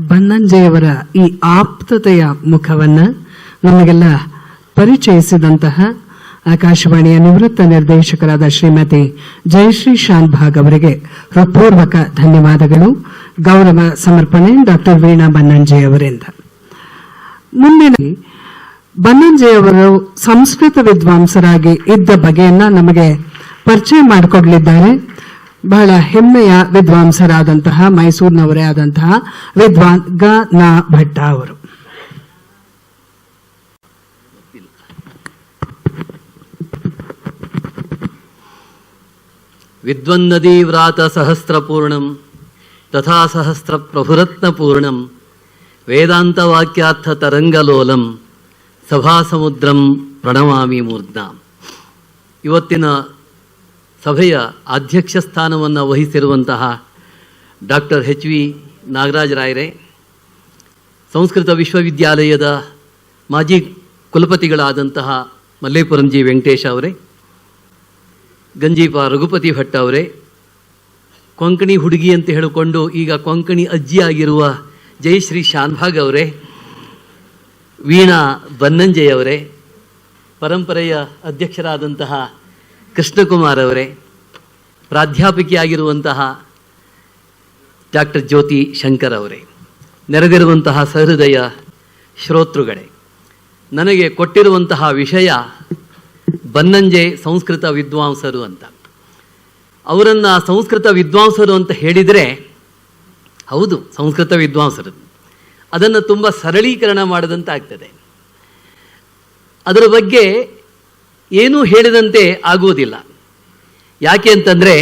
ಬನ್ನಂಜೆಯವರ ಈ ಆಪ್ತತೆಯ ಮುಖವನ್ನು ನಮಗೆಲ್ಲ ಪರಿಚಯಿಸಿದಂತಹ ಆಕಾಶವಾಣಿಯ ನಿವೃತ್ತ ನಿರ್ದೇಶಕರಾದ ಶ್ರೀಮತಿ ಜಯಶ್ರೀ ಶಾನ್ಭಾಗ್ ಅವರಿಗೆ ಹೃತ್ಪೂರ್ವಕ ಧನ್ಯವಾದಗಳು. ಗೌರವ ಸಮರ್ಪಣೆ ಡಾಕ್ಟರ್ ವೀಣಾ ಬನ್ನಂಜೆ ಅವರಿಂದ. ಮುಂದಿನ ಬನ್ನಂಜೆಯವರು ಸಂಸ್ಕೃತ ವಿದ್ವಾಂಸರಾಗಿ ಇದ್ದ ಬಗೆಯನ್ನ ನಮಗೆ ಪರಿಚಯ ಮಾಡಿಕೊಡಲಿದ್ದಾರೆ. ಬಹಳ ಹೆಮ್ಮೆಯ ವಿದ್ವಾಂಸರಾದಂತಹ ಮೈಸೂರಿನವರೇ ಆದಂತಹ ವಿದ್ವಾನ್ ಗ ನ ಭಟ್ಟ ಅವರು. ವಿದ್ವನ್ನದಿ ವ್ರಾತ ಸಹಸ್ರಪೂರ್ಣಂ ತಥಾ ಸಹಸ್ರ ಪ್ರಭುರತ್ನಪೂರ್ಣಂ ವೇದಾಂತ ವಾಕ್ಯಾರ್ಥ ತರಂಗಲೋಲಂ ಸಭಾಸಮುದ್ರಂ ಪ್ರಣಮಾಮಿ ಮೂರ್ಧ್ನಾ. ಇವತ್ತಿನ ಸಭೆಯ ಅಧ್ಯಕ್ಷ ಸ್ಥಾನವನ್ನು ವಹಿಸಿರುವಂತಹ ಡಾಕ್ಟರ್ ಎಚ್ ವಿ ನಾಗರಾಜರಾಯರೇ, ಸಂಸ್ಕೃತ ವಿಶ್ವವಿದ್ಯಾಲಯದ ಮಾಜಿ ಕುಲಪತಿಗಳಾದಂತಹ ಮಲ್ಲೇಪುರಂ ಜಿ ವೆಂಕಟೇಶ ಅವರೇ, ಗಂಜೀಪ ರಘುಪತಿ ಭಟ್ ಅವರೇ, ಕೊಂಕಣಿ ಹುಡುಗಿ ಅಂತ ಹೇಳಿಕೊಂಡು ಈಗ ಕೊಂಕಣಿ ಅಜ್ಜಿಯಾಗಿರುವ ಜಯಶ್ರೀ ಶಾನ್ಭಾಗ್ ಅವರೇ, ವೀಣಾ ಬನ್ನಂಜೆಯವರೇ, ಪರಂಪರೆಯ ಅಧ್ಯಕ್ಷರಾದಂತಹ ಕೃಷ್ಣಕುಮಾರ್ ಅವರೇ, ಪ್ರಾಧ್ಯಾಪಕಿಯಾಗಿರುವಂತಹ ಡಾಕ್ಟರ್ ಜ್ಯೋತಿ ಶಂಕರ್ ಅವರೇ, ನೆರೆದಿರುವಂತಹ ಸಹೃದಯ ಶ್ರೋತೃಗಳೇ, ನನಗೆ ಕೊಟ್ಟಿರುವಂತಹ ವಿಷಯ ಬನ್ನಂಜೆ ಸಂಸ್ಕೃತ ವಿದ್ವಾಂಸರು ಅಂತ. ಅವರನ್ನು ಸಂಸ್ಕೃತ ವಿದ್ವಾಂಸರು ಅಂತ ಹೇಳಿದರೆ ಹೌದು, ಸಂಸ್ಕೃತ ವಿದ್ವಾಂಸರು, ಅದನ್ನು ತುಂಬ ಸರಳೀಕರಣ ಮಾಡಿದಂತೆ ಆಗ್ತದೆ. ಅದರ ಬಗ್ಗೆ ಏನೂ ಹೇಳಿದಂತೆ ಆಗುವುದಿಲ್ಲ. ಯಾಕೆ ಅಂತಂದರೆ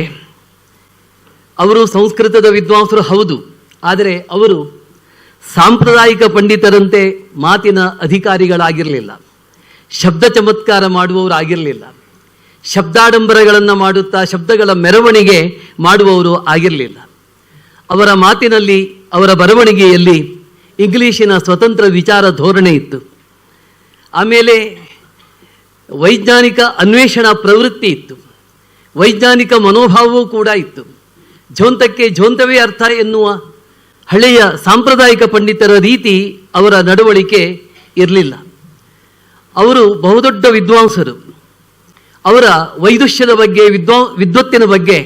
ಅವರು ಸಂಸ್ಕೃತದ ವಿದ್ವಾಂಸರು ಹೌದು, ಆದರೆ ಅವರು ಸಾಂಪ್ರದಾಯಿಕ ಪಂಡಿತರಂತೆ ಮಾತಿನ ಅಧಿಕಾರಿಗಳಾಗಿರಲಿಲ್ಲ, ಶಬ್ದ ಚಮತ್ಕಾರ ಮಾಡುವವರಾಗಿರಲಿಲ್ಲ, ಶಬ್ದಾಡಂಬರಗಳನ್ನು ಮಾಡುತ್ತಾ ಶಬ್ದಗಳ ಮೆರವಣಿಗೆ ಮಾಡುವವರು ಆಗಿರಲಿಲ್ಲ. ಅವರ ಮಾತಿನಲ್ಲಿ, ಅವರ ಬರವಣಿಗೆಯಲ್ಲಿ ಇಂಗ್ಲೀಷಿನ ಸ್ವತಂತ್ರ ವಿಚಾರ ಧೋರಣೆ ಇತ್ತು. ಆಮೇಲೆ ವೈಜ್ಞಾನಿಕ ಅನ್ವೇಷಣಾ ಪ್ರವೃತ್ತಿ ಇತ್ತು, ವೈಜ್ಞಾನಿಕ ಮನೋಭಾವವೂ ಕೂಡ ಇತ್ತು. ಝೋಂತಕ್ಕೆ ಝೋಂತವೇ ಅರ್ಥ ಎನ್ನುವ ಹಳೆಯ ಸಾಂಪ್ರದಾಯಿಕ ಪಂಡಿತರ ರೀತಿ ಅವರ ನಡವಳಿಕೆ ಇರಲಿಲ್ಲ. ಅವರು ಬಹುದೊಡ್ಡ ವಿದ್ವಾಂಸರು. ಅವರ ವೈದುಷ್ಯದ ಬಗ್ಗೆ, ವಿದ್ವತ್ತಿನ ಬಗ್ಗೆ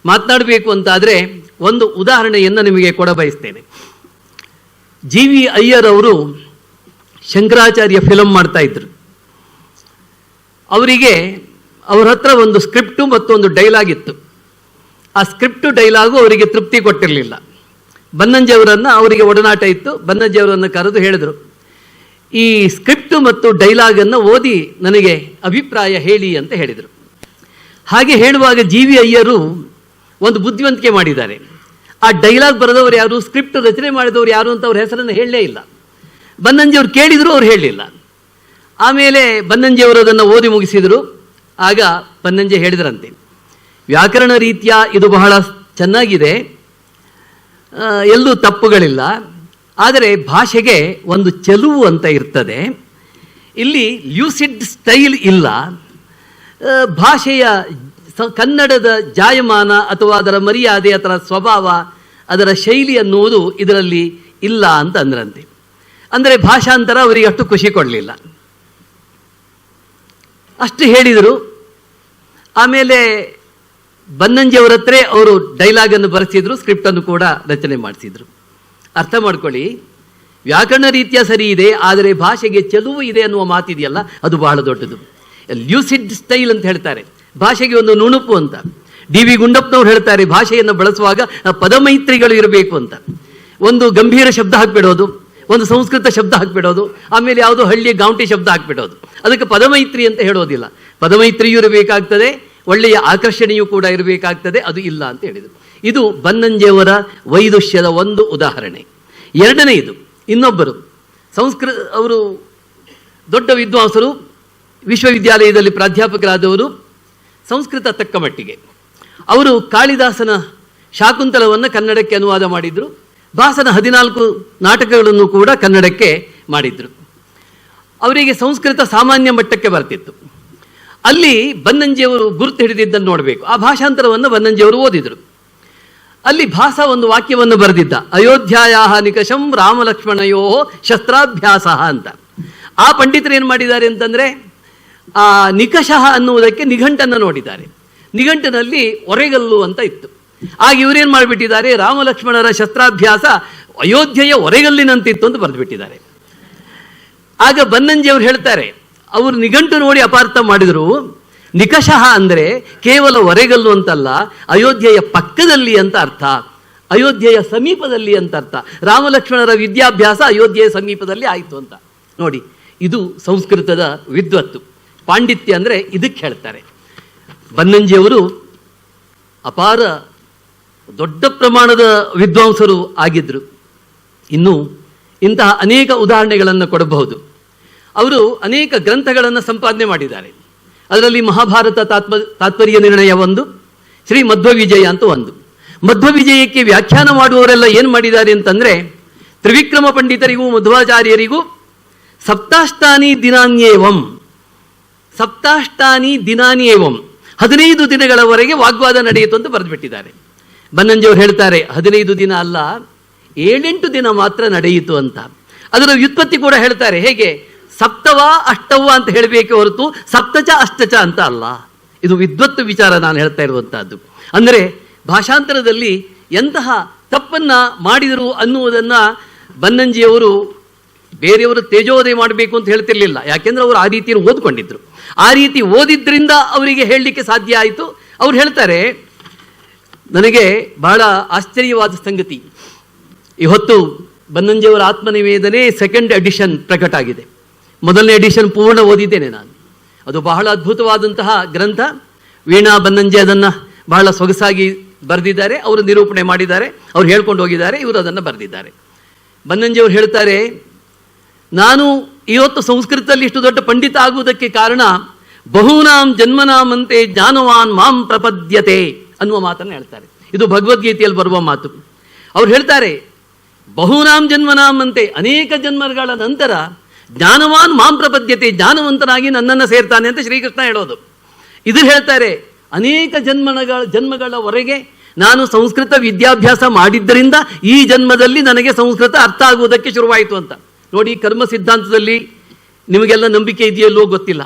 ಮಾತನಾಡಬೇಕು ಅಂತಾದರೆ ಒಂದು ಉದಾಹರಣೆಯನ್ನು ನಿಮಗೆ ಕೊಡಬಯಸ್ತೇನೆ. ಜಿ ವಿ ಅಯ್ಯರ್ ಅವರು ಶಂಕರಾಚಾರ್ಯ ಫಿಲಮ್ ಮಾಡ್ತಾ ಇದ್ರು. ಅವರಿಗೆ ಅವರ ಹತ್ರ ಒಂದು ಸ್ಕ್ರಿಪ್ಟು ಮತ್ತು ಒಂದು ಡೈಲಾಗ್ ಇತ್ತು. ಆ ಸ್ಕ್ರಿಪ್ಟು ಡೈಲಾಗು ಅವರಿಗೆ ತೃಪ್ತಿ ಕೊಟ್ಟಿರಲಿಲ್ಲ. ಬನ್ನಂಜೆಯವರನ್ನು, ಅವರಿಗೆ ಒಡನಾಟ ಇತ್ತು, ಬನ್ನಂಜೆಯವರನ್ನು ಕರೆದು ಹೇಳಿದರು, ಈ ಸ್ಕ್ರಿಪ್ಟು ಮತ್ತು ಡೈಲಾಗನ್ನು ಓದಿ ನನಗೆ ಅಭಿಪ್ರಾಯ ಹೇಳಿ ಅಂತ ಹೇಳಿದರು. ಹಾಗೆ ಹೇಳುವಾಗ ಜಿ ವಿ ಅಯ್ಯರು ಒಂದು ಬುದ್ಧಿವಂತಿಕೆ ಮಾಡಿದ್ದಾರೆ. ಆ ಡೈಲಾಗ್ ಬರೆದವರು ಯಾರು, ಸ್ಕ್ರಿಪ್ಟ್ ರಚನೆ ಮಾಡಿದವರು ಯಾರು ಅಂತ ಅವ್ರ ಹೆಸರನ್ನು ಹೇಳಲೇ ಇಲ್ಲ. ಬನ್ನಂಜೆಯವರು ಕೇಳಿದರು, ಅವ್ರು ಹೇಳಲಿಲ್ಲ. ಆಮೇಲೆ ಬನ್ನಂಜೆಯವರು ಅದನ್ನು ಓದಿ ಮುಗಿಸಿದರು. ಆಗ ಬನ್ನಂಜೆ ಹೇಳಿದರಂತೆ, ವ್ಯಾಕರಣ ರೀತ್ಯ ಇದು ಬಹಳ ಚೆನ್ನಾಗಿದೆ, ಎಲ್ಲೂ ತಪ್ಪುಗಳಿಲ್ಲ, ಆದರೆ ಭಾಷೆಗೆ ಒಂದು ಚೆಲುವು ಅಂತ ಇರ್ತದೆ, ಇಲ್ಲಿ ಲ್ಯೂಸಿಡ್ ಸ್ಟೈಲ್ ಇಲ್ಲ, ಭಾಷೆಯ ಕನ್ನಡದ ಜಾಯಮಾನ ಅಥವಾ ಅದರ ಮರ್ಯಾದೆ, ಅದರ ಸ್ವಭಾವ, ಅದರ ಶೈಲಿ ಅನ್ನುವುದು ಇದರಲ್ಲಿ ಇಲ್ಲ ಅಂತ ಅಂದ್ರಂತೆ. ಅಂದರೆ ಭಾಷಾಂತರ ಅವರಿಗೆ ಅಷ್ಟು ಖುಷಿ ಕೊಡಲಿಲ್ಲ. ಅಷ್ಟು ಹೇಳಿದರು. ಆಮೇಲೆ ಬನ್ನಂಜೆಯವರ ಹತ್ರ ಅವರು ಡೈಲಾಗನ್ನು ಬರೆಸಿದ್ರು, ಸ್ಕ್ರಿಪ್ಟನ್ನು ಕೂಡ ರಚನೆ ಮಾಡಿಸಿದ್ರು. ಅರ್ಥ ಮಾಡ್ಕೊಳ್ಳಿ, ವ್ಯಾಕರಣ ರೀತ್ಯ ಸರಿ ಇದೆ, ಆದರೆ ಭಾಷೆಗೆ ಚೆಲುವು ಇದೆ ಅನ್ನುವ ಮಾತಿದೆಯಲ್ಲ, ಅದು ಬಹಳ ದೊಡ್ಡದು. ಲ್ಯೂಸಿಡ್ ಸ್ಟೈಲ್ ಅಂತ ಹೇಳ್ತಾರೆ, ಭಾಷೆಗೆ ಒಂದು ನುಣುಪು ಅಂತ. ಡಿ ವಿ ಗುಂಡಪ್ಪನವ್ರು ಹೇಳ್ತಾರೆ, ಭಾಷೆಯನ್ನು ಬಳಸುವಾಗ ಪದಮೈತ್ರಿಗಳು ಇರಬೇಕು ಅಂತ. ಒಂದು ಗಂಭೀರ ಶಬ್ದ ಹಾಕಿಬಿಡೋದು, ಒಂದು ಸಂಸ್ಕೃತ ಶಬ್ದ ಹಾಕಿಬಿಡೋದು, ಆಮೇಲೆ ಯಾವುದೋ ಹಳ್ಳಿಯ ಗಾಂಟಿ ಶಬ್ದ ಹಾಕಿಬಿಡೋದು, ಅದಕ್ಕೆ ಪದಮೈತ್ರಿ ಅಂತ ಹೇಳೋದಿಲ್ಲ. ಪದಮೈತ್ರಿಯೂ ಇರಬೇಕಾಗ್ತದೆ, ಒಳ್ಳೆಯ ಆಕರ್ಷಣೆಯೂ ಕೂಡ ಇರಬೇಕಾಗ್ತದೆ, ಅದು ಇಲ್ಲ ಅಂತ ಹೇಳಿದರು. ಇದು ಬನ್ನಂಜೆಯವರ ವೈದುಷ್ಯದ ಒಂದು ಉದಾಹರಣೆ. ಎರಡನೆಯದು, ಇನ್ನೊಬ್ಬರು ಅವರು ದೊಡ್ಡ ವಿದ್ವಾಂಸರು, ವಿಶ್ವವಿದ್ಯಾಲಯದಲ್ಲಿ ಪ್ರಾಧ್ಯಾಪಕರಾದವರು, ಸಂಸ್ಕೃತ ತಕ್ಕ ಮಟ್ಟಿಗೆ. ಅವರು ಕಾಳಿದಾಸನ ಶಾಕುಂತಲವನ್ನು ಕನ್ನಡಕ್ಕೆ ಅನುವಾದ ಮಾಡಿದರು. ಭಾಸನ 14 ನಾಟಕಗಳನ್ನು ಕೂಡ ಕನ್ನಡಕ್ಕೆ ಮಾಡಿದರು. ಅವರಿಗೆ ಸಂಸ್ಕೃತ ಸಾಮಾನ್ಯ ಮಟ್ಟಕ್ಕೆ ಬರ್ತಿತ್ತು. ಅಲ್ಲಿ ಬನ್ನಂಜಿಯವರು ಗುರುತು ಹಿಡಿದಿದ್ದನ್ನು ನೋಡಬೇಕು. ಆ ಭಾಷಾಂತರವನ್ನು ಬನ್ನಂಜಿಯವರು ಓದಿದರು. ಅಲ್ಲಿ ಭಾಸ ಒಂದು ವಾಕ್ಯವನ್ನು ಬರೆದಿದ್ದ, ಅಯೋಧ್ಯಾಯಾ ನಿಕಷಂ ರಾಮಲಕ್ಷ್ಮಣಯೋ ಶಸ್ತ್ರಾಭ್ಯಾಸ ಅಂತ. ಆ ಪಂಡಿತರು ಏನು ಮಾಡಿದ್ದಾರೆ ಅಂತಂದ್ರೆ, ಆ ನಿಕಷಃ ಅನ್ನುವುದಕ್ಕೆ ನಿಘಂಟನ್ನು ನೋಡಿದ್ದಾರೆ. ನಿಘಂಟಿನಲ್ಲಿ ಒರೆಗಲ್ಲು ಅಂತ ಇತ್ತು. ಆಗ ಇವರೇನು ಮಾಡಿಬಿಟ್ಟಿದ್ದಾರೆ, ರಾಮಲಕ್ಷ್ಮಣರ ಶಸ್ತ್ರಾಭ್ಯಾಸ ಅಯೋಧ್ಯೆಯ ಒರೆಗಲ್ಲಿನಂತಿತ್ತು ಅಂತ ಬರೆದುಬಿಟ್ಟಿದ್ದಾರೆ. ಆಗ ಬನ್ನಂಜಿಯವರು ಹೇಳ್ತಾರೆ, ಅವರು ನಿಘಂಟು ನೋಡಿ ಅಪಾರ್ಥ ಮಾಡಿದ್ರು. ನಿಕಷಃ ಅಂದರೆ ಕೇವಲ ಒರೆಗಲ್ಲು ಅಂತಲ್ಲ, ಅಯೋಧ್ಯೆಯ ಪಕ್ಕದಲ್ಲಿ ಅಂತ ಅರ್ಥ, ಅಯೋಧ್ಯೆಯ ಸಮೀಪದಲ್ಲಿ ಅಂತ ಅರ್ಥ. ರಾಮಲಕ್ಷ್ಮಣರ ವಿದ್ಯಾಭ್ಯಾಸ ಅಯೋಧ್ಯೆಯ ಸಮೀಪದಲ್ಲಿ ಆಯಿತು ಅಂತ. ನೋಡಿ, ಇದು ಸಂಸ್ಕೃತದ ವಿದ್ವತ್ತು. ಪಾಂಡಿತ್ಯ ಅಂದರೆ ಇದಕ್ಕೆ ಹೇಳ್ತಾರೆ. ಬನ್ನಂಜಿಯವರು ಅಪಾರ ದೊಡ್ಡ ಪ್ರಮಾಣದ ವಿದ್ವಾಂಸರು ಆಗಿದ್ದರು. ಇನ್ನು ಇಂತಹ ಅನೇಕ ಉದಾಹರಣೆಗಳನ್ನು ಕೊಡಬಹುದು. ಅವರು ಅನೇಕ ಗ್ರಂಥಗಳನ್ನು ಸಂಪಾದನೆ ಮಾಡಿದ್ದಾರೆ. ಅದರಲ್ಲಿ ಮಹಾಭಾರತ ತಾತ್ಪರ್ಯ ನಿರ್ಣಯ ಒಂದು, ಶ್ರೀ ಮಧ್ವವಿಜಯ ಅಂತ ಒಂದು. ಮಧ್ವವಿಜಯಕ್ಕೆ ವ್ಯಾಖ್ಯಾನ ಮಾಡುವವರೆಲ್ಲ ಏನು ಮಾಡಿದ್ದಾರೆ ಅಂತಂದರೆ, ತ್ರಿವಿಕ್ರಮ ಪಂಡಿತರಿಗೂ ಮಧ್ವಾಚಾರ್ಯರಿಗೂ ಸಪ್ತಾಷ್ಟಾನಿ ದಿನಾನ್ಯೇವಂ 15 ದಿನಗಳವರೆಗೆ ವಾಗ್ವಾದ ನಡೆಯಿತು ಅಂತ ಬರೆದುಬಿಟ್ಟಿದ್ದಾರೆ. ಬನ್ನಂಜಿಯವರು ಹೇಳ್ತಾರೆ, 15 ದಿನ ಅಲ್ಲ, 7-8 ದಿನ ಮಾತ್ರ ನಡೆಯಿತು ಅಂತ. ಅದರ ವ್ಯುತ್ಪತ್ತಿ ಕೂಡ ಹೇಳ್ತಾರೆ. ಹೇಗೆ? ಸಪ್ತವ ಅಷ್ಟವ ಅಂತ ಹೇಳಬೇಕೆ ಹೊರತು ಸಪ್ತಚ ಅಷ್ಟಚ ಅಂತ ಅಲ್ಲ. ಇದು ವಿದ್ವತ್ತು ವಿಚಾರ ನಾನು ಹೇಳ್ತಾ ಇರುವಂತಹದ್ದು. ಅಂದರೆ ಭಾಷಾಂತರದಲ್ಲಿ ಎಂತಹ ತಪ್ಪನ್ನ ಮಾಡಿದರು ಅನ್ನುವುದನ್ನ ಬನ್ನಂಜಿಯವರು ಬೇರೆಯವರು ತೇಜೋದಯ ಮಾಡಬೇಕು ಅಂತ ಹೇಳ್ತಿರ್ಲಿಲ್ಲ. ಯಾಕೆಂದ್ರೆ ಅವರು ಆ ರೀತಿಯನ್ನು ಓದ್ಕೊಂಡಿದ್ರು. ಆ ರೀತಿ ಓದಿದ್ರಿಂದ ಅವರಿಗೆ ಹೇಳಲಿಕ್ಕೆ ಸಾಧ್ಯ ಆಯಿತು. ಅವ್ರು ಹೇಳ್ತಾರೆ, ನನಗೆ ಬಹಳ ಆಶ್ಚರ್ಯವಾದ ಸಂಗತಿ, ಇವತ್ತು ಬನ್ನಂಜಿಯವರ ಆತ್ಮನಿವೇದನೆ 2nd ಎಡಿಷನ್ ಪ್ರಕಟ ಆಗಿದೆ. 1ನೇ ಎಡಿಷನ್ ಪೂರ್ಣ ಓದಿದ್ದೇನೆ ನಾನು. ಅದು ಬಹಳ ಅದ್ಭುತವಾದಂತಹ ಗ್ರಂಥ. ವೀಣಾ ಬನ್ನಂಜಿ ಅದನ್ನು ಬಹಳ ಸೊಗಸಾಗಿ ಬರೆದಿದ್ದಾರೆ. ಅವರು ನಿರೂಪಣೆ ಮಾಡಿದ್ದಾರೆ, ಅವ್ರು ಹೇಳ್ಕೊಂಡು ಹೋಗಿದ್ದಾರೆ, ಇವರು ಅದನ್ನು ಬರೆದಿದ್ದಾರೆ. ಬನ್ನಂಜಿಯವರು ಹೇಳ್ತಾರೆ, ನಾನು ಇವತ್ತು ಸಂಸ್ಕೃತದಲ್ಲಿ ಇಷ್ಟು ದೊಡ್ಡ ಪಂಡಿತ ಆಗುವುದಕ್ಕೆ ಕಾರಣ ಬಹೂನಾಂ ಜನ್ಮನಾಮಂತೆ ಜ್ಞಾನವಾನ್ ಮಾಂ ಪ್ರಪದ್ಯತೆ ಅನ್ನುವ ಮಾತನ್ನು ಹೇಳ್ತಾರೆ. ಇದು ಭಗವದ್ಗೀತೆಯಲ್ಲಿ ಬರುವ ಮಾತು. ಅವ್ರು ಹೇಳ್ತಾರೆ, ಬಹೂನಾಂ ಜನ್ಮನಾಮಂತೆ, ಅನೇಕ ಜನ್ಮಗಳ ನಂತರ ಜ್ಞಾನವಾನ್ ಮಾಂ ಪ್ರಪದ್ಯತೆ, ಜ್ಞಾನವಂತನಾಗಿ ನನ್ನನ್ನು ಸೇರ್ತಾನೆ ಅಂತ ಶ್ರೀಕೃಷ್ಣ ಹೇಳೋದು. ಇದು ಹೇಳ್ತಾರೆ, ಅನೇಕ ಜನ್ಮಗಳವರೆಗೆ ನಾನು ಸಂಸ್ಕೃತ ವಿದ್ಯಾಭ್ಯಾಸ ಮಾಡಿದ್ದರಿಂದ ಈ ಜನ್ಮದಲ್ಲಿ ನನಗೆ ಸಂಸ್ಕೃತ ಅರ್ಥ ಆಗುವುದಕ್ಕೆ ಶುರುವಾಯಿತು ಅಂತ. ನೋಡಿ, ಕರ್ಮ ಸಿದ್ಧಾಂತದಲ್ಲಿ ನಿಮಗೆಲ್ಲ ನಂಬಿಕೆ ಇದೆಯಲ್ಲೋ ಗೊತ್ತಿಲ್ಲ,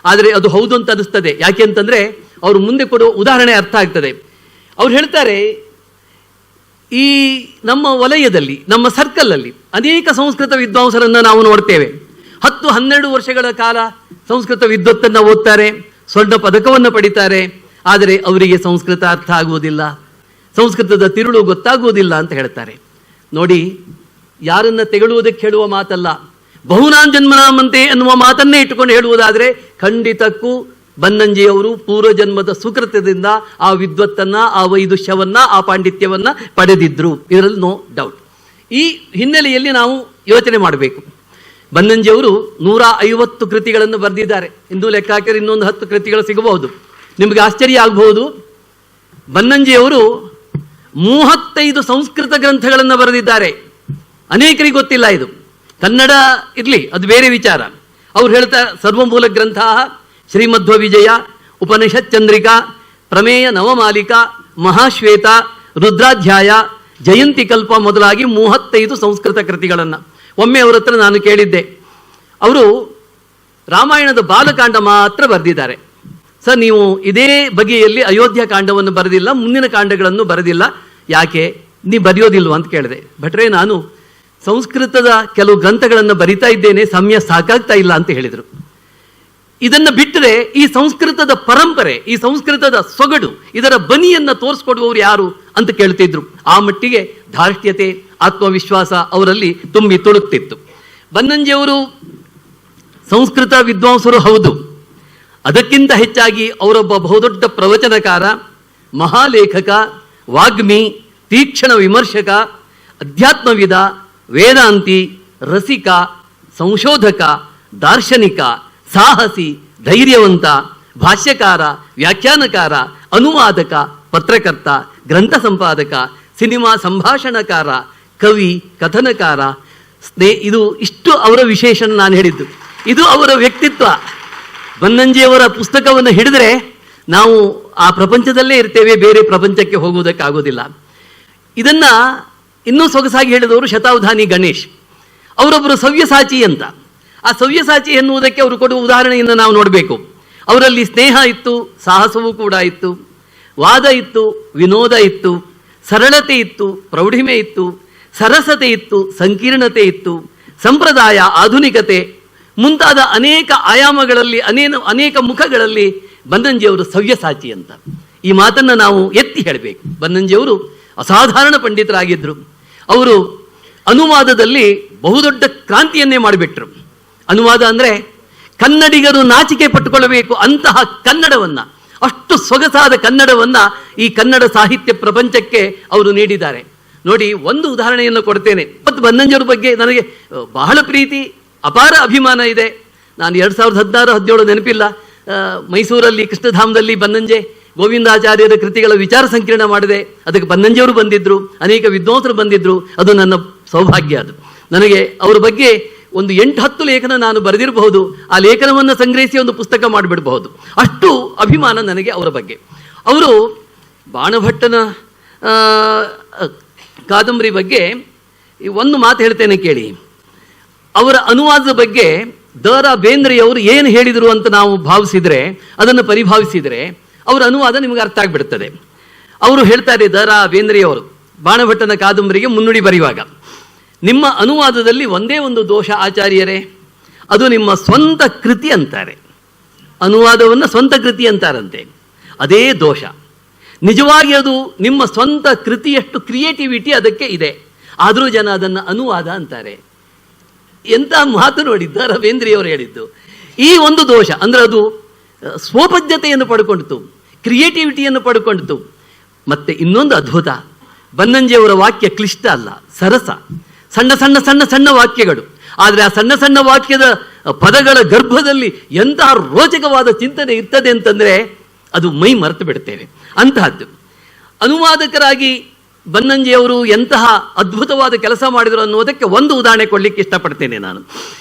ಆದರೆ ಅದು ಹೌದು ಅಂತ ಅನಿಸ್ತದೆ. ಯಾಕೆ ಅಂತಂದರೆ ಅವರು ಮುಂದೆ ಕೊಡುವ ಉದಾಹರಣೆ ಅರ್ಥ ಆಗ್ತದೆ. ಅವ್ರು ಹೇಳ್ತಾರೆ, ಈ ನಮ್ಮ ವಲಯದಲ್ಲಿ, ನಮ್ಮ ಸರ್ಕಲಲ್ಲಿ ಅನೇಕ ಸಂಸ್ಕೃತ ವಿದ್ವಾಂಸರನ್ನು ನಾವು ನೋಡ್ತೇವೆ. 10-12 ವರ್ಷಗಳ ಕಾಲ ಸಂಸ್ಕೃತ ವಿದ್ವತ್ತನ್ನು ಓದ್ತಾರೆ, ಸ್ವರ್ಣ ಪದಕವನ್ನು ಪಡಿತಾರೆ, ಆದರೆ ಅವರಿಗೆ ಸಂಸ್ಕೃತ ಅರ್ಥ ಆಗುವುದಿಲ್ಲ, ಸಂಸ್ಕೃತದ ತಿರುಳು ಗೊತ್ತಾಗುವುದಿಲ್ಲ ಅಂತ ಹೇಳ್ತಾರೆ. ನೋಡಿ, ಯಾರನ್ನ ತೆಗಳುವುದಕ್ಕೆ ಹೇಳುವ ಮಾತಲ್ಲ, ಬಹುನಾನ್ ಜನ್ಮನಾಮಂತೆ ಅನ್ನುವ ಮಾತನ್ನೇ ಇಟ್ಟುಕೊಂಡು ಹೇಳುವುದಾದರೆ ಖಂಡಿತಕ್ಕೂ ಬನ್ನಂಜಿಯವರು ಪೂರ್ವಜನ್ಮದ ಸುಕೃತದಿಂದ ಆ ವಿದ್ವತ್ತನ್ನ, ಆ ವೈದುಷ್ಯವನ್ನ, ಆ ಪಾಂಡಿತ್ಯವನ್ನ ಪಡೆದಿದ್ರು. ಇದರಲ್ಲಿ ನೋ ಡೌಟ್. ಈ ಹಿನ್ನೆಲೆಯಲ್ಲಿ ನಾವು ಯೋಚನೆ ಮಾಡಬೇಕು. ಬನ್ನಂಜಿಯವರು 150 ಕೃತಿಗಳನ್ನು ಬರೆದಿದ್ದಾರೆ. ಇಂದು ಲೆಕ್ಕ ಹಾಕಿದ್ರೆ ಇನ್ನೊಂದು 10 ಕೃತಿಗಳು ಸಿಗಬಹುದು. ನಿಮಗೆ ಆಶ್ಚರ್ಯ ಆಗಬಹುದು, ಬನ್ನಂಜಿಯವರು 35 ಸಂಸ್ಕೃತ ಗ್ರಂಥಗಳನ್ನು ಬರೆದಿದ್ದಾರೆ. ಅನೇಕರಿಗೆ ಗೊತ್ತಿಲ್ಲ ಇದು. ಕನ್ನಡ ಇರಲಿ, ಅದು ಬೇರೆ ವಿಚಾರ. ಅವ್ರು ಹೇಳ್ತಾರೆ, ಸರ್ವಮೂಲ ಗ್ರಂಥ ಶ್ರೀಮಧ್ವ ವಿಜಯ, ಉಪನಿಷತ್ ಚಂದ್ರಿಕಾ, ಪ್ರಮೇಯ ನವಮಾಲಿಕಾ, ಮಹಾಶ್ವೇತ, ರುದ್ರಾಧ್ಯಾಯ, ಜಯಂತಿ ಕಲ್ಪ ಮೊದಲಾಗಿ 35 ಸಂಸ್ಕೃತ ಕೃತಿಗಳನ್ನು. ಒಮ್ಮೆ ಅವರ ಹತ್ರ ನಾನು ಕೇಳಿದ್ದೆ, ಅವರು ರಾಮಾಯಣದ ಬಾಲಕಾಂಡ ಮಾತ್ರ ಬರೆದಿದ್ದಾರೆ. ಸರ್, ನೀವು ಇದೇ ಬಗೆಯಲ್ಲಿ ಅಯೋಧ್ಯ ಕಾಂಡವನ್ನು ಬರೆದಿಲ್ಲ, ಮುಂದಿನ ಕಾಂಡಗಳನ್ನು ಬರೆದಿಲ್ಲ, ಯಾಕೆ ನೀವು ಬರೆಯೋದಿಲ್ವ ಅಂತ ಕೇಳಿದೆ. ಭಟ್ರೆ, ನಾನು ಸಂಸ್ಕೃತದ ಕೆಲವು ಗ್ರಂಥಗಳನ್ನು ಬರಿತಾ ಇದ್ದೇನೆ, ಸಮಯ ಸಾಕಾಗ್ತಾ ಇಲ್ಲ ಅಂತ ಹೇಳಿದರು. ಇದನ್ನು ಬಿಟ್ಟರೆ ಈ ಸಂಸ್ಕೃತದ ಪರಂಪರೆ, ಈ ಸಂಸ್ಕೃತದ ಸೊಗಡು, ಇದರ ಬನಿಯನ್ನು ತೋರಿಸ್ಕೊಡುವವರು ಯಾರು ಅಂತ ಕೇಳ್ತಿದ್ರು. ಆ ಮಟ್ಟಿಗೆ ಧಾರ್ಷ್ಟ್ಯತೆ, ಆತ್ಮವಿಶ್ವಾಸ ಅವರಲ್ಲಿ ತುಂಬಿ ತುಳುಕ್ತಿತ್ತು. ಬನ್ನಂಜಿಯವರು ಸಂಸ್ಕೃತ ವಿದ್ವಾಂಸರು ಹೌದು, ಅದಕ್ಕಿಂತ ಹೆಚ್ಚಾಗಿ ಅವರೊಬ್ಬ ಬಹುದೊಡ್ಡ ಪ್ರವಚನಕಾರ, ಮಹಾಲೇಖಕ, ವಾಗ್ಮಿ, ತೀಕ್ಷ್ಣ ವಿಮರ್ಶಕ, ಅಧ್ಯಾತ್ಮವಿದ, ವೇದಾಂತಿ, ರಸಿಕ, ಸಂಶೋಧಕ, ದಾರ್ಶನಿಕ, ಸಾಹಸಿ, ಧೈರ್ಯವಂತ, ಭಾಷ್ಯಕಾರ, ವ್ಯಾಖ್ಯಾನಕಾರ, ಅನುವಾದಕ, ಪತ್ರಕರ್ತ, ಗ್ರಂಥ ಸಂಪಾದಕ, ಸಿನಿಮಾ ಸಂಭಾಷಣಕಾರ, ಕವಿ, ಕಥನಕಾರ, ಇದು ಇಷ್ಟು ಅವರ ವಿಶೇಷಣ ನಾನು ಹೇಳಿದ್ದು. ಇದು ಅವರ ವ್ಯಕ್ತಿತ್ವ. ಬನ್ನಂಜಿಯವರ ಪುಸ್ತಕವನ್ನು ಹಿಡಿದರೆ ನಾವು ಆ ಪ್ರಪಂಚದಲ್ಲೇ ಇರ್ತೇವೆ, ಬೇರೆ ಪ್ರಪಂಚಕ್ಕೆ ಹೋಗುವುದಕ್ಕಾಗೋದಿಲ್ಲ. ಇದನ್ನ ಇನ್ನೂ ಸೊಗಸಾಗಿ ಹೇಳಿದವರು ಶತಾವಧಾನಿ ಗಣೇಶ್. ಅವರೊಬ್ಬರು ಸವ್ಯಸಾಚಿ ಅಂತ. ಆ ಸವ್ಯಸಾಚಿ ಎನ್ನುವುದಕ್ಕೆ ಅವರು ಕೊಡುವ ಉದಾಹರಣೆಯನ್ನು ನಾವು ನೋಡಬೇಕು. ಅವರಲ್ಲಿ ಸ್ನೇಹ ಇತ್ತು, ಸಾಹಸವೂ ಕೂಡ ಇತ್ತು, ವಾದ ಇತ್ತು, ವಿನೋದ ಇತ್ತು, ಸರಳತೆ ಇತ್ತು, ಪ್ರೌಢಿಮೆ ಇತ್ತು, ಸರಸತೆ ಇತ್ತು, ಸಂಕೀರ್ಣತೆ ಇತ್ತು, ಸಂಪ್ರದಾಯ, ಆಧುನಿಕತೆ ಮುಂತಾದ ಅನೇಕ ಆಯಾಮಗಳಲ್ಲಿ ಅನೇಕ ಮುಖಗಳಲ್ಲಿ ಬನ್ನಂಜಿಯವರು ಸವ್ಯಸಾಚಿ ಅಂತ. ಈ ಮಾತನ್ನು ನಾವು ಎತ್ತಿ ಹೇಳಬೇಕು. ಬನ್ನಂಜಿಯವರು ಅಸಾಧಾರಣ ಪಂಡಿತರಾಗಿದ್ದರು. ಅವರು ಅನುವಾದದಲ್ಲಿ ಬಹುದೊಡ್ಡ ಕ್ರಾಂತಿಯನ್ನೇ ಮಾಡಿಬಿಟ್ರು. ಅನುವಾದ ಅಂದರೆ ಕನ್ನಡಿಗರು ನಾಚಿಕೆ ಪಟ್ಟುಕೊಳ್ಳಬೇಕು ಅಂತಹ ಕನ್ನಡವನ್ನು, ಅಷ್ಟು ಸೊಗಸಾದ ಕನ್ನಡವನ್ನು ಈ ಕನ್ನಡ ಸಾಹಿತ್ಯ ಪ್ರಪಂಚಕ್ಕೆ ಅವರು ನೀಡಿದ್ದಾರೆ. ನೋಡಿ, ಒಂದು ಉದಾಹರಣೆಯನ್ನು ಕೊಡ್ತೇನೆ. ಮತ್ತು ಬನ್ನಂಜಿಯವರ ಬಗ್ಗೆ ನನಗೆ ಬಹಳ ಪ್ರೀತಿ, ಅಪಾರ ಅಭಿಮಾನ ಇದೆ. ನಾನು 2016-17 ನೆನಪಿಲ್ಲ, ಮೈಸೂರಲ್ಲಿ ಕೃಷ್ಣಧಾಮದಲ್ಲಿ ಬನ್ನಂಜೆ ಗೋವಿಂದಾಚಾರ್ಯರ ಕೃತಿಗಳ ವಿಚಾರ ಸಂಕಿರಣ ಮಾಡಿದೆ. ಅದಕ್ಕೆ ಬನ್ನಂಜಿಯವರು ಬಂದಿದ್ದರು, ಅನೇಕ ವಿದ್ವಾಂಸರು ಬಂದಿದ್ದರು. ಅದು ನನ್ನ ಸೌಭಾಗ್ಯ. ಅದು ನನಗೆ ಅವರ ಬಗ್ಗೆ ಒಂದು 8-10 ಲೇಖನ ನಾನು ಬರೆದಿರಬಹುದು. ಆ ಲೇಖನವನ್ನು ಸಂಗ್ರಹಿಸಿ ಒಂದು ಪುಸ್ತಕ ಮಾಡಿಬಿಡಬಹುದು. ಅಷ್ಟು ಅಭಿಮಾನ ನನಗೆ ಅವರ ಬಗ್ಗೆ. ಅವರು ಬಾಣಭಟ್ಟನ ಕಾದಂಬರಿ ಬಗ್ಗೆ ಒಂದು ಮಾತು ಹೇಳ್ತೇನೆ ಕೇಳಿ. ಅವರ ಅನುವಾದದ ಬಗ್ಗೆ ದ.ರಾ. ಬೇಂದ್ರೆಯವರು ಏನು ಹೇಳಿದರು ಅಂತ ನಾವು ಭಾವಿಸಿದರೆ, ಅದನ್ನು ಪರಿಭಾವಿಸಿದರೆ ಅವರ ಅನುವಾದ ನಿಮಗೆ ಅರ್ಥ ಆಗಿಬಿಡ್ತದೆ. ಅವರು ಹೇಳ್ತಾರೆ, ದ.ರಾ. ಬೇಂದ್ರೆಯವರು ಬಾಣಭಟ್ಟನ ಕಾದಂಬರಿಗೆ ಮುನ್ನುಡಿ ಬರೆಯುವಾಗ, ನಿಮ್ಮ ಅನುವಾದದಲ್ಲಿ ಒಂದೇ ಒಂದು ದೋಷ ಆಚಾರ್ಯರೇ, ಅದು ನಿಮ್ಮ ಸ್ವಂತ ಕೃತಿ ಅಂತಾರೆ. ಅನುವಾದವನ್ನು ಸ್ವಂತ ಕೃತಿ ಅಂತಾರಂತೆ, ಅದೇ ದೋಷ. ನಿಜವಾಗಿ ಅದು ನಿಮ್ಮ ಸ್ವಂತ ಕೃತಿಯಷ್ಟು ಕ್ರಿಯೇಟಿವಿಟಿ ಅದಕ್ಕೆ ಇದೆ, ಆದರೂ ಜನ ಅದನ್ನು ಅನುವಾದ ಅಂತಾರೆ. ಎಂಥ ಮಾತು ನೋಡಿ ದ.ರಾ. ಬೇಂದ್ರೆಯವರು ಹೇಳಿದ್ದು. ಈ ಒಂದು ದೋಷ ಅಂದರೆ ಅದು ಸ್ವೋಪಜ್ಞತೆಯನ್ನು ಪಡ್ಕೊಂಡಿತು, ಕ್ರಿಯೇಟಿವಿಟಿಯನ್ನು ಪಡ್ಕೊಂಡಿತು. ಮತ್ತೆ ಇನ್ನೊಂದು ಅದ್ಭುತ, ಬನ್ನಂಜಿಯವರ ವಾಕ್ಯ ಕ್ಲಿಷ್ಟ ಅಲ್ಲ, ಸರಸ, ಸಣ್ಣ ಸಣ್ಣ ಸಣ್ಣ ಸಣ್ಣ ವಾಕ್ಯಗಳು. ಆದರೆ ಆ ಸಣ್ಣ ಸಣ್ಣ ವಾಕ್ಯದ ಪದಗಳ ಗರ್ಭದಲ್ಲಿ ಎಂತಹ ರೋಚಕವಾದ ಚಿಂತನೆ ಇರ್ತದೆ ಅಂತಂದರೆ ಅದು ಮೈ ಮರೆತು ಬಿಡ್ತೇವೆ. ಅಂತಹದ್ದು ಅನುವಾದಕರಾಗಿ ಬನ್ನಂಜಿಯವರು ಎಂತಹ ಅದ್ಭುತವಾದ ಕೆಲಸ ಮಾಡಿದರು ಅನ್ನೋದಕ್ಕೆ ಒಂದು ಉದಾಹರಣೆ ಕೊಡಲಿಕ್ಕೆ ಇಷ್ಟಪಡ್ತೇನೆ. ನಾನು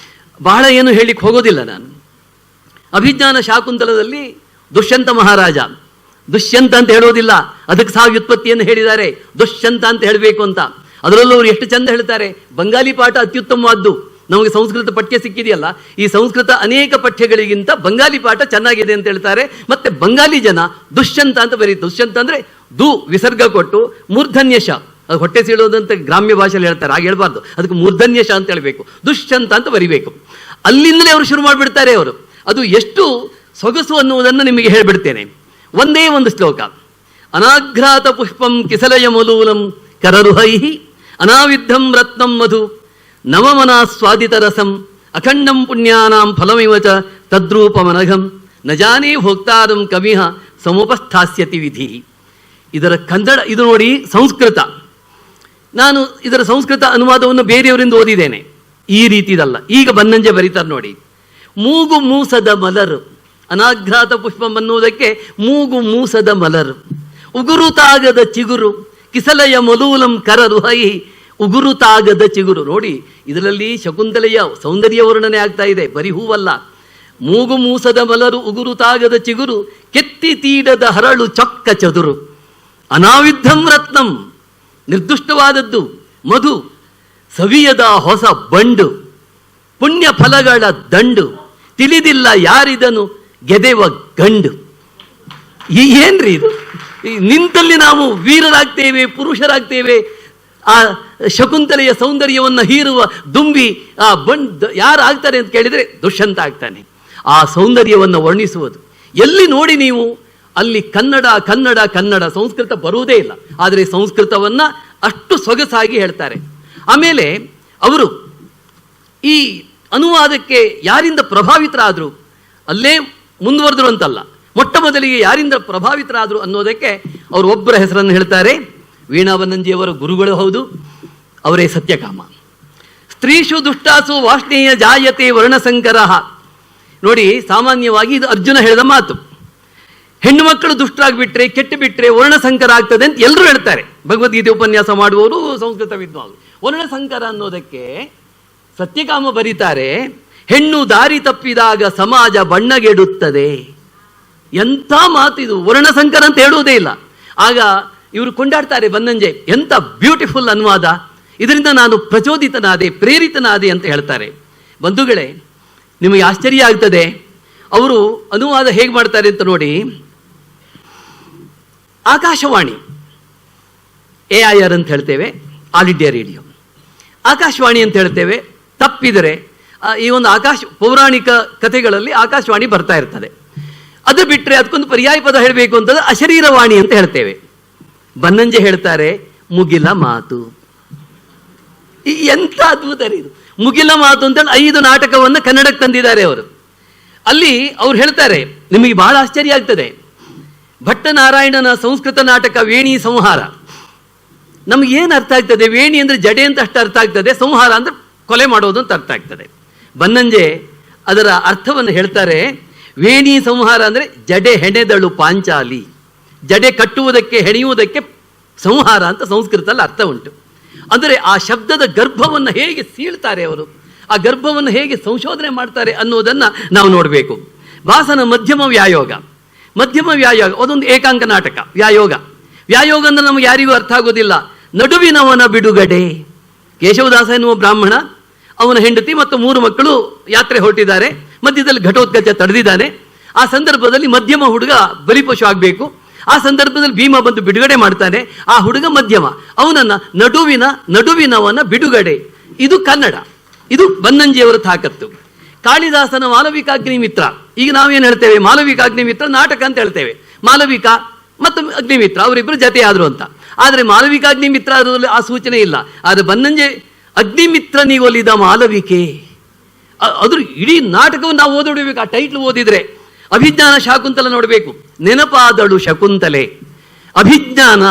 ಬಹಳ ಏನು ಹೇಳಲಿಕ್ಕೆ ಹೋಗೋದಿಲ್ಲ. ನಾನು ಅಭಿಜ್ಞಾನ ಶಾಕುಂತಲದಲ್ಲಿ ದುಷ್ಯಂತ ಮಹಾರಾಜ, ದುಷ್ಯಂತ ಅಂತ ಹೇಳೋದಿಲ್ಲ, ಅದಕ್ಕೆ ಸಹ ವ್ಯುತ್ಪತ್ತಿಯನ್ನು ಹೇಳಿದ್ದಾರೆ, ದುಷ್ಯಂತ ಅಂತ ಹೇಳಬೇಕು ಅಂತ. ಅದರಲ್ಲೂ ಅವರು ಎಷ್ಟು ಚಂದ ಹೇಳ್ತಾರೆ, ಬಂಗಾಲಿ ಪಾಠ ಅತ್ಯುತ್ತಮವಾದ್ದು. ನಮಗೆ ಸಂಸ್ಕೃತ ಪಠ್ಯ ಸಿಕ್ಕಿದೆಯಲ್ಲ, ಈ ಸಂಸ್ಕೃತ ಅನೇಕ ಪಠ್ಯಗಳಿಗಿಂತ ಬಂಗಾಲಿ ಪಾಠ ಚೆನ್ನಾಗಿದೆ ಅಂತ ಹೇಳ್ತಾರೆ. ಮತ್ತೆ ಬಂಗಾಲಿ ಜನ ದುಷ್ಯಂತ ಅಂತ ಬರೀತಾರೆ. ದುಷ್ಯಂತ ಅಂದರೆ ದು ವಿಸರ್ಗ ಕೊಟ್ಟು ಮೂರ್ಧನ್ಯಶ, ಅದು ಹೊಟ್ಟೆ ಸೀಳೋದಂತ ಗ್ರಾಮ್ಯ ಭಾಷೆಯಲ್ಲಿ ಹೇಳ್ತಾರೆ, ಹಾಗೆ ಹೇಳ್ಬಾರ್ದು, ಅದಕ್ಕೆ ಮೂರ್ಧನ್ಯಶ ಅಂತ ಹೇಳಬೇಕು, ದುಷ್ಯಂತ ಅಂತ ಬರಿಬೇಕು. ಅಲ್ಲಿಂದಲೇ ಅವರು ಶುರು ಮಾಡಿಬಿಡ್ತಾರೆ. ಅವರು ಅದು ಎಷ್ಟು ಸೊಗಸು ಅನ್ನುವುದನ್ನು ನಿಮಗೆ ಹೇಳಿಬಿಡ್ತೇನೆ. ಒಂದೇ ಒಂದು ಶ್ಲೋಕ, ಅನಾಘ್ರಾತ ಪುಷ್ಪಂ ಕಿಸಲಯ ಮಲೂಲಂ ಕರರುಹೈ ಅನಾವಿದ್ಧಂ ರತ್ನಂ ಮಧು ನವಮನ ಸ್ವಾದಿತ ರಸಂ ಅಖಂಡಂ ಪುಣ್ಯಾನಾಂ ಫಲಮಿವ ಚ ತದ್ರೂಪಮನಘಂ ನ ಜಾನೇ ಭೋಕ್ತಾರಂ ಕವಿಹ ಸಮುಪಸ್ಥಾಸ್ಯತಿ ವಿಧಿ. ಇದರ ಕನ್ನಡ ಇದು ನೋಡಿ, ಸಂಸ್ಕೃತ. ನಾನು ಇದರ ಸಂಸ್ಕೃತ ಅನುವಾದವನ್ನು ಬೇರೆಯವರಿಂದ ಓದಿದ್ದೇನೆ, ಈ ರೀತಿದಲ್ಲ. ಈಗ ಬನ್ನಂಜೆ ಬರೀತಾರೆ ನೋಡಿ, ಮೂಗು ಮೂಸದ ಮಲರು, ಅನಾಘ್ರಾತ ಪುಷ್ಪಂ ಅನ್ನುವುದಕ್ಕೆ ಮೂಗು ಮೂಸದ ಮಲರು, ಉಗುರುತಾಗದ ಚಿಗುರು, ಕಿಸಲಯ ಮಲೂಲಂ ಕರರುಹೈ, ಉಗುರುತಾಗದ ಚಿಗುರು. ನೋಡಿ, ಇದರಲ್ಲಿ ಶಕುಂತಲೆಯ ಸೌಂದರ್ಯ ವರ್ಣನೆ ಆಗ್ತಾ ಇದೆ, ಬರಿ ಹೂವಲ್ಲ. ಮೂಗು ಮೂಸದ ಮಲರು, ಉಗುರುತಾಗದ ಚಿಗುರು, ಕೆತ್ತಿ ತೀಡದ ಹರಳು ಚೊಕ್ಕ ಚದುರು, ಅನಾವಿದ್ಧಂ ರತ್ನಂ ನಿರ್ದುಷ್ಟವಾದದ್ದು, ಮಧು ಸವಿಯದ ಹೊಸ ಬಂಡು, ಪುಣ್ಯ ಫಲಗಳ ದಂಡು, ತಿಳಿದಿಲ್ಲ ಯಾರಿದನು ಗೆದೆವ ಗಂಡು. ಏನ್ರಿ ಇದು? ನಿಂತಲ್ಲಿ ನಾವು ವೀರರಾಗ್ತೇವೆ, ಪುರುಷರಾಗ್ತೇವೆ. ಆ ಶಕುಂತಲೆಯ ಸೌಂದರ್ಯವನ್ನು ಹೀರುವ ದುಂಬಿ ಆ ಯಾರು ಆಗ್ತಾರೆ ಅಂತ ಕೇಳಿದರೆ ದುಷ್ಯಂತ ಆಗ್ತಾನೆ. ಆ ಸೌಂದರ್ಯವನ್ನು ವರ್ಣಿಸುವುದು ಎಲ್ಲಿ ನೋಡಿ ನೀವು, ಅಲ್ಲಿ ಕನ್ನಡ ಕನ್ನಡ ಕನ್ನಡ, ಸಂಸ್ಕೃತ ಬರುವುದೇ ಇಲ್ಲ. ಆದರೆ ಸಂಸ್ಕೃತವನ್ನು ಅಷ್ಟು ಸೊಗಸಾಗಿ ಹೇಳ್ತಾರೆ. ಆಮೇಲೆ ಅವರು ಈ ಅನುವಾದಕ್ಕೆ ಯಾರಿಂದ ಪ್ರಭಾವಿತರಾದರು, ಅಲ್ಲೇ ಮುಂದುವರೆದ್ರು ಅಂತಲ್ಲ, ಮೊಟ್ಟ ಮೊದಲಿಗೆ ಯಾರಿಂದ ಪ್ರಭಾವಿತರಾದರು ಅನ್ನೋದಕ್ಕೆ ಅವರು ಒಬ್ಬರ ಹೆಸರನ್ನು ಹೇಳ್ತಾರೆ. ವೀಣಾ ಬನ್ನಂಜಿಯವರ ಗುರುಗಳು ಹೌದು, ಅವರೇ ಸತ್ಯಕಾಮ. ಸ್ತ್ರೀಷು ದುಷ್ಟಾಸು ವಾಷ್ಣೇಯ ಜಾಯತೆ ವರ್ಣಸಂಕರ. ನೋಡಿ, ಸಾಮಾನ್ಯವಾಗಿ ಇದು ಅರ್ಜುನ ಹೇಳಿದ ಮಾತು. ಹೆಣ್ಣು ಮಕ್ಕಳು ದುಷ್ಟರಾಗ್ಬಿಟ್ರೆ, ಕೆಟ್ಟು ಬಿಟ್ರೆ ವರ್ಣಸಂಕರ ಆಗ್ತದೆ ಅಂತ ಎಲ್ಲರೂ ಹೇಳ್ತಾರೆ. ಭಗವದ್ಗೀತೆ ಉಪನ್ಯಾಸ ಮಾಡುವವರು, ಸಂಸ್ಕೃತ ವಿದ್ವಾಂಸರು. ವರ್ಣಸಂಕರ ಅನ್ನೋದಕ್ಕೆ ಸತ್ಯಕಾಮ ಬರೀತಾರೆ, ಹೆಣ್ಣು ದಾರಿ ತಪ್ಪಿದಾಗ ಸಮಾಜ ಬಣ್ಣಗೆಡುತ್ತದೆ. ಎಂಥ ಮಾತಿದು! ವರ್ಣಸಂಕರ ಅಂತ ಹೇಳುವುದೇ ಇಲ್ಲ. ಆಗ ಇವರು ಕೊಂಡಾಡ್ತಾರೆ ಬನ್ನಂಜೆ, ಎಂಥ ಬ್ಯೂಟಿಫುಲ್ ಅನುವಾದ, ಇದರಿಂದ ನಾನು ಪ್ರಚೋದಿತನಾದೆ, ಪ್ರೇರಿತನಾದೆ ಅಂತ ಹೇಳ್ತಾರೆ. ಬಂಧುಗಳೇ, ನಿಮಗೆ ಆಶ್ಚರ್ಯ ಆಗ್ತದೆ, ಅವರು ಅನುವಾದ ಹೇಗೆ ಮಾಡ್ತಾರೆ ಅಂತ ನೋಡಿ. ಆಕಾಶವಾಣಿ, AIR ಅಂತ ಹೇಳ್ತೇವೆ, ಆಲ್ ಇಂಡಿಯಾ ರೇಡಿಯೋ. ಆಕಾಶವಾಣಿ ಅಂತ ಹೇಳ್ತೇವೆ, ತಪ್ಪಿದರೆ ಈ ಒಂದು ಪೌರಾಣಿಕ ಕಥೆಗಳಲ್ಲಿ ಆಕಾಶವಾಣಿ ಬರ್ತಾ ಇರ್ತದೆ. ಅದು ಬಿಟ್ಟರೆ ಅದಕ್ಕೊಂದು ಪರ್ಯಾಯ ಪದ ಹೇಳಬೇಕು ಅಂತಂದ್ರೆ ಅಶರೀರವಾಣಿ ಅಂತ ಹೇಳ್ತೇವೆ. ಬನ್ನಂಜೆ ಹೇಳ್ತಾರೆ ಮುಗಿಲ ಮಾತು. ಎಂಥ ಅದ್ಭುತ ಇದು, ಮುಗಿಲ ಮಾತು ಅಂತೇಳಿ 5 ನಾಟಕವನ್ನು ಕನ್ನಡಕ್ಕೆ ತಂದಿದ್ದಾರೆ ಅವರು. ಅಲ್ಲಿ ಅವ್ರು ಹೇಳ್ತಾರೆ, ನಿಮಗೆ ಬಹಳ ಆಶ್ಚರ್ಯ ಆಗ್ತದೆ, ಭಟ್ಟನಾರಾಯಣನ ಸಂಸ್ಕೃತ ನಾಟಕ ವೇಣಿ ಸಂಹಾರ. ನಮಗೇನು ಅರ್ಥ ಆಗ್ತದೆ? ವೇಣಿ ಅಂದರೆ ಜಡೆ ಅಂತ ಅಷ್ಟು ಅರ್ಥ ಆಗ್ತದೆ, ಸಂಹಾರ ಅಂದರೆ ಕೊಲೆ ಮಾಡೋದು ಅಂತ ಅರ್ಥ ಆಗ್ತದೆ. ಬನ್ನಂಜೆ ಅದರ ಅರ್ಥವನ್ನು ಹೇಳ್ತಾರೆ, ವೇಣಿ ಸಂಹಾರ ಅಂದರೆ ಜಡೆ ಹೆಣೆದಳು ಪಾಂಚಾಲಿ, ಜಡೆ ಕಟ್ಟುವುದಕ್ಕೆ ಹೆಣೆಯುವುದಕ್ಕೆ ಸಂಹಾರ ಅಂತ ಸಂಸ್ಕೃತದಲ್ಲಿ ಅರ್ಥ ಉಂಟು. ಅಂದರೆ ಆ ಶಬ್ದದ ಗರ್ಭವನ್ನು ಹೇಗೆ ಸೀಳ್ತಾರೆ ಅವರು, ಆ ಗರ್ಭವನ್ನು ಹೇಗೆ ಸಂಶೋಧನೆ ಮಾಡ್ತಾರೆ ಅನ್ನೋದನ್ನು ನಾವು ನೋಡಬೇಕು. ಭಾಸನ ಮಧ್ಯಮ ವ್ಯಾಯೋಗ, ಅದೊಂದು ಏಕಾಂಕ ನಾಟಕ. ವ್ಯಾಯೋಗ ಅಂದರೆ ನಮಗೆ ಯಾರಿಗೂ ಅರ್ಥ ಆಗೋದಿಲ್ಲ. ನಡುವಿನವನ ಬಿಡುಗಡೆ. ಕೇಶವದಾಸ ಎನ್ನುವ ಬ್ರಾಹ್ಮಣ, ಅವನ ಹೆಂಡತಿ ಮತ್ತು 3 ಮಕ್ಕಳು ಯಾತ್ರೆ ಹೊರಟಿದ್ದಾರೆ. ಮಧ್ಯದಲ್ಲಿ ಘಟೋತ್ಕಚ ತಡೆದಿದ್ದಾನೆ. ಆ ಸಂದರ್ಭದಲ್ಲಿ ಮಧ್ಯಮ ಹುಡುಗ ಬಲಿಪಶು ಆಗಬೇಕು. ಆ ಸಂದರ್ಭದಲ್ಲಿ ಭೀಮ ಬಂದು ಬಿಡುಗಡೆ ಮಾಡ್ತಾನೆ. ಆ ಹುಡುಗ ಮಧ್ಯಮ, ಅವನನ್ನ ನಡುವಿನವನ ಬಿಡುಗಡೆ. ಇದು ಕನ್ನಡ, ಇದು ಬನ್ನಂಜಿಯವರ ತಾಕತ್ತು. ಕಾಳಿದಾಸನ ಮಾಲವಿಕಾಗ್ನಿ ಮಿತ್ರ. ಈಗ ನಾವೇನು ಹೇಳ್ತೇವೆ, ಮಾಲವಿಕಾಗ್ನಿ ಮಿತ್ರ ನಾಟಕ ಅಂತ ಹೇಳ್ತೇವೆ. ಮಾಲವಿಕ ಮತ್ತು ಅಗ್ನಿಮಿತ್ರ ಅವರಿಬ್ಬರು ಜತೆ ಆದರು ಅಂತ. ಆದರೆ ಮಾಲವಿಕಾಗ್ನಿ ಮಿತ್ರ ಅದರಲ್ಲಿ ಆ ಸೂಚನೆ ಇಲ್ಲ. ಆದರೆ ಬನ್ನಂಜೆ ಅಗ್ನಿಮಿತ್ರನಿಗೊಲಿದ ಮಾಲವಿಕೆ, ಅದ್ರ ಇಡೀ ನಾಟಕವನ್ನು ನಾವು ಓದಿಡಬೇಕು. ಆ ಟೈಟ್ಲ್ ಓದಿದ್ರೆ ಅಭಿಜ್ಞಾನ ಶಾಕುಂತಲ ನೋಡಬೇಕು. ನೆನಪಾದಳು ಶಕುಂತಲೆ. ಅಭಿಜ್ಞಾನ,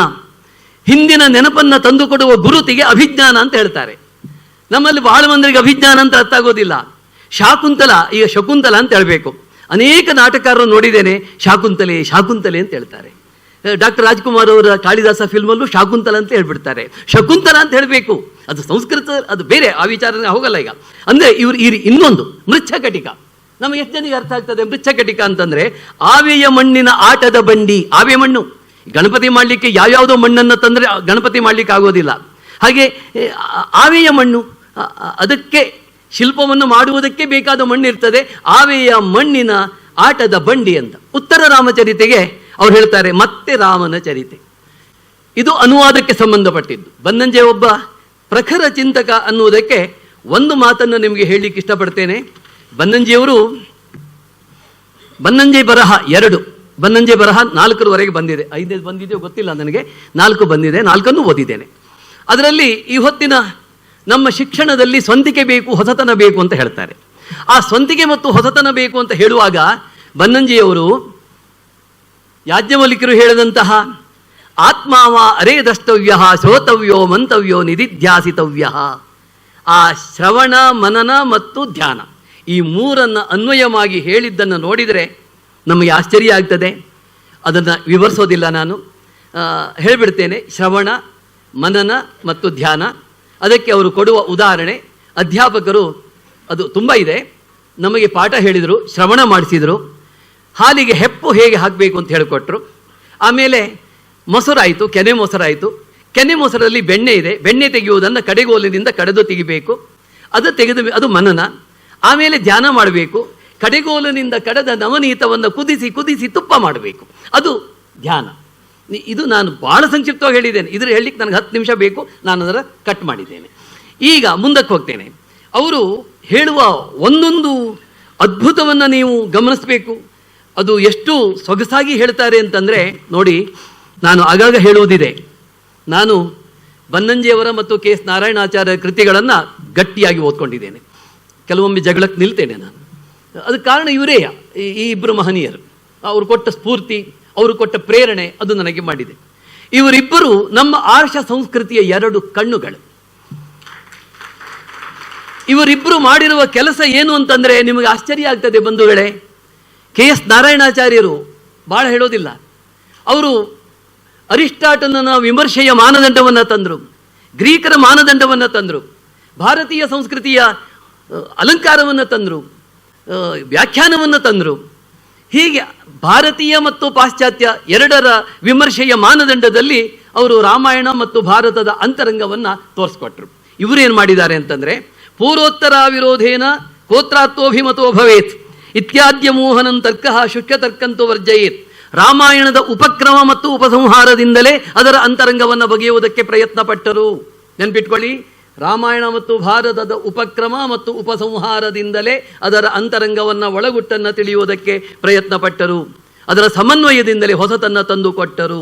ಹಿಂದಿನ ನೆನಪನ್ನು ತಂದುಕೊಡುವ ಗುರುತಿಗೆ ಅಭಿಜ್ಞಾನ ಅಂತ ಹೇಳ್ತಾರೆ. ನಮ್ಮಲ್ಲಿ ಬಹಳ ಮಂದಿಗೆ ಅಭಿಜ್ಞಾನ ಅಂತ ಅರ್ಥ ಆಗೋದಿಲ್ಲ. ಶಾಕುಂತಲ, ಈಗ ಶಕುಂತಲ ಅಂತ ಹೇಳಬೇಕು. ಅನೇಕ ನಾಟಕಕಾರರು ನೋಡಿದ್ದೇನೆ, ಶಾಕುಂತಲೆ ಅಂತ ಹೇಳ್ತಾರೆ. ಡಾಕ್ಟರ್ ರಾಜ್ಕುಮಾರ್ ಅವರ ಕಾಳಿದಾಸ ಫಿಲ್ಮಲ್ಲೂ ಶಾಕುಂತಲ ಅಂತ ಹೇಳ್ಬಿಡ್ತಾರೆ. ಶಕುಂತಲ ಅಂತ ಹೇಳಬೇಕು, ಅದು ಸಂಸ್ಕೃತ, ಅದು ಬೇರೆ, ಆ ವಿಚಾರ ಹೋಗಲ್ಲ ಈಗ. ಅಂದರೆ ಇವರು ಇನ್ನೊಂದು ಮೃಚ್ಛಕಟಿಕ. ನಮಗೆ ಎಷ್ಟು ಜನಕ್ಕೆ ಅರ್ಥ ಆಗ್ತದೆ ಮೃಚ್ಛಕಟಿಕ ಅಂತಂದ್ರೆ? ಆವೆಯ ಮಣ್ಣಿನ ಆಟದ ಬಂಡಿ. ಆವೆ ಮಣ್ಣು, ಗಣಪತಿ ಮಾಡಲಿಕ್ಕೆ ಯಾವ್ಯಾವುದೋ ಮಣ್ಣನ್ನು ತಂದರೆ ಗಣಪತಿ ಮಾಡಲಿಕ್ಕೆ ಆಗೋದಿಲ್ಲ. ಹಾಗೆ ಆವೆಯ ಮಣ್ಣು, ಅದಕ್ಕೆ ಶಿಲ್ಪವನ್ನು ಮಾಡುವುದಕ್ಕೆ ಬೇಕಾದ ಮಣ್ಣು ಇರ್ತದೆ. ಆವೆಯ ಮಣ್ಣಿನ ಆಟದ ಬಂಡಿ ಅಂತ. ಉತ್ತರ ರಾಮಚರಿತೆಗೆ ಅವ್ರು ಹೇಳ್ತಾರೆ ಮತ್ತೆ ರಾಮನ ಚರಿತೆ. ಇದು ಅನುವಾದಕ್ಕೆ ಸಂಬಂಧಪಟ್ಟಿದ್ದು. ಬನ್ನಂಜೆ ಒಬ್ಬ ಪ್ರಖರ ಚಿಂತಕ ಅನ್ನುವುದಕ್ಕೆ ಒಂದು ಮಾತನ್ನು ನಿಮಗೆ ಹೇಳಲಿಕ್ಕೆ ಇಷ್ಟಪಡ್ತೇನೆ. ಬನ್ನಂಜೆ ಬರಹ 2, ಬನ್ನಂಜೆ ಬರಹ 4ರವರೆಗೆ ಬಂದಿದೆ. 5 ಬಂದಿದೆಯೋ ಗೊತ್ತಿಲ್ಲ ನನಗೆ, 4 ಬಂದಿದೆ. 4 ಓದಿದ್ದೇನೆ. ಅದರಲ್ಲಿ ಈ ಹೊತ್ತಿನ ನಮ್ಮ ಶಿಕ್ಷಣದಲ್ಲಿ ಸ್ವಂತಿಕೆ ಬೇಕು, ಹೊಸತನ ಬೇಕು ಅಂತ ಹೇಳ್ತಾರೆ. ಆ ಸ್ವಂತಿಕೆ ಮತ್ತು ಹೊಸತನ ಬೇಕು ಅಂತ ಹೇಳುವಾಗ ಬನ್ನಂಜಿಯವರು ಯಾಜ್ಞವಲ್ಕ್ಯರು ಹೇಳಿದಂತಹ ಆತ್ಮಾವ ಅರೇ ದ್ರಷ್ಟವ್ಯ ಶ್ರೋತವ್ಯೋ ಮಂತವ್ಯೋ ನಿಧಿಧ್ಯಾಸಿತವ್ಯ, ಆ ಶ್ರವಣ, ಮನನ ಮತ್ತು ಧ್ಯಾನ, ಈ 3 ಅನ್ವಯವಾಗಿ ಹೇಳಿದ್ದನ್ನು ನೋಡಿದರೆ ನಮಗೆ ಆಶ್ಚರ್ಯ ಆಗ್ತದೆ. ಅದನ್ನು ವಿವರಿಸೋದಿಲ್ಲ ನಾನು, ಹೇಳಿಬಿಡ್ತೇನೆ. ಶ್ರವಣ, ಮನನ ಮತ್ತು ಧ್ಯಾನ. ಅದಕ್ಕೆ ಅವರು ಕೊಡುವ ಉದಾಹರಣೆ, ಅಧ್ಯಾಪಕರು ಅದು ತುಂಬ ಇದೆ. ನಮಗೆ ಪಾಠ ಹೇಳಿದರು, ಶ್ರವಣ ಮಾಡಿಸಿದರು. ಹಾಲಿಗೆ ಹೆಪ್ಪು ಹೇಗೆ ಹಾಕಬೇಕು ಅಂತ ಹೇಳಿಕೊಟ್ರು. ಆಮೇಲೆ ಮೊಸರಾಯಿತು, ಕೆನೆ ಮೊಸರಾಯಿತು. ಕೆನೆ ಮೊಸರಲ್ಲಿ ಬೆಣ್ಣೆ ಇದೆ, ಬೆಣ್ಣೆ ತೆಗೆಯುವುದನ್ನು ಕಡೆಗೋಲಿನಿಂದ ಕಡೆದು ತೆಗಿಬೇಕು. ಅದು ಮನನ. ಆಮೇಲೆ ಧ್ಯಾನ ಮಾಡಬೇಕು. ಕಡೆಗೋಲಿನಿಂದ ಕಡೆದ ನವನೀತವನ್ನು ಕುದಿಸಿ ತುಪ್ಪ ಮಾಡಬೇಕು, ಅದು ಧ್ಯಾನ. ಇದು ನಾನು ಬಹಳ ಸಂಕ್ಷಿಪ್ತವಾಗಿ ಹೇಳಿದ್ದೇನೆ. ಇದ್ರ ಹೇಳಲಿಕ್ಕೆ ನನಗೆ 10 ನಿಮಿಷ ಬೇಕು, ನಾನು ಅದರ ಕಟ್ ಮಾಡಿದ್ದೇನೆ. ಈಗ ಮುಂದಕ್ಕೆ ಹೋಗ್ತೇನೆ. ಅವರು ಹೇಳುವ ಒಂದೊಂದು ಅದ್ಭುತವನ್ನು ನೀವು ಗಮನಿಸಬೇಕು. ಅದು ಎಷ್ಟು ಸೊಗಸಾಗಿ ಹೇಳ್ತಾರೆ ಅಂತಂದರೆ ನೋಡಿ, ನಾನು ಆಗಾಗ ಹೇಳುವುದಿದೆ, ನಾನು ಬನ್ನಂಜಿಯವರ ಮತ್ತು KS ನಾರಾಯಣಾಚಾರ್ಯ ಕೃತಿಗಳನ್ನು ಗಟ್ಟಿಯಾಗಿ ಓದ್ಕೊಂಡಿದ್ದೇನೆ. ಕೆಲವೊಮ್ಮೆ ಜಗಳಕ್ಕೆ ನಿಲ್ತೇನೆ ನಾನು. ಅದಕ್ಕೆ ಕಾರಣ ಇವರೇ, ಈ 2 ಮಹನೀಯರು. ಅವರು ಕೊಟ್ಟ ಸ್ಫೂರ್ತಿ, ಅವರು ಕೊಟ್ಟ ಪ್ರೇರಣೆ, ಅದು ನನಗೆ ಮಾಡಿದೆ. ಇವರಿಬ್ಬರು ನಮ್ಮ ಆರ್ಷ ಸಂಸ್ಕೃತಿಯ 2 ಕಣ್ಣುಗಳು. ಇವರಿಬ್ಬರು ಮಾಡಿರುವ ಕೆಲಸ ಏನು ಅಂತಂದರೆ ನಿಮಗೆ ಆಶ್ಚರ್ಯ ಆಗ್ತದೆ ಬಂಧುಗಳೇ. KS ನಾರಾಯಣಾಚಾರ್ಯರು ಭಾಳ ಹೇಳೋದಿಲ್ಲ. ಅವರು ಅರಿಸ್ಟಾಟಲನ ವಿಮರ್ಶೆಯ ಮಾನದಂಡವನ್ನು ತಂದರು, ಗ್ರೀಕರ ಮಾನದಂಡವನ್ನು ತಂದರು, ಭಾರತೀಯ ಸಂಸ್ಕೃತಿಯ ಅಲಂಕಾರವನ್ನು ತಂದರು, ವ್ಯಾಖ್ಯಾನವನ್ನು ತಂದರು. ಹೀಗೆ ಭಾರತೀಯ ಮತ್ತು ಪಾಶ್ಚಾತ್ಯ 2ರ ವಿಮರ್ಶೆಯ ಮಾನದಂಡದಲ್ಲಿ ಅವರು ರಾಮಾಯಣ ಮತ್ತು ಭಾರತದ ಅಂತರಂಗವನ್ನು ತೋರಿಸ್ಕೊಟ್ರು. ಇವರೇನು ಮಾಡಿದ್ದಾರೆ ಅಂತಂದರೆ, ಪೂರ್ವೋತ್ತರ ವಿರೋಧೇನ ಕೋತ್ರಾತ್ವಭಿಮತೋ ಭವೇತ್ ಇತ್ಯಾದ್ಯ ಮೋಹನಂ ತರ್ಕಃ ಶುಷ್ಕ ತರ್ಕಂತೋ ವರ್ಜಯೇತ್. ರಾಮಾಯಣದ ಉಪಕ್ರಮ ಮತ್ತು ಉಪಸಂಹಾರದಿಂದಲೇ ಅದರ ಅಂತರಂಗವನ್ನು ಬಗೆಯುವುದಕ್ಕೆ ಪ್ರಯತ್ನ ಪಟ್ಟರು. ನೆನ್ಪಿಟ್ಕೊಳ್ಳಿ, ರಾಮಾಯಣ ಮತ್ತು ಭಾರತದ ಉಪಕ್ರಮ ಮತ್ತು ಉಪಸಂಹಾರದಿಂದಲೇ ಅದರ ಅಂತರಂಗವನ್ನು ಒಳಗುಟ್ಟನ್ನು ತಿಳಿಯುವುದಕ್ಕೆ ಪ್ರಯತ್ನ ಪಟ್ಟರು. ಅದರ ಸಮನ್ವಯದಿಂದಲೇ ಹೊಸತನ್ನು ತಂದು ಕೊಟ್ಟರು.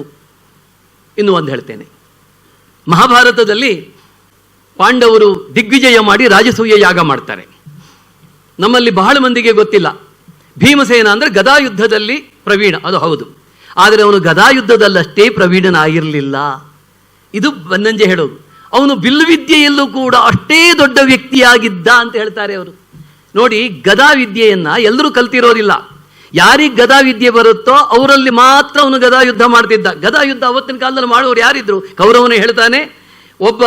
ಇನ್ನು ಒಂದು ಹೇಳ್ತೇನೆ, ಮಹಾಭಾರತದಲ್ಲಿ ಪಾಂಡವರು ದಿಗ್ವಿಜಯ ಮಾಡಿ ರಾಜಸೂಯ ಯಾಗ ಮಾಡ್ತಾರೆ. ನಮ್ಮಲ್ಲಿ ಬಹಳ ಮಂದಿಗೆ ಗೊತ್ತಿಲ್ಲ, ಭೀಮಸೇನ ಅಂದರೆ ಗದಾಯುದ್ಧದಲ್ಲಿ ಪ್ರವೀಣ, ಅದು ಹೌದು. ಆದರೆ ಅವನು ಗದಾಯುದ್ಧದಲ್ಲಷ್ಟೇ ಪ್ರವೀಣನಾಗಿರಲಿಲ್ಲ. ಇದು ಬನ್ನಂಜೆ ಹೇಳೋದು. ಅವನು ಬಿಲ್ಲುವಿದ್ಯೆಯಲ್ಲೂ ಕೂಡ ಅಷ್ಟೇ ದೊಡ್ಡ ವ್ಯಕ್ತಿಯಾಗಿದ್ದ ಅಂತ ಹೇಳ್ತಾರೆ ಅವರು. ನೋಡಿ, ಗದಾವಿದ್ಯೆಯನ್ನು ಎಲ್ಲರೂ ಕಲ್ತಿರೋರಿಲ್ಲ. ಯಾರಿಗೆ ಗದಾವಿದ್ಯೆ ಬರುತ್ತೋ ಅವರಲ್ಲಿ ಮಾತ್ರ ಅವನು ಗದಾಯುದ್ಧ ಮಾಡ್ತಿದ್ದ. ಗದಾಯುದ್ಧ ಅವತ್ತಿನ ಕಾಲದಲ್ಲಿ ಮಾಡುವವರು ಯಾರಿದ್ರು? ಕೌರವನೇ ಹೇಳ್ತಾನೆ, ಒಬ್ಬ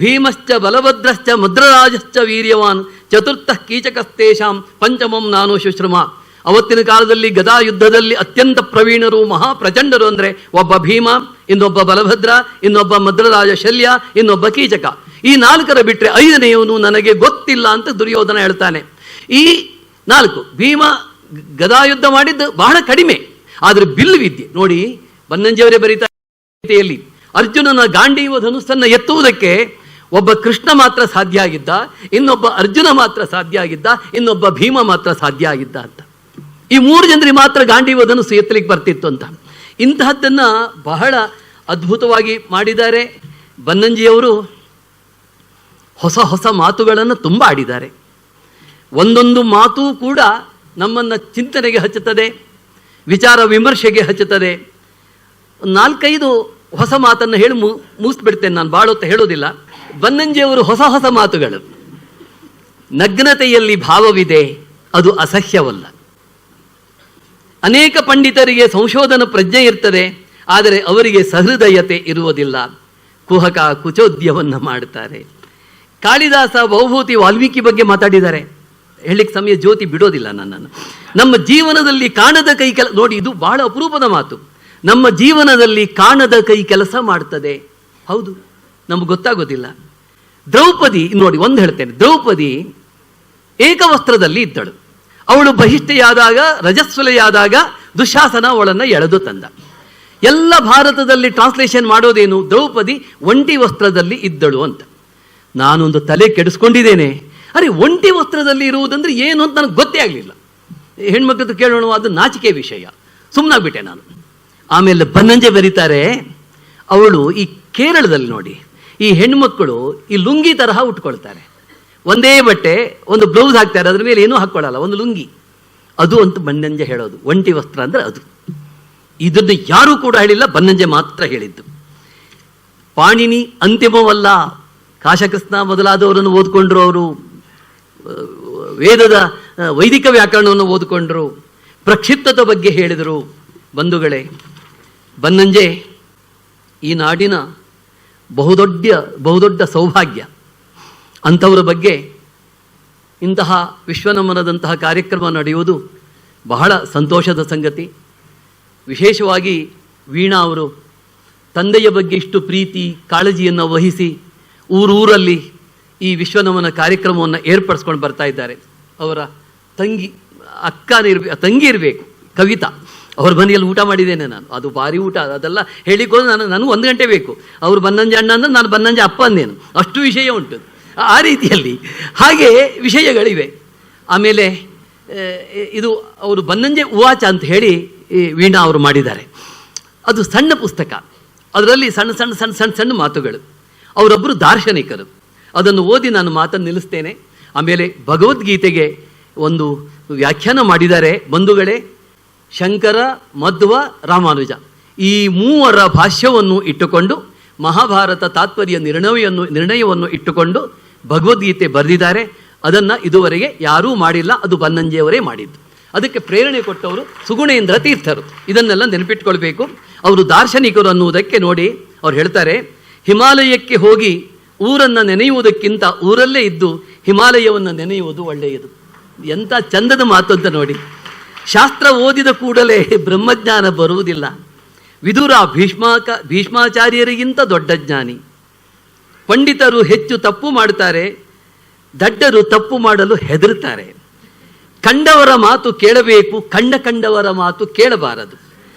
ಭೀಮಶ್ಚ ಬಲಭದ್ರಶ್ಚ ಮದ್ರರಾಜಶ್ಚ ವೀರ್ಯವಾನ್ ಚತುರ್ಥ ಕೀಚಕಸ್ತೇಷಾಂ ಪಂಚಮಂ ನಾನು ಶುಶ್ರಮ. ಅವತ್ತಿನ ಕಾಲದಲ್ಲಿ ಗದಾಯುದ್ಧದಲ್ಲಿ ಅತ್ಯಂತ ಪ್ರವೀಣರು, ಮಹಾಪ್ರಚಂಡರು ಅಂದರೆ ಒಬ್ಬ ಭೀಮ, ಇನ್ನೊಬ್ಬ ಬಲಭದ್ರ, ಇನ್ನೊಬ್ಬ ಮದ್ರರಾಜ ಶಲ್ಯ, ಇನ್ನೊಬ್ಬ ಕೀಚಕ. ಈ ನಾಲ್ಕರ ಬಿಟ್ಟರೆ ಐದನೆಯವನು ನನಗೆ ಗೊತ್ತಿಲ್ಲ ಅಂತ ದುರ್ಯೋಧನ ಹೇಳ್ತಾನೆ. ಈ ನಾಲ್ಕು, ಭೀಮ ಗದಾಯುದ್ಧ ಮಾಡಿದ್ದು ಬಹಳ ಕಡಿಮೆ, ಆದರೆ ಬಿಲ್ಲು ವಿದ್ಯೆ ನೋಡಿ, ಬನ್ನಂಜಿಯವರೇ ಬರೀತಾರೆ, ಅರ್ಜುನನ ಗಾಂಡೀವ ಧನುಸ್ಸನ್ನು ಎತ್ತುವುದಕ್ಕೆ ಒಬ್ಬ ಕೃಷ್ಣ ಮಾತ್ರ ಸಾಧ್ಯ ಆಗಿದ್ದ, ಇನ್ನೊಬ್ಬ ಅರ್ಜುನ ಮಾತ್ರ ಸಾಧ್ಯ ಆಗಿದ್ದ, ಇನ್ನೊಬ್ಬ ಭೀಮ ಮಾತ್ರ ಸಾಧ್ಯ ಆಗಿದ್ದ ಅಂತ. ಈ ಮೂರು ಜನರಿಗೆ ಮಾತ್ರ ಗಾಂಡೀವ ಧನುಸ್ಸು ಎತ್ತಲಿಕ್ಕೆ ಬರ್ತಿತ್ತು ಅಂತ. ಇಂತಹದ್ದನ್ನು ಬಹಳ ಅದ್ಭುತವಾಗಿ ಮಾಡಿದ್ದಾರೆ ಬನ್ನಂಜಿಯವರು. ಹೊಸ ಹೊಸ ಮಾತುಗಳನ್ನು ತುಂಬ ಆಡಿದ್ದಾರೆ. ಒಂದೊಂದು ಮಾತು ಕೂಡ ನಮ್ಮನ್ನು ಚಿಂತನೆಗೆ ಹಚ್ಚುತ್ತದೆ, ವಿಚಾರ ವಿಮರ್ಶೆಗೆ ಹಚ್ಚುತ್ತದೆ. 4-5 ಹೊಸ ಮಾತನ್ನು ಹೇಳಿ ಮುಗಿಸ್ಬಿಡ್ತೇನೆ, ನಾನು ಭಾಳ ಹೊತ್ತು ಹೇಳೋದಿಲ್ಲ. ಬನ್ನಂಜಿಯವರು ಹೊಸ ಹೊಸ ಮಾತುಗಳು. ನಗ್ನತೆಯಲ್ಲಿ ಭಾವವಿದೆ, ಅದು ಅಸಹ್ಯವಲ್ಲ. ಅನೇಕ ಪಂಡಿತರಿಗೆ ಸಂಶೋಧನ ಪ್ರಜ್ಞೆ ಇರ್ತದೆ, ಆದರೆ ಅವರಿಗೆ ಸಹೃದಯತೆ ಇರುವುದಿಲ್ಲ. ಕುಹಕ ಕುಚೋದ್ಯವನ್ನು ಮಾಡ್ತಾರೆ. ಕಾಳಿದಾಸ ಭವಭೂತಿ ವಾಲ್ಮೀಕಿ ಬಗ್ಗೆ ಮಾತಾಡಿದ್ದಾರೆ. ಹೇಳಿಕ್ಕೆ ಸಮಯ ಜ್ಯೋತಿ ಬಿಡೋದಿಲ್ಲ ನನ್ನನ್ನು. ನಮ್ಮ ಜೀವನದಲ್ಲಿ ಕಾಣದ ಕೈ ಕೆಲಸ ನೋಡಿ, ಇದು ಬಹಳ ಅಪರೂಪದ ಮಾತು. ನಮ್ಮ ಜೀವನದಲ್ಲಿ ಕಾಣದ ಕೈ ಕೆಲಸ ಮಾಡ್ತದೆ. ಹೌದು, ನಮಗೆ ಗೊತ್ತಾಗೋದಿಲ್ಲ. ದ್ರೌಪದಿ ನೋಡಿ, ಒಂದು ಹೇಳ್ತೇನೆ, ದ್ರೌಪದಿ ಏಕವಸ್ತ್ರದಲ್ಲಿ ಇದ್ದಳು. ಅವಳು ಬಹಿಷ್ಠೆಯಾದಾಗ, ರಜಸ್ವಲೆಯಾದಾಗ ದುಶ್ಯಾಸನ ಅವಳನ್ನು ಎಳೆದು ತಂದ. ಎಲ್ಲ ಭಾರತದಲ್ಲಿ ಟ್ರಾನ್ಸ್ಲೇಷನ್ ಮಾಡೋದೇನು, ದ್ರೌಪದಿ ಒಂಟಿ ವಸ್ತ್ರದಲ್ಲಿ ಇದ್ದಳು ಅಂತ. ನಾನೊಂದು ತಲೆ ಕೆಡಿಸ್ಕೊಂಡಿದ್ದೇನೆ. ಅರೆ, ಒಂಟಿ ವಸ್ತ್ರದಲ್ಲಿ ಇರುವುದಂದ್ರೆ ಏನು ಅಂತ ನನಗೆ ಗೊತ್ತೇ ಆಗಲಿಲ್ಲ. ಹೆಣ್ಮಕ್ಳದ್ದು ಕೇಳೋಣ, ಅದು ನಾಚಿಕೆ ವಿಷಯ, ಸುಮ್ಮನಾಗ್ಬಿಟ್ಟೆ ನಾನು. ಆಮೇಲೆ ಬನ್ನಂಜೆ ಬರೀತಾರೆ, ಅವಳು ಈ ಕೇರಳದಲ್ಲಿ ನೋಡಿ, ಈ ಹೆಣ್ಮಕ್ಕಳು ಈ ಲುಂಗಿ ತರಹ ಉಟ್ಕೊಳ್ತಾರೆ. ಒಂದೇ ಬಟ್ಟೆ, ಒಂದು ಬ್ಲೌಸ್ ಹಾಕ್ತಾರೆ, ಅದ್ರ ಮೇಲೆ ಏನೂ ಹಾಕ್ಕೊಳ್ಳಲ್ಲ, ಒಂದು ಲುಂಗಿ. ಅದು ಅಂತ ಬನ್ನಂಜೆ ಹೇಳೋದು. ಒಂಟಿ ವಸ್ತ್ರ ಅಂದರೆ ಅದು. ಇದನ್ನು ಯಾರೂ ಕೂಡ ಹೇಳಿಲ್ಲ, ಬನ್ನಂಜೆ ಮಾತ್ರ ಹೇಳಿದ್ದು. ಪಾಣಿನಿ ಅಂತಿಮವಲ್ಲ, ಕಾಶಕೃಷ್ಣ ಮೊದಲಾದವರನ್ನು ಓದ್ಕೊಂಡ್ರು. ಅವರು ವೇದದ ವೈದಿಕ ವ್ಯಾಕರಣವನ್ನು ಓದಿಕೊಂಡ್ರು, ಪ್ರಕ್ಷಿಪ್ತದ ಬಗ್ಗೆ ಹೇಳಿದರು. ಬಂಧುಗಳೇ, ಬನ್ನಂಜೆ ಈ ನಾಡಿನ ಬಹುದೊಡ್ಡ ಸೌಭಾಗ್ಯ. ಅಂಥವರ ಬಗ್ಗೆ ಇಂತಹ ವಿಶ್ವನಮನದಂತಹ ಕಾರ್ಯಕ್ರಮ ನಡೆಯುವುದು ಬಹಳ ಸಂತೋಷದ ಸಂಗತಿ. ವಿಶೇಷವಾಗಿ ವೀಣಾ ಅವರು ತಂದೆಯ ಬಗ್ಗೆ ಇಷ್ಟು ಪ್ರೀತಿ ಕಾಳಜಿಯನ್ನು ವಹಿಸಿ ಊರಲ್ಲಿ ಈ ವಿಶ್ವನಮನ ಕಾರ್ಯಕ್ರಮವನ್ನು ಏರ್ಪಡಿಸ್ಕೊಂಡು ಬರ್ತಾ ಇದ್ದಾರೆ. ಅವರ ತಂಗಿ ಇರಬೇಕು, ಕವಿತಾ. ಅವ್ರ ಮನೆಯಲ್ಲಿ ಊಟ ಮಾಡಿದ್ದೇನೆ ನಾನು, ಅದು ಭಾರಿ ಊಟ. ಅದೆಲ್ಲ ಹೇಳಿಕೊಂಡು ನನಗೆ 1 ಗಂಟೆ ಬೇಕು. ಅವರು ಬನ್ನಂಜೆ ಅಣ್ಣ ಅಂದ್ರೆ ನಾನು ಬನ್ನಂಜೆ ಅಪ್ಪ ಅಂದೇನು, ಅಷ್ಟು ವಿಷಯ ಉಂಟು ಆ ರೀತಿಯಲ್ಲಿ. ಹಾಗೆ ವಿಷಯಗಳಿವೆ. ಆಮೇಲೆ ಇದು ಅವರು ಬನ್ನಂಜೆ ಉವಾಚ ಅಂತ ಹೇಳಿ ವೀಣಾ ಅವರು ಮಾಡಿದ್ದಾರೆ. ಅದು ಸಣ್ಣ ಪುಸ್ತಕ, ಅದರಲ್ಲಿ ಸಣ್ಣ ಮಾತುಗಳು. ಅವರೊಬ್ಬರು ದಾರ್ಶನಿಕರು. ಅದನ್ನು ಓದಿ ನಾನು ಮಾತನ್ನು ನಿಲ್ಲಿಸ್ತೇನೆ. ಆಮೇಲೆ ಭಗವದ್ಗೀತೆಗೆ ಒಂದು ವ್ಯಾಖ್ಯಾನ ಮಾಡಿದ್ದಾರೆ ಬಂಧುಗಳೇ. ಶಂಕರ, ಮಧ್ವ, ರಾಮಾನುಜ ಈ 3 ಭಾಷ್ಯವನ್ನು ಇಟ್ಟುಕೊಂಡು ಮಹಾಭಾರತ ತಾತ್ಪರ್ಯ ನಿರ್ಣಯವನ್ನು ಇಟ್ಟುಕೊಂಡು ಭಗವದ್ಗೀತೆ ಬರೆದಿದ್ದಾರೆ. ಅದನ್ನು ಇದುವರೆಗೆ ಯಾರೂ ಮಾಡಿಲ್ಲ, ಅದು ಬನ್ನಂಜೆಯವರೇ ಮಾಡಿದ್ದು. ಅದಕ್ಕೆ ಪ್ರೇರಣೆ ಕೊಟ್ಟವರು ಸುಗುಣೇಂದ್ರ ತೀರ್ಥರು. ಇದನ್ನೆಲ್ಲ ನೆನಪಿಟ್ಕೊಳ್ಬೇಕು. ಅವರು ದಾರ್ಶನಿಕರು ಅನ್ನುವುದಕ್ಕೆ ನೋಡಿ, ಅವ್ರು ಹೇಳ್ತಾರೆ, ಹಿಮಾಲಯಕ್ಕೆ ಹೋಗಿ ಊರನ್ನು ನೆನೆಯುವುದಕ್ಕಿಂತ ಊರಲ್ಲೇ ಇದ್ದು ಹಿಮಾಲಯವನ್ನು ನೆನೆಯುವುದು ಒಳ್ಳೆಯದು. ಎಂಥ ಚಂದದ ಮಾತು ಅಂತ ನೋಡಿ. ಶಾಸ್ತ್ರ ಓದಿದ ಕೂಡಲೇ ಬ್ರಹ್ಮಜ್ಞಾನ ಬರುವುದಿಲ್ಲ. ವಿದುರ ಭೀಷ್ಮಾಚಾರ್ಯರಿಗಿಂತ ದೊಡ್ಡ ಜ್ಞಾನಿ. ಪಂಡಿತರು ಹೆಚ್ಚು ತಪ್ಪು ಮಾಡುತ್ತಾರೆ, ದಡ್ಡರು ತಪ್ಪು ಮಾಡಲು ಹೆದರುತ್ತಾರೆ. ಕಂಡವರ ಮಾತು ಕೇಳಬೇಕು, ಕಂಡವರ ಮಾತು ಕೇಳಬಾರದು.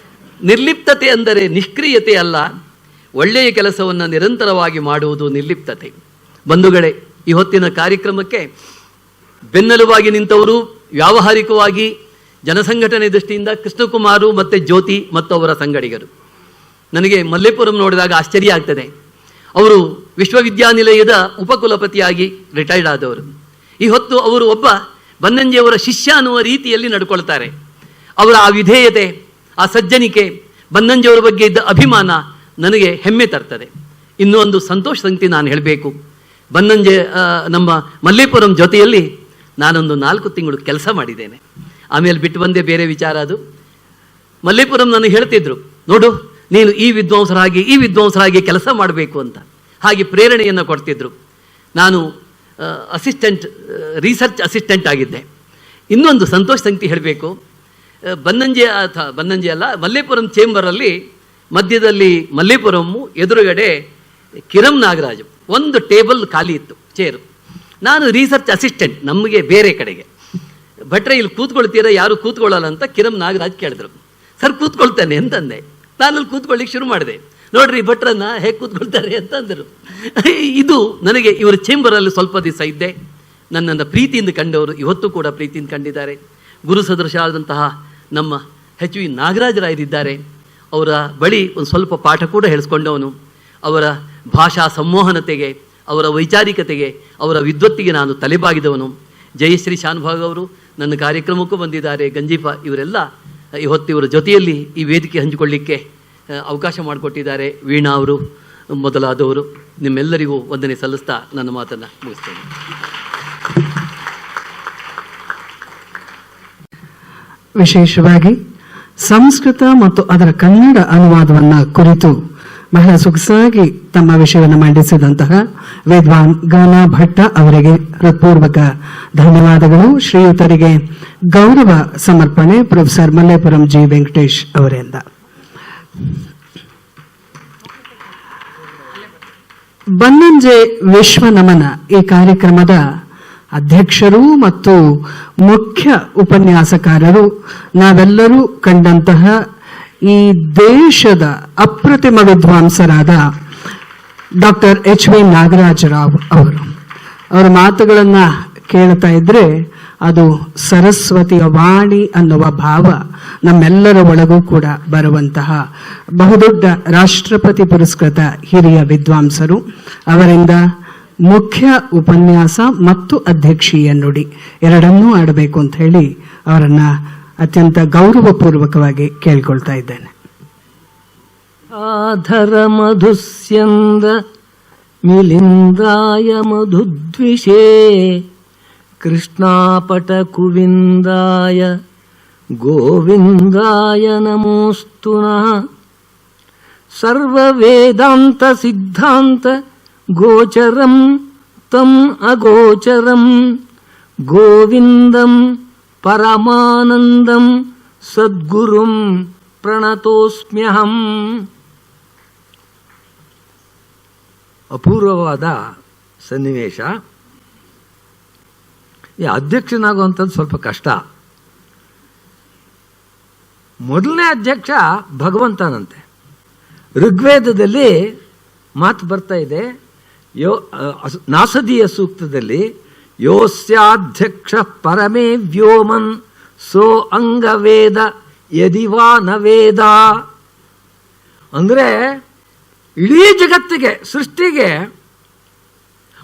ನಿರ್ಲಿಪ್ತತೆ ಅಂದರೆ ನಿಷ್ಕ್ರಿಯತೆ ಅಲ್ಲ, ಒಳ್ಳೆಯ ಕೆಲಸವನ್ನು ನಿರಂತರವಾಗಿ ಮಾಡುವುದು ನಿರ್ಲಿಪ್ತತೆ. ಬಂಧುಗಳೇ, ಈ ಹೊತ್ತಿನ ಕಾರ್ಯಕ್ರಮಕ್ಕೆ ಬೆನ್ನೆಲುವಾಗಿ ನಿಂತವರು ವ್ಯಾವಹಾರಿಕವಾಗಿ ಜನಸಂಘಟನೆ ದೃಷ್ಟಿಯಿಂದ ಕೃಷ್ಣಕುಮಾರು ಮತ್ತು ಜ್ಯೋತಿ ಮತ್ತು ಅವರ ಸಂಗಡಿಗರು. ನನಗೆ ಮಲ್ಲೇಪುರಂ ನೋಡಿದಾಗ ಆಶ್ಚರ್ಯ ಆಗ್ತದೆ. ಅವರು ವಿಶ್ವವಿದ್ಯಾನಿಲಯದ ಉಪಕುಲಪತಿಯಾಗಿ ರಿಟೈರ್ಡ್ ಆದವರು. ಈ ಹೊತ್ತು ಅವರು ಒಬ್ಬ ಬನ್ನಂಜಿಯವರ ಶಿಷ್ಯ ಅನ್ನುವ ರೀತಿಯಲ್ಲಿ ನಡ್ಕೊಳ್ತಾರೆ. ಅವರ ಆ ವಿಧೇಯತೆ, ಆ ಸಜ್ಜನಿಕೆ, ಬನ್ನಂಜಿಯವರ ಬಗ್ಗೆ ಇದ್ದ ಅಭಿಮಾನ ನನಗೆ ಹೆಮ್ಮೆ ತರ್ತದೆ. ಇನ್ನೂ ಒಂದು ಸಂತೋಷ ಸಂಗತಿ ನಾನು ಹೇಳಬೇಕು. ಬನ್ನಂಜೆ ನಮ್ಮ ಮಲ್ಲೇಪುರಂ ಜೊತೆಯಲ್ಲಿ ನಾನೊಂದು 4 ತಿಂಗಳು ಕೆಲಸ ಮಾಡಿದ್ದೇನೆ. ಆಮೇಲೆ ಬಿಟ್ಟು ಬಂದೇ ಬೇರೆ ವಿಚಾರ. ಅದು ಮಲ್ಲೇಪುರಂ ನನಗೆ ಹೇಳ್ತಿದ್ರು, ನೋಡು ನೀನು ಈ ವಿದ್ವಾಂಸರಾಗಿ ಕೆಲಸ ಮಾಡಬೇಕು ಅಂತ. ಹಾಗೆ ಪ್ರೇರಣೆಯನ್ನು ಕೊಡ್ತಿದ್ರು. ನಾನು ರಿಸರ್ಚ್ ಅಸಿಸ್ಟೆಂಟ್ ಆಗಿದ್ದೆ. ಇನ್ನೊಂದು ಸಂತೋಷ ಸಂಗತಿ ಹೇಳಬೇಕು. ಬನ್ನಂಜೆ ಅಲ್ಲ, ಮಲ್ಲೇಪುರಂ ಚೇಂಬರಲ್ಲಿ ಮಧ್ಯದಲ್ಲಿ ಮಲ್ಲೇಪುರಮ್ಮು, ಎದುರುಗಡೆ ಕಿರಂ ನಾಗರಾಜು. ಒಂದು ಟೇಬಲ್ ಖಾಲಿ ಇತ್ತು, ಚೇರು. ನಾನು ರಿಸರ್ಚ್ ಅಸಿಸ್ಟೆಂಟ್, ನಮಗೆ ಬೇರೆ ಕಡೆಗೆ. ಭಟ್ರೆ ಇಲ್ಲಿ ಕೂತ್ಕೊಳ್ತೀರಾ, ಯಾರು ಕೂತ್ಕೊಳ್ಳಲ್ಲ ಅಂತ ಕಿರಂ ನಾಗರಾಜ್ ಕೇಳಿದ್ರು. ಸರ್ ಕೂತ್ಕೊಳ್ತಾನೆ ಅಂತಂದೆ. ನಾನಲ್ಲಿ ಕೂತ್ಕೊಳ್ಳಿಕ್ಕೆ ಶುರು ಮಾಡಿದೆ. ನೋಡ್ರಿ ಭಟ್ರನ್ನ ಹೇಗೆ ಕೂತ್ಕೊಳ್ತಾರೆ ಅಂತಂದರು. ಇದು ನನಗೆ ಇವರ ಚೇಂಬರಲ್ಲಿ ಸ್ವಲ್ಪ ದಿವಸ ಇದ್ದೆ. ನನ್ನನ್ನು ಪ್ರೀತಿಯಿಂದ ಕಂಡವರು ಇವತ್ತು ಕೂಡ ಪ್ರೀತಿಯಿಂದ ಕಂಡಿದ್ದಾರೆ. ಗುರು ಸದೃಶ ಆದಂತಹ ನಮ್ಮ ಎಚ್ ವಿ ನಾಗರಾಜರಾಯರಿದ್ದಾರೆ. ಅವರ ಬಳಿ ಒಂದು ಸ್ವಲ್ಪ ಪಾಠ ಕೂಡ ಹೇಳಿಸ್ಕೊಂಡವನು. ಅವರ ಭಾಷಾ ಸಂಮೋಹನತೆಗೆ, ಅವರ ವೈಚಾರಿಕತೆಗೆ, ಅವರ ವಿದ್ವತ್ತಿಗೆ ನಾನು ತಲೆಬಾಗಿದವನು. ಜಯಶ್ರೀ ಶಾನ್ಭಾಗ್ ಅವರು ನನ್ನ ಕಾರ್ಯಕ್ರಮಕ್ಕೂ ಬಂದಿದ್ದಾರೆ. ಗಂಜೀಫಾ ಇವರೆಲ್ಲ ಇವತ್ತು ಇವರ ಜೊತೆಯಲ್ಲಿ ಈ ವೇದಿಕೆ ಹಂಚಿಕೊಳ್ಳಿಕ್ಕೆ ಅವಕಾಶ ಮಾಡಿಕೊಟ್ಟಿದ್ದಾರೆ. ವೀಣಾ ಅವರು ಮೊದಲಾದವರು, ನಿಮ್ಮೆಲ್ಲರಿಗೂ ವಂದನೆ ಸಲ್ಲಿಸ್ತಾ ನನ್ನ ಮಾತನ್ನು ಮುಗಿಸ್ತೇನೆ. ವಿಶೇಷವಾಗಿ ಸಂಸ್ಕೃತ ಮತ್ತು ಅದರ ಕನ್ನಡ ಅನುವಾದವನ್ನ ಕುರಿತು ಬಹಳ ಸೊಗಸಾಗಿ ತಮ್ಮ ವಿಷಯವನ್ನು ಮಂಡಿಸಿದಂತಹ ವಿದ್ವಾನ್ ಗಾನಾ ಭಟ್ಟ ಅವರಿಗೆ ಹೃತ್ಪೂರ್ವಕ ಧನ್ಯವಾದಗಳು. ಶ್ರೀಯುತರಿಗೆ ಗೌರವ ಸಮರ್ಪಣೆ ಪ್ರೊಫೆಸರ್ ಮಲ್ಲೇಪುರಂ ಜಿ ವೆಂಕಟೇಶ್ ಅವರಿಂದ. ಬನ್ನಂಜೆ ವಿಶ್ವ ನಮನ ಈ ಕಾರ್ಯಕ್ರಮದ ಅಧ್ಯಕ್ಷರು ಮತ್ತು ಮುಖ್ಯ ಉಪನ್ಯಾಸಕಾರರು ನಾವೆಲ್ಲರೂ ಕಂಡಂತಹ ಈ ದೇಶದ ಅಪ್ರತಿಮ ವಿದ್ವಾಂಸರಾದ ಡಾಕ್ಟರ್ ಎಚ್ ವಿ ನಾಗರಾಜರಾವ್ ಅವರು. ಅವರ ಮಾತುಗಳನ್ನು ಕೇಳ್ತಾ ಇದ್ರೆ ಅದು ಸರಸ್ವತಿಯ ವಾಣಿ ಅನ್ನುವ ಭಾವ ನಮ್ಮೆಲ್ಲರ ಒಳಗೂ ಕೂಡ ಬರುವಂತಹ ಬಹುದೊಡ್ಡ ರಾಷ್ಟ್ರಪತಿ ಪುರಸ್ಕೃತ ಹಿರಿಯ ವಿದ್ವಾಂಸರು. ಅವರಿಂದ ಮುಖ್ಯ ಉಪನ್ಯಾಸ ಮತ್ತು ಅಧ್ಯಕ್ಷೀಯ ನುಡಿ ಎರಡನ್ನೂ ಆಡಬೇಕು ಅಂತ ಹೇಳಿ ಅವರನ್ನ ಅತ್ಯಂತ ಗೌರವಪೂರ್ವಕವಾಗಿ ಕೇಳ್ಕೊಳ್ತಾ ಇದ್ದೇನೆ. ಆಧರ ಮಧುಸ್ಯಂದ ಮಿಲಿಂದಾಯ ಮಧುದ್ವಿಷೇ ಕೃಷ್ಣಾಪಟ ಕುವಿಂದಾಯ ಗೋವಿಂದಾಯ ನಮೋಸ್ತು ನಃ. ಸರ್ವ ವೇದಾಂತ ಸಿದ್ಧಾಂತ ಗೋಚರಂ ತಂ ಅಗೋಚರಂ ಗೋವಿಂದಂ ಪರಮಾನಂದಂ ಸದ್ಗುರುಂ ಪ್ರಣತೋಸ್ಮ್ಯಹಂ. ಅಪೂರ್ವವಾದ ಸನ್ನಿವೇಶ. ಈ ಅಧ್ಯಕ್ಷನಾಗುವಂಥದ್ದು ಸ್ವಲ್ಪ ಕಷ್ಟ. ಮೊದಲನೇ ಅಧ್ಯಕ್ಷ ಭಗವಂತನಂತೆ. ಋಗ್ವೇದದಲ್ಲಿ ಮಾತು ಬರ್ತಾ ಇದೆ, ನಾಸದೀಯ ಸೂಕ್ತದಲ್ಲಿ ಯೋಸ್ಯಾಧ್ಯಕ್ಷ ಪರಮೇ ವ್ಯೋಮನ್ ಸೋ ಅಂಗವೇದ ಯದಿವಾ ನವೇದ. ಅಂದರೆ ಇಡೀ ಜಗತ್ತಿಗೆ, ಸೃಷ್ಟಿಗೆ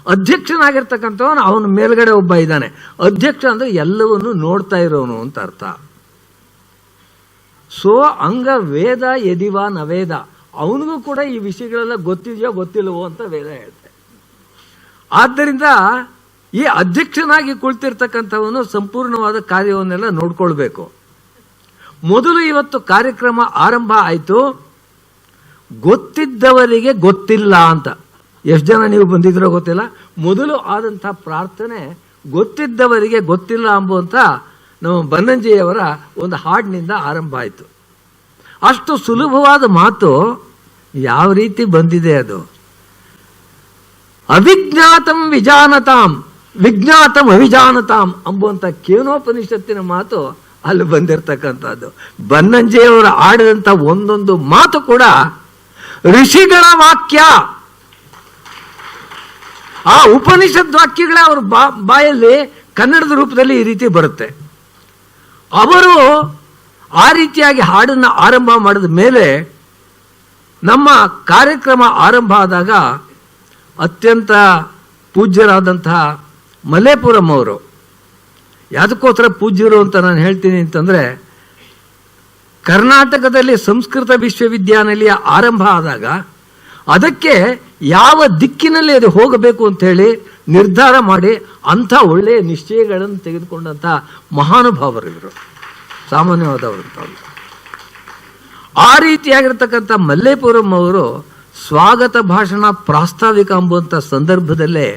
ಅಧ್ಯಕ್ಷನಾಗಿರ್ತಕ್ಕಂಥವನು, ಅವನ ಮೇಲ್ಗಡೆ ಒಬ್ಬ ಇದ್ದಾನೆ. ಅಧ್ಯಕ್ಷ ಅಂದರೆ ಎಲ್ಲವನ್ನು ನೋಡ್ತಾ ಇರೋನು ಅಂತ ಅರ್ಥ. ಸೋ ಅಂಗ ವೇದ ಯದಿವಾ ನವೇದ, ಅವನಿಗೂ ಕೂಡ ಈ ವಿಷಯಗಳೆಲ್ಲ ಗೊತ್ತಿದೆಯೋ ಗೊತ್ತಿಲ್ಲವೋ ಅಂತ ವೇದ ಹೇಳ್ತೆ. ಆದ್ದರಿಂದ ಈ ಅಧ್ಯಕ್ಷನಾಗಿ ಕುಳಿತಿರ್ತಕ್ಕಂಥವನು ಸಂಪೂರ್ಣವಾದ ಕಾರ್ಯವನ್ನೆಲ್ಲ ನೋಡ್ಕೊಳ್ಬೇಕು. ಮೊದಲು ಇವತ್ತು ಕಾರ್ಯಕ್ರಮ ಆರಂಭ ಆಯಿತು, ಗೊತ್ತಿದ್ದವರಿಗೆ ಗೊತ್ತಿಲ್ಲ ಅಂತ. ಎಷ್ಟು ಜನ ನೀವು ಬಂದಿದ್ರೋ ಗೊತ್ತಿಲ್ಲ. ಮೊದಲು ಆದಂಥ ಪ್ರಾರ್ಥನೆ ಗೊತ್ತಿದ್ದವರಿಗೆ ಗೊತ್ತಿಲ್ಲ ಎಂಬುವಂಥ ನಮ್ಮ ಬನ್ನಂಜಿಯವರ ಒಂದು ಹಾಡಿನಿಂದ ಆರಂಭ ಆಯಿತು. ಅಷ್ಟು ಸುಲಭವಾದ ಮಾತು ಯಾವ ರೀತಿ ಬಂದಿದೆ ಅದು. ಅವಿಜ್ಞಾತಂ ವಿಜಾನತಾಂ ವಿಜ್ಞಾತಂ ಅವಿಜಾನತಾಂ ಎಂಬುವಂಥ ಕೇನೋಪನಿಷತ್ತಿನ ಮಾತು ಅಲ್ಲಿ ಬಂದಿರತಕ್ಕಂಥದ್ದು. ಬನ್ನಂಜೆಯವರು ಆಡಿದಂಥ ಒಂದೊಂದು ಮಾತು ಕೂಡ ಋಷಿಗಳ ವಾಕ್ಯ. ಆ ಉಪನಿಷತ್ ವಾಕ್ಯಗಳೇ ಅವ್ರ ಬಾಯಲ್ಲಿ ಕನ್ನಡದ ರೂಪದಲ್ಲಿ ಈ ರೀತಿ ಬರುತ್ತೆ. ಅವರು ಆ ರೀತಿಯಾಗಿ ಹಾಡನ್ನು ಆರಂಭ ಮಾಡಿದ ಮೇಲೆ ನಮ್ಮ ಕಾರ್ಯಕ್ರಮ ಆರಂಭ ಆದಾಗ ಅತ್ಯಂತ ಪೂಜ್ಯರಾದಂತಹ ಮಲ್ಲೇಪುರಂ ಅವರು, ಯಾವುದಕ್ಕೋಸ್ಕರ ಪೂಜ್ಯರು ಅಂತ ನಾನು ಹೇಳ್ತೀನಿ ಅಂತಂದರೆ, ಕರ್ನಾಟಕದಲ್ಲಿ ಸಂಸ್ಕೃತ ವಿಶ್ವವಿದ್ಯಾನಿಲಯ ಆರಂಭ ಆದಾಗ ಅದಕ್ಕೆ ಯಾವ ದಿಕ್ಕಿನಲ್ಲಿ ಅದು ಹೋಗಬೇಕು ಅಂತ ಹೇಳಿ ನಿರ್ಧಾರ ಮಾಡಿ ಅಂಥ ಒಳ್ಳೆಯ ನಿಶ್ಚಯಗಳನ್ನು ತೆಗೆದುಕೊಂಡಂಥ ಮಹಾನುಭಾವರಿವರು, ಸಾಮಾನ್ಯವಾದವರು. ಆ ರೀತಿಯಾಗಿರ್ತಕ್ಕಂಥ ಮಲ್ಲೇಪುರಂ ಅವರು ಸ್ವಾಗತ ಭಾಷಣ ಪ್ರಾಸ್ತಾವಿಕ ಎಂಬುವಂಥ ಸಂದರ್ಭದಲ್ಲೇ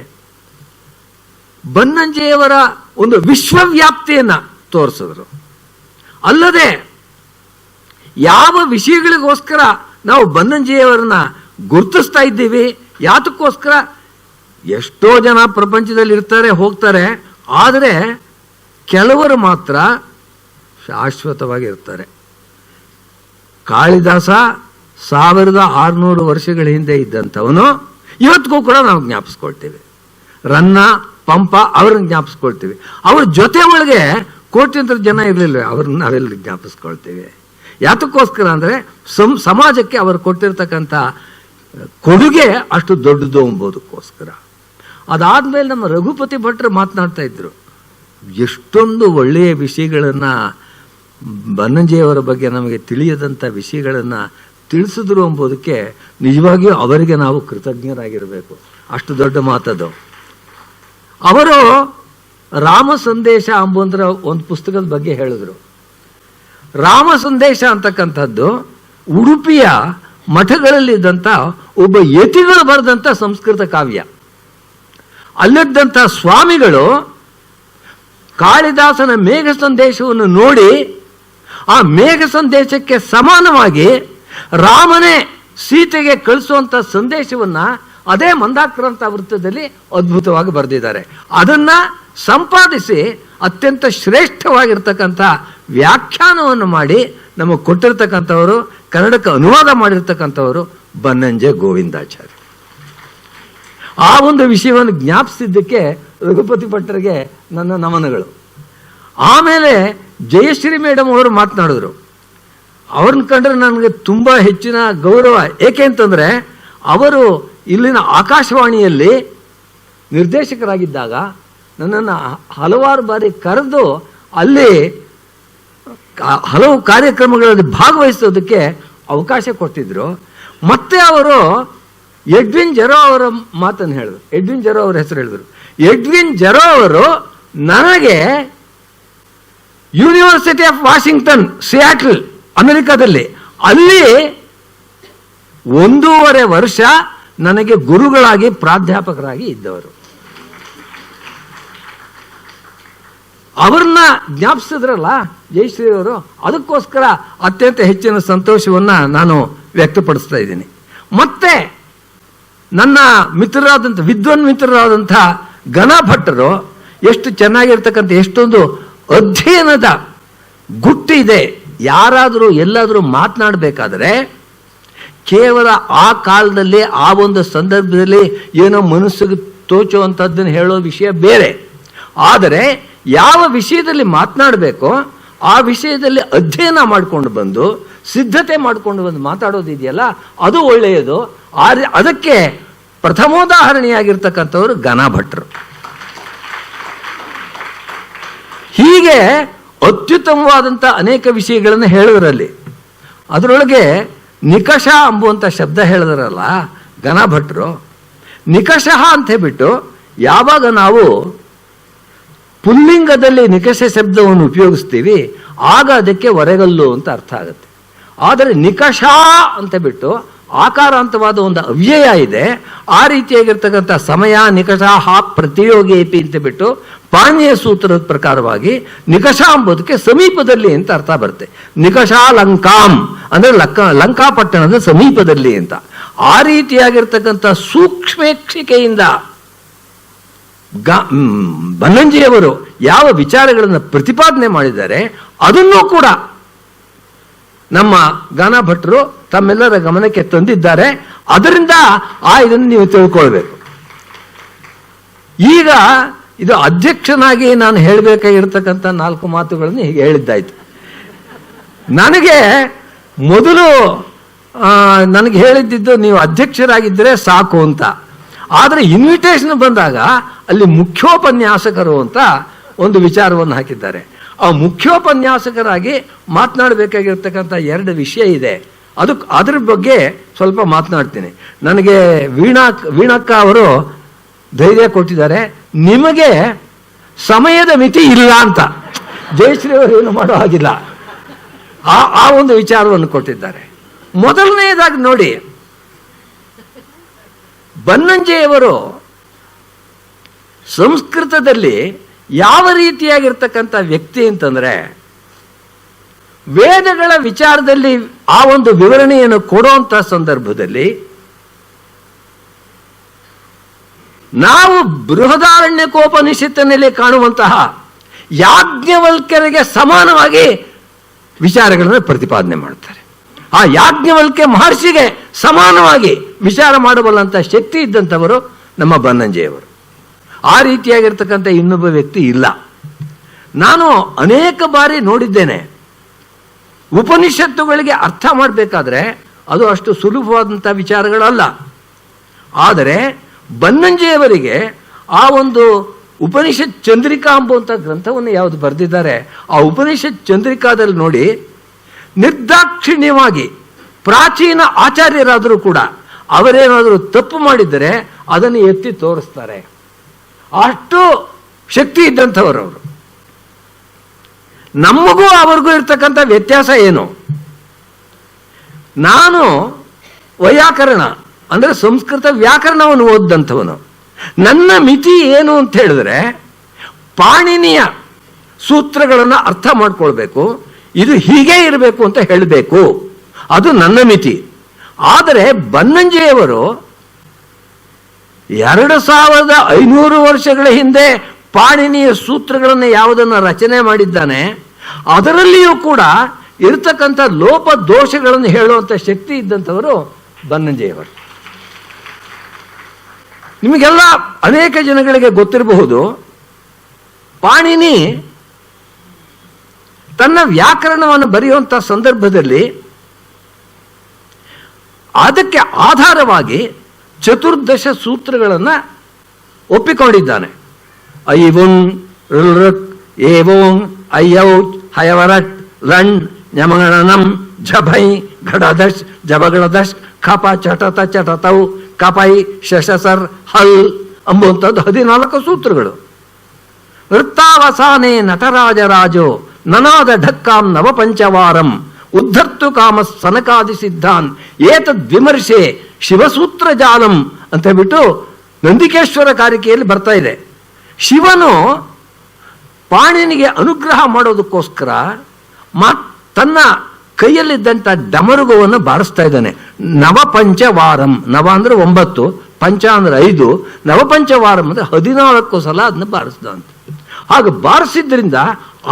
ಬನ್ನಂಜೆಯವರ ಒಂದು ವಿಶ್ವವ್ಯಾಪ್ತಿಯನ್ನು ತೋರಿಸಿದ್ರು. ಅಲ್ಲದೆ ಯಾವ ವಿಷಯಗಳಿಗೋಸ್ಕರ ನಾವು ಬನ್ನಂಜೆಯವರನ್ನ ಗುರುತಿಸ್ತಾ ಇದ್ದೀವಿ, ಯಾತಕ್ಕೋಸ್ಕರ ಎಷ್ಟೋ ಜನ ಪ್ರಪಂಚದಲ್ಲಿ ಇರ್ತಾರೆ ಹೋಗ್ತಾರೆ, ಆದರೆ ಕೆಲವರು ಮಾತ್ರ ಶಾಶ್ವತವಾಗಿರ್ತಾರೆ. ಕಾಳಿದಾಸ 1600 ವರ್ಷಗಳ ಹಿಂದೆ ಇದ್ದಂಥವನು ಇವತ್ತಿಗೂ ಕೂಡ ನಾವು ಜ್ಞಾಪಿಸ್ಕೊಳ್ತೀವಿ. ರನ್ನ, ಪಂಪ ಅವ್ರನ್ನ ಜ್ಞಾಪಿಸ್ಕೊಳ್ತೀವಿ. ಅವ್ರ ಜೊತೆ ಒಳಗೆ ಕೋಟ್ಯಂತರ ಜನ ಇರಲಿಲ್ಲ, ಅವ್ರನ್ನ ನಾವೆಲ್ಲ ಜ್ಞಾಪಿಸ್ಕೊಳ್ತೀವಿ. ಯಾತಕ್ಕೋಸ್ಕರ ಅಂದರೆ ಸಮಾಜಕ್ಕೆ ಅವರು ಕೊಟ್ಟಿರ್ತಕ್ಕಂಥ ಕೊಡುಗೆ ಅಷ್ಟು ದೊಡ್ಡದು ಎಂಬುದಕ್ಕೋಸ್ಕರ. ಅದಾದಮೇಲೆ ನಮ್ಮ ರಘುಪತಿ ಭಟ್ರು ಮಾತನಾಡ್ತಾ ಇದ್ರು, ಎಷ್ಟೊಂದು ಒಳ್ಳೆಯ ವಿಷಯಗಳನ್ನು ಬನ್ನಂಜೆಯವರ ಬಗ್ಗೆ ನಮಗೆ ತಿಳಿಯದಂಥ ವಿಷಯಗಳನ್ನು ತಿಳಿಸಿದ್ರು ಎಂಬುದಕ್ಕೆ ನಿಜವಾಗಿಯೂ ಅವರಿಗೆ ನಾವು ಕೃತಜ್ಞರಾಗಿರಬೇಕು. ಅಷ್ಟು ದೊಡ್ಡ ಮಾತದು. ಅವರು ರಾಮ ಸಂದೇಶ ಎಂಬುದರ ಒಂದು ಪುಸ್ತಕದ ಬಗ್ಗೆ ಹೇಳಿದ್ರು. ರಾಮ ಸಂದೇಶ ಅಂತಕ್ಕಂಥದ್ದು ಉಡುಪಿಯ ಮಠಗಳಲ್ಲಿದ್ದಂಥ ಒಬ್ಬ ಯತಿಗಳು ಬರೆದಂಥ ಸಂಸ್ಕೃತ ಕಾವ್ಯ. ಅಲ್ಲಿದ್ದಂಥ ಸ್ವಾಮಿಗಳು ಕಾಳಿದಾಸನ ಮೇಘ ಸಂದೇಶವನ್ನು ನೋಡಿ ಆ ಮೇಘ ಸಂದೇಶಕ್ಕೆ ಸಮಾನವಾಗಿ ರಾಮನೇ ಸೀತೆಗೆ ಕಳಿಸುವಂಥ ಸಂದೇಶವನ್ನು ಅದೇ ಮಂದಾಕ್ರಾಂತ ವೃತ್ತದಲ್ಲಿ ಅದ್ಭುತವಾಗಿ ಬರೆದಿದ್ದಾರೆ. ಅದನ್ನು ಸಂಪಾದಿಸಿ ಅತ್ಯಂತ ಶ್ರೇಷ್ಠವಾಗಿರ್ತಕ್ಕಂಥ ವ್ಯಾಖ್ಯಾನವನ್ನು ಮಾಡಿ ನಮಗೆ ಕೊಟ್ಟಿರ್ತಕ್ಕಂಥವರು, ಕನ್ನಡಕ್ಕೆ ಅನುವಾದ ಮಾಡಿರ್ತಕ್ಕಂಥವರು ಬನ್ನಂಜೆ ಗೋವಿಂದಾಚಾರ್ಯ. ಆ ಒಂದು ವಿಷಯವನ್ನು ಜ್ಞಾಪಿಸಿದ್ದಕ್ಕೆ ರಘುಪತಿ ಭಟ್ಟರಿಗೆ ನನ್ನ ನಮನಗಳು. ಆಮೇಲೆ ಜಯಶ್ರೀ ಮೇಡಮ್ ಅವರು ಮಾತನಾಡಿದ್ರು. ಅವ್ರನ್ನ ಕಂಡ್ರೆ ನನಗೆ ತುಂಬ ಹೆಚ್ಚಿನ ಗೌರವ. ಏಕೆ ಅಂತಂದರೆ ಅವರು ಇಲ್ಲಿನ ಆಕಾಶವಾಣಿಯಲ್ಲಿ ನಿರ್ದೇಶಕರಾಗಿದ್ದಾಗ ನನ್ನನ್ನು ಹಲವಾರು ಬಾರಿ ಕರೆದು ಅಲ್ಲಿ ಹಲವು ಕಾರ್ಯಕ್ರಮಗಳಲ್ಲಿ ಭಾಗವಹಿಸೋದಕ್ಕೆ ಅವಕಾಶ ಕೊಟ್ಟಿದ್ರು. ಮತ್ತೆ ಅವರು ಎಡ್ವಿನ್ ಜೆರೋ ಅವರ ಮಾತನ್ನು ಹೇಳಿದ್ರು. ಎಡ್ವಿನ್ ಜೆರೋ ಅವರ ಹೆಸರು ಹೇಳಿದ್ರು. ಎಡ್ವಿನ್ ಜೆರೋ ಅವರು ನನಗೆ ಯೂನಿವರ್ಸಿಟಿ ಆಫ್ ವಾಷಿಂಗ್ಟನ್ ಸಿಯಾಟಲ್ ಅಮೆರಿಕಾದಲ್ಲಿ ಅಲ್ಲಿ 1.5 ವರ್ಷ ನನಗೆ ಗುರುಗಳಾಗಿ ಪ್ರಾಧ್ಯಾಪಕರಾಗಿ ಇದ್ದವರು. ಅವ್ರನ್ನ ಜ್ಞಾಪಿಸಿದ್ರಲ್ಲ ಜಯಶ್ರೀ ಅವರು, ಅದಕ್ಕೋಸ್ಕರ ಅತ್ಯಂತ ಹೆಚ್ಚಿನ ಸಂತೋಷವನ್ನು ನಾನು ವ್ಯಕ್ತಪಡಿಸ್ತಾ ಇದ್ದೀನಿ. ಮತ್ತೆ ನನ್ನ ಮಿತ್ರರಾದಂಥ ವಿದ್ವಾನ್ ಮಿತ್ರರಾದಂಥ ಘನ ಭಟ್ಟರು ಎಷ್ಟು ಚೆನ್ನಾಗಿರ್ತಕ್ಕಂಥ ಎಷ್ಟೊಂದು ಅಧ್ಯಯನದ ಗುಟ್ಟಿದೆ. ಯಾರಾದರೂ ಎಲ್ಲಾದರೂ ಮಾತನಾಡಬೇಕಾದ್ರೆ ಕೇವಲ ಆ ಕಾಲದಲ್ಲಿ ಆ ಒಂದು ಸಂದರ್ಭದಲ್ಲಿ ಏನೋ ಮನಸ್ಸಿಗೆ ತೋಚುವಂಥದ್ದನ್ನು ಹೇಳೋ ವಿಷಯ ಬೇರೆ. ಆದರೆ ಯಾವ ವಿಷಯದಲ್ಲಿ ಮಾತನಾಡಬೇಕೋ ಆ ವಿಷಯದಲ್ಲಿ ಅಧ್ಯಯನ ಮಾಡಿಕೊಂಡು ಬಂದು ಸಿದ್ಧತೆ ಮಾಡಿಕೊಂಡು ಬಂದು ಮಾತಾಡೋದಿದೆಯಲ್ಲ, ಅದು ಒಳ್ಳೆಯದು. ಅದಕ್ಕೆ ಪ್ರಥಮೋದಾಹರಣೆಯಾಗಿರ್ತಕ್ಕಂಥವರು ಘನ ಭಟ್ರು. ಹೀಗೆ ಅತ್ಯುತ್ತಮವಾದಂಥ ಅನೇಕ ವಿಷಯಗಳನ್ನು ಹೇಳಿದ್ರಲ್ಲಿ ಅದರೊಳಗೆ ನಿಕಷ ಎಂಬುವಂಥ ಶಬ್ದ ಹೇಳಿದ್ರಲ್ಲ ಘನ ಭಟ್ರು. ನಿಕಷಃ ಅಂತ ಹೇಳ್ಬಿಟ್ಟು ಯಾವಾಗ ನಾವು ಪುಲ್ಲಿಂಗದಲ್ಲಿ ನಿಕಷ ಶಬ್ದವನ್ನು ಉಪಯೋಗಿಸ್ತೀವಿ ಆಗ ಅದಕ್ಕೆ ಒರೆಗಲ್ಲು ಅಂತ ಅರ್ಥ ಆಗುತ್ತೆ. ಆದರೆ ನಿಕಷ ಅಂತ ಬಿಟ್ಟು ಆಕಾರಾಂತವಾದ ಒಂದು ಅವ್ಯಯ ಇದೆ. ಆ ರೀತಿಯಾಗಿರ್ತಕ್ಕಂಥ ಸಮಯ ನಿಕಷ ಪ್ರತಿಯೋಗೇಪಿ ಅಂತ ಬಿಟ್ಟು ಪಾಣಿನಿಯ ಸೂತ್ರದ ಪ್ರಕಾರವಾಗಿ ನಿಕಷ ಎಂಬುದಕ್ಕೆ ಸಮೀಪದಲ್ಲಿ ಅಂತ ಅರ್ಥ ಬರುತ್ತೆ. ನಿಕಷ ಲಂಕಾಂ ಅಂದ್ರೆ ಲಂಕಾಪಟ್ಟಣದ ಸಮೀಪದಲ್ಲಿ ಅಂತ. ಆ ರೀತಿಯಾಗಿರ್ತಕ್ಕಂಥ ಸೂಕ್ಷ್ಮೇಕ್ಷಿಕೆಯಿಂದ ಬನ್ನಂಜಿಯವರು ಯಾವ ವಿಚಾರಗಳನ್ನು ಪ್ರತಿಪಾದನೆ ಮಾಡಿದ್ದಾರೆ ಅದನ್ನೂ ಕೂಡ ನಮ್ಮ ಗಾನ ಭಟ್ರು ತಮ್ಮೆಲ್ಲರ ಗಮನಕ್ಕೆ ತಂದಿದ್ದಾರೆ. ಅದರಿಂದ ಇದನ್ನು ನೀವು ತಿಳ್ಕೊಳ್ಬೇಕು. ಈಗ ಇದು ಅಧ್ಯಕ್ಷನಾಗಿ ನಾನು ಹೇಳಬೇಕಾಗಿರ್ತಕ್ಕಂಥ 4 ಮಾತುಗಳನ್ನು ಹೀಗೆ ಹೇಳಿದ್ದಾಯ್ತು. ನನಗೆ ಮೊದಲು ನನಗೆ ಹೇಳಿದ್ದು ನೀವು ಅಧ್ಯಕ್ಷರಾಗಿದ್ದರೆ ಸಾಕು ಅಂತ. ಆದರೆ ಇನ್ವಿಟೇಷನ್ ಬಂದಾಗ ಅಲ್ಲಿ ಮುಖ್ಯೋಪನ್ಯಾಸಕರು ಅಂತ ಒಂದು ವಿಚಾರವನ್ನು ಹಾಕಿದ್ದಾರೆ. ಆ ಮುಖ್ಯೋಪನ್ಯಾಸಕರಾಗಿ ಮಾತನಾಡಬೇಕಾಗಿರ್ತಕ್ಕಂಥ 2 ವಿಷಯ ಇದೆ. ಅದ್ರ ಬಗ್ಗೆ ಸ್ವಲ್ಪ ಮಾತನಾಡ್ತೀನಿ. ನನಗೆ ವೀಣಕ್ಕ ಅವರು ಧೈರ್ಯ ಕೊಟ್ಟಿದ್ದಾರೆ, ನಿಮಗೆ ಸಮಯದ ಮಿತಿ ಇಲ್ಲ ಅಂತ. ಜಯಶ್ರೀ ಅವರು ಏನು ಮಾಡೋ ಹಾಗಿಲ್ಲ, ಆ ಒಂದು ವಿಚಾರವನ್ನು ಕೊಟ್ಟಿದ್ದಾರೆ. ಮೊದಲನೆಯದಾಗಿ ನೋಡಿ, ಬನ್ನಂಜೆಯವರು ಸಂಸ್ಕೃತದಲ್ಲಿ ಯಾವ ರೀತಿಯಾಗಿರ್ತಕ್ಕಂಥ ವ್ಯಕ್ತಿ ಅಂತಂದ್ರೆ, ವೇದಗಳ ವಿಚಾರದಲ್ಲಿ ಆ ಒಂದು ವಿವರಣೆಯನ್ನು ಕೊಡುವಂಥ ಸಂದರ್ಭದಲ್ಲಿ ನಾವು ಬೃಹದಾರಣ್ಯಕೋಪನಿಷತ್ತಿನಲ್ಲಿ ಕಾಣುವಂತಹ ಯಾಜ್ಞವಲ್ಕ್ಯರಿಗೆ ಸಮಾನವಾಗಿ ವಿಚಾರಗಳನ್ನು ಪ್ರತಿಪಾದನೆ ಮಾಡ್ತಾರೆ. ಆ ಯಾಜ್ಞವಲ್ಕ್ಯ ಮಹರ್ಷಿಗೆ ಸಮಾನವಾಗಿ ವಿಚಾರ ಮಾಡಬಲ್ಲಂಥ ಶಕ್ತಿ ಇದ್ದಂಥವರು ನಮ್ಮ ಬನ್ನಂಜೆಯವರು. ಆ ರೀತಿಯಾಗಿರ್ತಕ್ಕಂಥ ಇನ್ನೊಬ್ಬ ವ್ಯಕ್ತಿ ಇಲ್ಲ. ನಾನು ಅನೇಕ ಬಾರಿ ನೋಡಿದ್ದೇನೆ, ಉಪನಿಷತ್ತುಗಳಿಗೆ ಅರ್ಥ ಮಾಡಬೇಕಾದ್ರೆ ಅದು ಅಷ್ಟು ಸುಲಭವಾದಂಥ ವಿಚಾರಗಳಲ್ಲ. ಆದರೆ ಬನ್ನಂಜೆಯವರಿಗೆ ಆ ಒಂದು ಉಪನಿಷತ್ ಚಂದ್ರಿಕಾ ಎಂಬುವಂಥ ಗ್ರಂಥವನ್ನು ಯಾವುದು ಬರೆದಿದ್ದಾರೆ, ಆ ಉಪನಿಷತ್ ಚಂದ್ರಿಕಾದಲ್ಲಿ ನೋಡಿ, ನಿರ್ದಾಕ್ಷಿಣ್ಯವಾಗಿ ಪ್ರಾಚೀನ ಆಚಾರ್ಯರಾದರೂ ಕೂಡ ಅವರೇನಾದರೂ ತಪ್ಪು ಮಾಡಿದರೆ ಅದನ್ನು ಎತ್ತಿ ತೋರಿಸ್ತಾರೆ. ಅಷ್ಟು ಶಕ್ತಿ ಇದ್ದಂಥವರು ಅವರು. ನಮಗೂ ಅವ್ರಿಗೂ ಇರ್ತಕ್ಕಂಥ ವ್ಯತ್ಯಾಸ ಏನು? ನಾನು ವೈಯಾಕರಣ ಅಂದರೆ ಸಂಸ್ಕೃತ ವ್ಯಾಕರಣವನ್ನು ಓದಿದಂಥವನು. ನನ್ನ ಮಿತಿ ಏನು ಅಂತ ಹೇಳಿದ್ರೆ, ಪಾಣಿನಿಯ ಸೂತ್ರಗಳನ್ನು ಅರ್ಥ ಮಾಡ್ಕೊಳ್ಬೇಕು, ಇದು ಹೀಗೆ ಇರಬೇಕು ಅಂತ ಹೇಳಬೇಕು, ಅದು ನನ್ನ ಮಿತಿ. ಆದರೆ ಬನ್ನಂಜೆಯವರು 2500 ವರ್ಷಗಳ ಹಿಂದೆ ಪಾಣಿನಿಯ ಸೂತ್ರಗಳನ್ನು ಯಾವುದನ್ನು ರಚನೆ ಮಾಡಿದ್ದಾನೆ, ಅದರಲ್ಲಿಯೂ ಕೂಡ ಇರತಕ್ಕಂಥ ಲೋಪ ದೋಷಗಳನ್ನು ಹೇಳುವಂಥ ಶಕ್ತಿ ಇದ್ದಂಥವರು ಬನ್ನಂಜೆಯವರು. ನಿಮಗೆಲ್ಲ ಅನೇಕ ಜನಗಳಿಗೆ ಗೊತ್ತಿರಬಹುದು, ಪಾಣಿನಿ ತನ್ನ ವ್ಯಾಕರಣವನ್ನು ಬರೆಯುವಂಥ ಸಂದರ್ಭದಲ್ಲಿ ಅದಕ್ಕೆ ಆಧಾರವಾಗಿ 14 ಸೂತ್ರಗಳನ್ನು ಒಪ್ಪಿಕೊಂಡಿದ್ದಾನೆ. ಐವುನ್ ಋಕ್ ಏವೋಂ ಅಯ್ಯೌಚ್ ಹಯವರಟ್ ಲಣ್ ಞಮಗಣನಂ ಝಭೈ ಘಡದಶ್ ಜಬಗಳದಶ್ ಖಪ ಚಟತ ಚಟತೌ ಕಪೈ ಶಶಸರ್ ಹಲ್ ಎಂಬುವಂಥದ್ದು 14 ಸೂತ್ರಗಳು. ವೃತ್ತಾವಸಾನೆ ನಟರಾಜರಾಜೋ ನನಾದ ಢಕ್ಕಾಂ ನವಪಂಚವಾರಂ ಉದ್ಧರ್ತು ಕಾಮ ಸನಕಾದಿ ಸಿದ್ಧಾನ್ ಏತದ್ವಿಮರ್ಶೆ ಶಿವಸೂತ್ರ ಜಾಲಂ ಅಂತ ಹೇಳ್ಬಿಟ್ಟು ನಂದಿಕೇಶ್ವರ ಕಾರಿಕೆಯಲ್ಲಿ ಬರ್ತಾ ಇದೆ. ಶಿವನು ಪಾಣಿನಿಗೆ ಅನುಗ್ರಹ ಮಾಡೋದಕ್ಕೋಸ್ಕರ ತನ್ನ ಕೈಯಲ್ಲಿದ್ದಂಥ ಡಮರುಗವನ್ನು ಬಾರಿಸ್ತಾ ಇದ್ದಾನೆ. ನವಪಂಚವಾರಂ, ನವ ಅಂದ್ರೆ 9, ಪಂಚ ಅಂದ್ರೆ 5, ನವಪಂಚವಾರಂ ಅಂದ್ರೆ 14 ಸಲ ಅದನ್ನ ಬಾರಿಸ್ದ ಅಂತ. ಹಾಗೆ ಬಾರಿಸಿದ್ರಿಂದ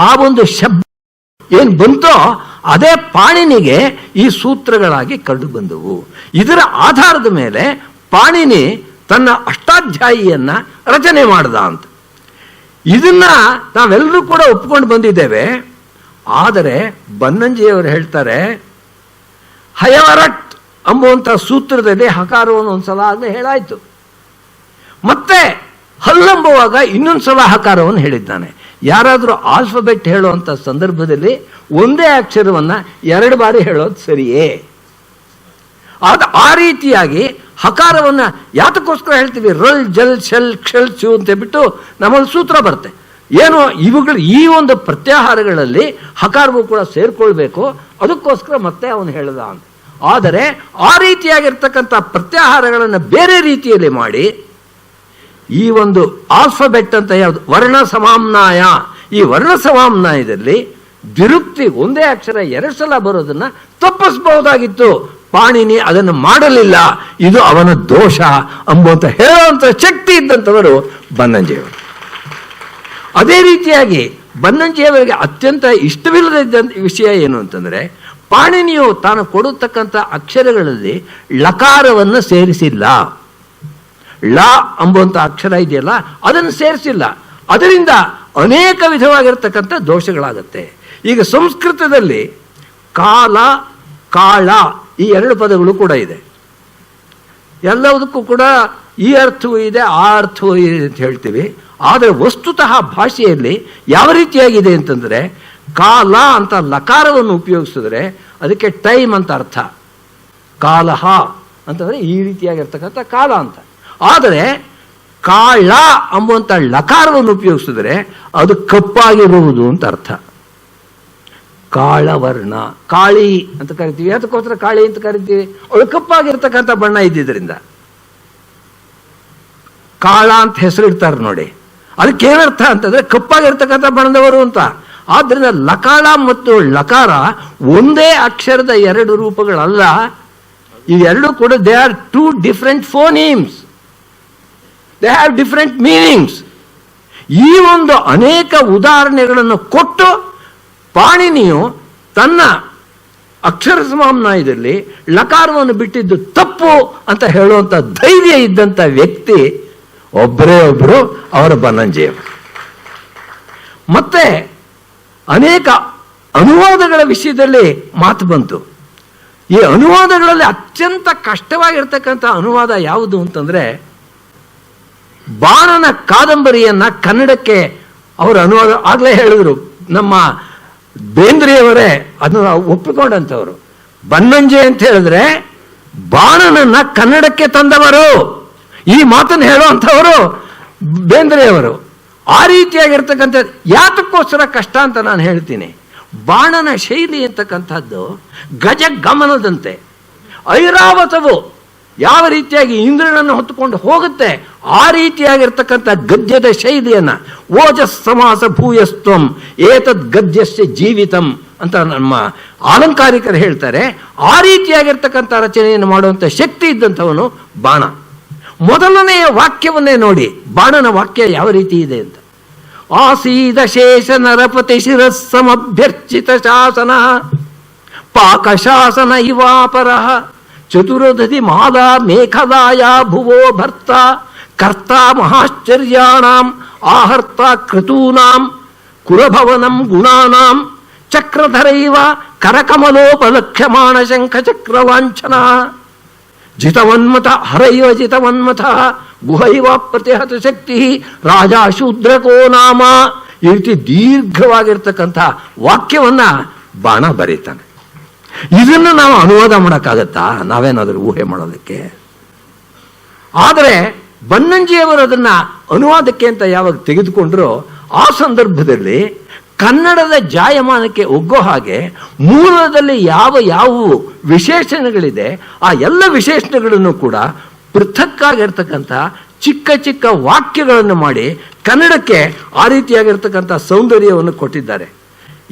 ಆ ಒಂದು ಶಬ್ದ ಏನು ಬಂತೋ ಅದೇ ಪಾಣಿನಿಗೆ ಈ ಸೂತ್ರಗಳಾಗಿ ಕಂಡು ಬಂದವು. ಇದರ ಆಧಾರದ ಮೇಲೆ ಪಾಣಿನಿ ತನ್ನ ಅಷ್ಟಾಧ್ಯಾಯಿಯನ್ನ ರಚನೆ ಮಾಡ್ದ ಅಂತ. ಇದನ್ನ ನಾವೆಲ್ಲರೂ ಕೂಡ ಒಪ್ಕೊಂಡು ಬಂದಿದ್ದೇವೆ. ಆದರೆ ಬನ್ನಂಜಿಯವರು ಹೇಳ್ತಾರೆ, ಹಯವರಟ್ ಎಂಬುವಂಥ ಸೂತ್ರದಲ್ಲಿ ಹಕಾರವನ್ನು ಒಂದ್ಸಲ ಆಗಲೇ ಹೇಳಾಯ್ತು, ಮತ್ತೆ ಹಲ್ಲಂಬುವಾಗ ಇನ್ನೊಂದ್ಸಲ ಹಕಾರವನ್ನು ಹೇಳಿದ್ದಾನೆ. ಯಾರಾದರೂ ಆಲ್ಫಬೆಟ್ ಹೇಳುವಂಥ ಸಂದರ್ಭದಲ್ಲಿ ಒಂದೇ ಅಕ್ಷರವನ್ನ 2 ಬಾರಿ ಹೇಳೋದು ಸರಿಯೇ? ಆ ರೀತಿಯಾಗಿ ಹಕಾರವನ್ನ ಯಾತಕ್ಕೋಸ್ಕರ ಹೇಳ್ತೀವಿ? ರಲ್ ಜಲ್ ಶಲ್ ಕ್ಷಲ್ ಚು ಅಂತ ಬಿಟ್ಟು ನಮ್ಮಲ್ಲಿ ಸೂತ್ರ ಬರುತ್ತೆ. ಏನು ಇವುಗಳು ಈ ಒಂದು ಪ್ರತ್ಯಾಹಾರಗಳಲ್ಲಿ ಹಕಾರವು ಕೂಡ ಸೇರ್ಕೊಳ್ಬೇಕು, ಅದಕ್ಕೋಸ್ಕರ ಮತ್ತೆ ಅವನು ಹೇಳ್ದ ಅಂತ. ಆದರೆ ಆ ರೀತಿಯಾಗಿರ್ತಕ್ಕಂಥ ಪ್ರತ್ಯಾಹಾರಗಳನ್ನು ಬೇರೆ ರೀತಿಯಲ್ಲಿ ಮಾಡಿ ಈ ಒಂದು ಆಲ್ಫಾಬೆಟ್ ಅಂತ ಯಾವುದು ವರ್ಣ ಸಮಾಮ್ನಾಯ, ಈ ವರ್ಣ ಸಮಾಮ್ನಾಯದಲ್ಲಿ ದ್ವಿರುಕ್ತಿ ಒಂದೇ ಅಕ್ಷರ 2 ಸಲ ಬರೋದನ್ನ ತಪ್ಪಿಸಬಹುದಾಗಿತ್ತು. ಪಾಣಿನಿ ಅದನ್ನು ಮಾಡಲಿಲ್ಲ, ಇದು ಅವನ ದೋಷ ಎಂಬುವಂತ ಹೇಳುವಂತ ಶಕ್ತಿ ಇದ್ದಂಥವರು ಬನ್ನಂಜಿಯವರು. ಅದೇ ರೀತಿಯಾಗಿ ಬನ್ನಂಜಿಯವರಿಗೆ ಅತ್ಯಂತ ಇಷ್ಟವಿಲ್ಲದ ವಿಷಯ ಏನು ಅಂತಂದ್ರೆ, ಪಾಣಿನಿಯು ತಾನು ಕೊಡತಕ್ಕಂಥ ಅಕ್ಷರಗಳಲ್ಲಿ ಲಕಾರವನ್ನು ಸೇರಿಸಿಲ್ಲ. ಲ ಎಂಬುವಂಥ ಅಕ್ಷರ ಇದೆಯಲ್ಲ ಅದನ್ನು ಸೇರಿಸಿಲ್ಲ. ಅದರಿಂದ ಅನೇಕ ವಿಧವಾಗಿರ್ತಕ್ಕಂಥ ದೋಷಗಳಾಗತ್ತೆ. ಈಗ ಸಂಸ್ಕೃತದಲ್ಲಿ ಕಾಲ, ಕಾಳ ಈ 2 ಪದಗಳು ಕೂಡ ಇದೆ. ಎಲ್ಲದಕ್ಕೂ ಕೂಡ ಈ ಅರ್ಥವೂ ಇದೆ, ಆ ಅರ್ಥವೂ ಇದೆ ಅಂತ ಹೇಳ್ತೀವಿ. ಆದರೆ ವಸ್ತುತಃ ಭಾಷೆಯಲ್ಲಿ ಯಾವ ರೀತಿಯಾಗಿದೆ ಅಂತಂದರೆ, ಕಾಲ ಅಂತ ಲಕಾರವನ್ನು ಉಪಯೋಗಿಸಿದ್ರೆ ಅದಕ್ಕೆ ಟೈಮ್ ಅಂತ ಅರ್ಥ, ಕಾಲಹ ಅಂತಂದರೆ ಈ ರೀತಿಯಾಗಿರ್ತಕ್ಕಂಥ ಕಾಲ ಅಂತ. ಆದರೆ ಕಾಳ ಎಂಬುವಂಥ ಲಕಾರವನ್ನು ಉಪಯೋಗಿಸಿದ್ರೆ ಅದು ಕಪ್ಪಾಗಿರುವುದು ಅಂತ ಅರ್ಥ. ಕಾಳವರ್ಣ, ಕಾಳಿ ಅಂತ ಕರಿತೀವಿ. ಅದಕ್ಕೋಸ್ಕರ ಕಾಳಿ ಅಂತ ಕರಿತೀವಿ, ಅವಳು ಕಪ್ಪಾಗಿರ್ತಕ್ಕಂಥ ಬಣ್ಣ ಇದ್ದಿದ್ದರಿಂದ ಕಾಳ ಅಂತ ಹೆಸರಿಡ್ತಾರೆ ನೋಡಿ. ಅದಕ್ಕೆ ಏನರ್ಥ ಅಂತಂದ್ರೆ ಕಪ್ಪಾಗಿರ್ತಕ್ಕಂಥ ಬಣ್ಣದವರು ಅಂತ. ಆದ್ರಿಂದ ಲಕಾಳ ಮತ್ತು ಲಕಾರ ಒಂದೇ ಅಕ್ಷರದ 2 ರೂಪಗಳಲ್ಲ, ಇವೆರಡು ಕೂಡ they are 2 different phonemes, they have different meanings. ಈ ಒಂದು ಅನೇಕ ಉದಾಹರಣೆಗಳನ್ನು ಕೊಟ್ಟು ಪಾಣಿನಿಯು ತನ್ನ ಅಕ್ಷರ ಸಮಾಮ್ನಾಯದಲ್ಲಿ ಲಕಾರವನ್ನು ಬಿಟ್ಟಿದ್ದು ತಪ್ಪು ಅಂತ ಹೇಳುವಂಥ ಧೈರ್ಯ ಇದ್ದಂಥ ವ್ಯಕ್ತಿ ಒಬ್ಬರೇ ಒಬ್ಬರು ಅವರ ಬನ್ನಂಜಿಯವರು. ಮತ್ತೆ ಅನೇಕ ಅನುವಾದಗಳ ವಿಷಯದಲ್ಲಿ ಮಾತು ಬಂತು. ಈ ಅನುವಾದಗಳಲ್ಲಿ ಅತ್ಯಂತ ಕಷ್ಟವಾಗಿರ್ತಕ್ಕಂಥ ಅನುವಾದ ಯಾವುದು ಅಂತಂದ್ರೆ, ಬಾಣನ ಕಾದಂಬರಿಯನ್ನ ಕನ್ನಡಕ್ಕೆ ಅವರು ಅನುವಾದ ಆಗ್ಲೇ ಹೇಳಿದ್ರು. ನಮ್ಮ ಬೇಂದ್ರೆಯವರೇ ಅದನ್ನು ಒಪ್ಪಿಕೊಂಡಂಥವ್ರು. ಬನ್ನಂಜೆ ಅಂತ ಹೇಳಿದ್ರೆ ಬಾಣನನ್ನ ಕನ್ನಡಕ್ಕೆ ತಂದವರು, ಈ ಮಾತನ್ನು ಹೇಳುವಂಥವರು ಬೇಂದ್ರೆಯವರು. ಆ ರೀತಿಯಾಗಿರ್ತಕ್ಕಂಥ ಯಾತಕ್ಕೋಸ್ಕರ ಕಷ್ಟ ಅಂತ ನಾನು ಹೇಳ್ತೀನಿ. ಬಾಣನ ಶೈಲಿ ಅಂತಕ್ಕಂಥದ್ದು ಗಜಗಮನದಂತೆ, ಐರಾವತವು ಯಾವ ರೀತಿಯಾಗಿ ಇಂದ್ರನನ್ನು ಹೊತ್ತುಕೊಂಡು ಹೋಗುತ್ತೆ ಆ ರೀತಿಯಾಗಿರ್ತಕ್ಕಂಥ ಗದ್ಯದ ಶೈಲಿಯನ್ನ ಓಜಸ್ ಸಮಾಸ ಭೂಯಸ್ತ್ವಂ ಏತದ್ ಗದ್ಯಸ್ಯ ಜೀವಿತಂ ಅಂತ ನಮ್ಮ ಆಲಂಕಾರಿಕರು ಹೇಳ್ತಾರೆ. ಆ ರೀತಿಯಾಗಿರ್ತಕ್ಕಂಥ ರಚನೆಯನ್ನು ಮಾಡುವಂಥ ಶಕ್ತಿ ಇದ್ದಂಥವನು ಬಾಣ. ಮೊದಲನೆಯ ವಾಕ್ಯವನ್ನೇ ನೋಡಿ, ಬಾಣನ ವಾಕ್ಯ ಯಾವ ರೀತಿ ಇದೆ ಅಂತ. ಆಸೀದ ಶೇಷ ನರಪತಿ ಶಿರಸ್ಸಮಭ್ಯರ್ಚಿತ ಶಾಸನ ಪಾಕಶಾಸನ ಇವಾಪರಃ ಚತುರದಧಿ ಮಾಲಾ ಮೇಖಲಾಯ ಭುವೋ ಭರ್ತ ಕರ್ತ ಮಹಾಶ್ಚರ್ಯಾಣಾಂ ಆಹರ್ತ ಕ್ರತೂನಾಂ ಕುಲಭವನಂ ಗುಣಾನಾಂ ಚಕ್ರಧರೈವ ಕರಕಮಲೋಪಲಕ್ಷ್ಯಮಾಣ ಶಂಖ ಚಕ್ರವಾಂಛನ ಜಿತವನ್ಮತ ಹರೈವ ಜಿತವನ್ಮಥ ಗುಹೈವ ಪ್ರತಿಹತ ಶಕ್ತಿ ರಾಜ ಶೂದ್ರಕೋ ನಾಮ. ಈ ರೀತಿ ದೀರ್ಘವಾಗಿರ್ತಕ್ಕಂಥ ವಾಕ್ಯವನ್ನ ಬಾಣ ಬರೀತಾನೆ. ಇದನ್ನು ನಾವು ಅನುವಾದ ಮಾಡೋಕ್ಕಾಗತ್ತಾ? ನಾವೇನಾದರೂ ಊಹೆ ಮಾಡೋದಕ್ಕೆ? ಆದರೆ ಬನ್ನಂಜಿಯವರು ಅದನ್ನ ಅನುವಾದಕ್ಕೆ ಅಂತ ಯಾವಾಗ ತೆಗೆದುಕೊಂಡ್ರೋ ಆ ಸಂದರ್ಭದಲ್ಲಿ ಕನ್ನಡದ ಜಾಯಮಾನಕ್ಕೆ ಒಗ್ಗೋ ಹಾಗೆ ಮೂಲದಲ್ಲಿ ಯಾವ ವಿಶೇಷಣಗಳಿದೆ ಆ ಎಲ್ಲ ವಿಶೇಷಣಗಳನ್ನು ಕೂಡ ಪೃಥಕ್ಕಾಗಿರ್ತಕ್ಕಂಥ ಚಿಕ್ಕ ಚಿಕ್ಕ ವಾಕ್ಯಗಳನ್ನು ಮಾಡಿ ಕನ್ನಡಕ್ಕೆ ಆ ರೀತಿಯಾಗಿರ್ತಕ್ಕಂಥ ಸೌಂದರ್ಯವನ್ನು ಕೊಟ್ಟಿದ್ದಾರೆ.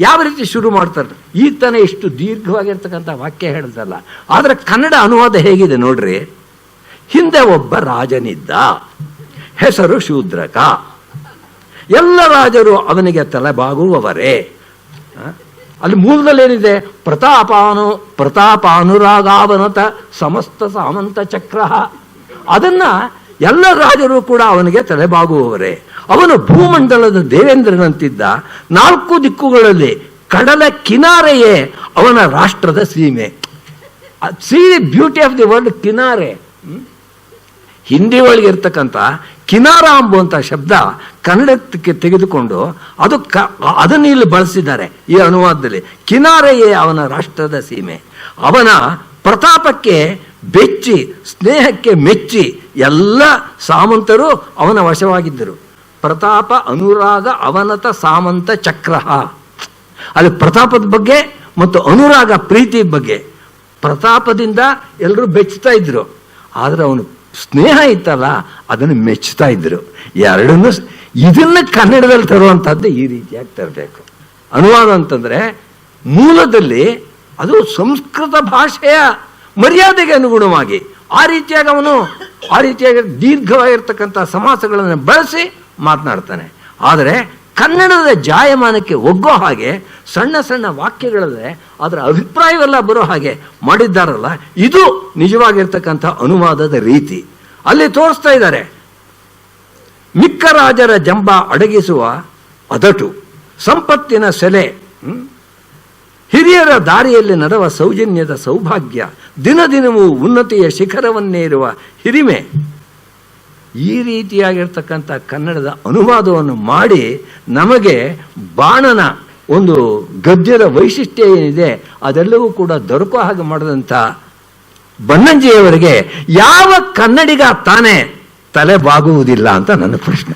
ಯಾವ ರೀತಿ ಶುರು ಮಾಡ್ತಾರೆ, ಈಗ ತಾನೇ ಇಷ್ಟು ದೀರ್ಘವಾಗಿರ್ತಕ್ಕಂಥ ವಾಕ್ಯ ಹೇಳಿದಲ್ಲ, ಆದರೆ ಕನ್ನಡ ಅನುವಾದ ಹೇಗಿದೆ ನೋಡ್ರಿ. ಹಿಂದೆ ಒಬ್ಬ ರಾಜನಿದ್ದ, ಹೆಸರು ಶೂದ್ರಕ, ಎಲ್ಲ ರಾಜರು ಅವನಿಗೆ ತಲೆಬಾಗುವವರೇ. ಅಲ್ಲಿ ಮೂಲದಲ್ಲಿ ಏನಿದೆ, ಪ್ರತಾಪಾನುರಾಗಾವನತ ಸಮಸ್ತ ಸಾಮಂತ ಚಕ್ರ. ಅದನ್ನ ಎಲ್ಲ ರಾಜರು ಕೂಡ ಅವನಿಗೆ ತಲೆಬಾಗುವವರೇ. ಅವನು ಭೂಮಂಡಲದ ದೇವೇಂದ್ರನಂತಿದ್ದ. 4 ದಿಕ್ಕುಗಳಲ್ಲಿ ಕಡಲ ಕಿನಾರೆಯೇ ಅವನ ರಾಷ್ಟ್ರದ ಸೀಮೆ. Sea beauty of the world ಕಿನಾರೆ. ಹಿಂದಿ ಒಳಗೆ ಇರ್ತಕ್ಕಂಥ ಕಿನಾರ ಎಂಬುವಂಥ ಶಬ್ದ ಕನ್ನಡಕ್ಕೆ ತೆಗೆದುಕೊಂಡು ಅದನ್ನು ಇಲ್ಲಿ ಬಳಸಿದ್ದಾರೆ ಈ ಅನುವಾದದಲ್ಲಿ. ಕಿನಾರೆಯೇ ಅವನ ರಾಷ್ಟ್ರದ ಸೀಮೆ. ಅವನ ಪ್ರತಾಪಕ್ಕೆ ಬೆಚ್ಚಿ, ಸ್ನೇಹಕ್ಕೆ ಮೆಚ್ಚಿ ಎಲ್ಲ ಸಾಮಂತರು ಅವನ ವಶವಾಗಿದ್ದರು. ಪ್ರತಾಪ ಅನುರಾಗ ಅವನತ ಸಾಮಂತ ಚಕ್ರ. ಅಲ್ಲಿ ಪ್ರತಾಪದ ಬಗ್ಗೆ ಮತ್ತು ಅನುರಾಗ ಪ್ರೀತಿ ಬಗ್ಗೆ ಪ್ರತಾಪದಿಂದ ಎಲ್ಲರೂ ಬೆಚ್ಚುತ್ತಾ ಇದ್ರು, ಆದರೆ ಅವನು ಸ್ನೇಹ ಇತ್ತಲ್ಲ ಅದನ್ನು ಮೆಚ್ಚುತ್ತಾ ಇದ್ರು. ಎರಡನ್ನೂ ಇದನ್ನ ಕನ್ನಡದಲ್ಲಿ ತರುವಂತಹದ್ದು ಈ ರೀತಿಯಾಗಿ ತರಬೇಕು. ಅನುವಾದ ಅಂತಂದ್ರೆ ಮೂಲದಲ್ಲಿ ಅದು ಸಂಸ್ಕೃತ ಭಾಷೆಯ ಮರ್ಯಾದೆಗೆ ಅನುಗುಣವಾಗಿ ಆ ರೀತಿಯಾಗಿ ದೀರ್ಘವಾಗಿರ್ತಕ್ಕಂಥ ಸಮಾಸಗಳನ್ನು ಬಳಸಿ ಮಾತನಾಡ್ತಾನೆ. ಆದರೆ ಕನ್ನಡದ ಜಾಯಮಾನಕ್ಕೆ ಒಗ್ಗೋ ಹಾಗೆ ಸಣ್ಣ ಸಣ್ಣ ವಾಕ್ಯಗಳಲ್ಲೇ ಅದರ ಅಭಿಪ್ರಾಯವೆಲ್ಲ ಬರೋ ಹಾಗೆ ಮಾಡಿದ್ದಾರಲ್ಲ, ಇದು ನಿಜವಾಗಿರ್ತಕ್ಕಂಥ ಅನುವಾದದ ರೀತಿ. ಅಲ್ಲಿ ತೋರಿಸ್ತಾ ಇದ್ದಾರೆ, ಮಿಕ್ಕ ರಾಜರ ಜಂಬ ಅಡಗಿಸುವ ಅದಟು, ಸಂಪತ್ತಿನ ಸೆಲೆ, ಹಿರಿಯರ ದಾರಿಯಲ್ಲಿ ನಡೆವ ಸೌಜನ್ಯದ ಸೌಭಾಗ್ಯ, ದಿನ ದಿನವೂ ಉನ್ನತಿಯ ಶಿಖರವನ್ನೇರುವ ಹಿರಿಮೆ. ಈ ರೀತಿಯಾಗಿರ್ತಕ್ಕಂಥ ಕನ್ನಡದ ಅನುವಾದವನ್ನು ಮಾಡಿ ನಮಗೆ ಬಾಣನ ಒಂದು ಗದ್ಯದ ವೈಶಿಷ್ಟ್ಯ ಏನಿದೆ ಅದೆಲ್ಲವೂ ಕೂಡ ದೊರಕೋ ಹಾಗೆ ಮಾಡಿದಂಥ ಬನ್ನಂಜಿಯವರಿಗೆ ಯಾವ ಕನ್ನಡಿಗ ತಾನೇ ತಲೆ ಬಾಗುವುದಿಲ್ಲ ಅಂತ ನನ್ನ ಪ್ರಶ್ನೆ.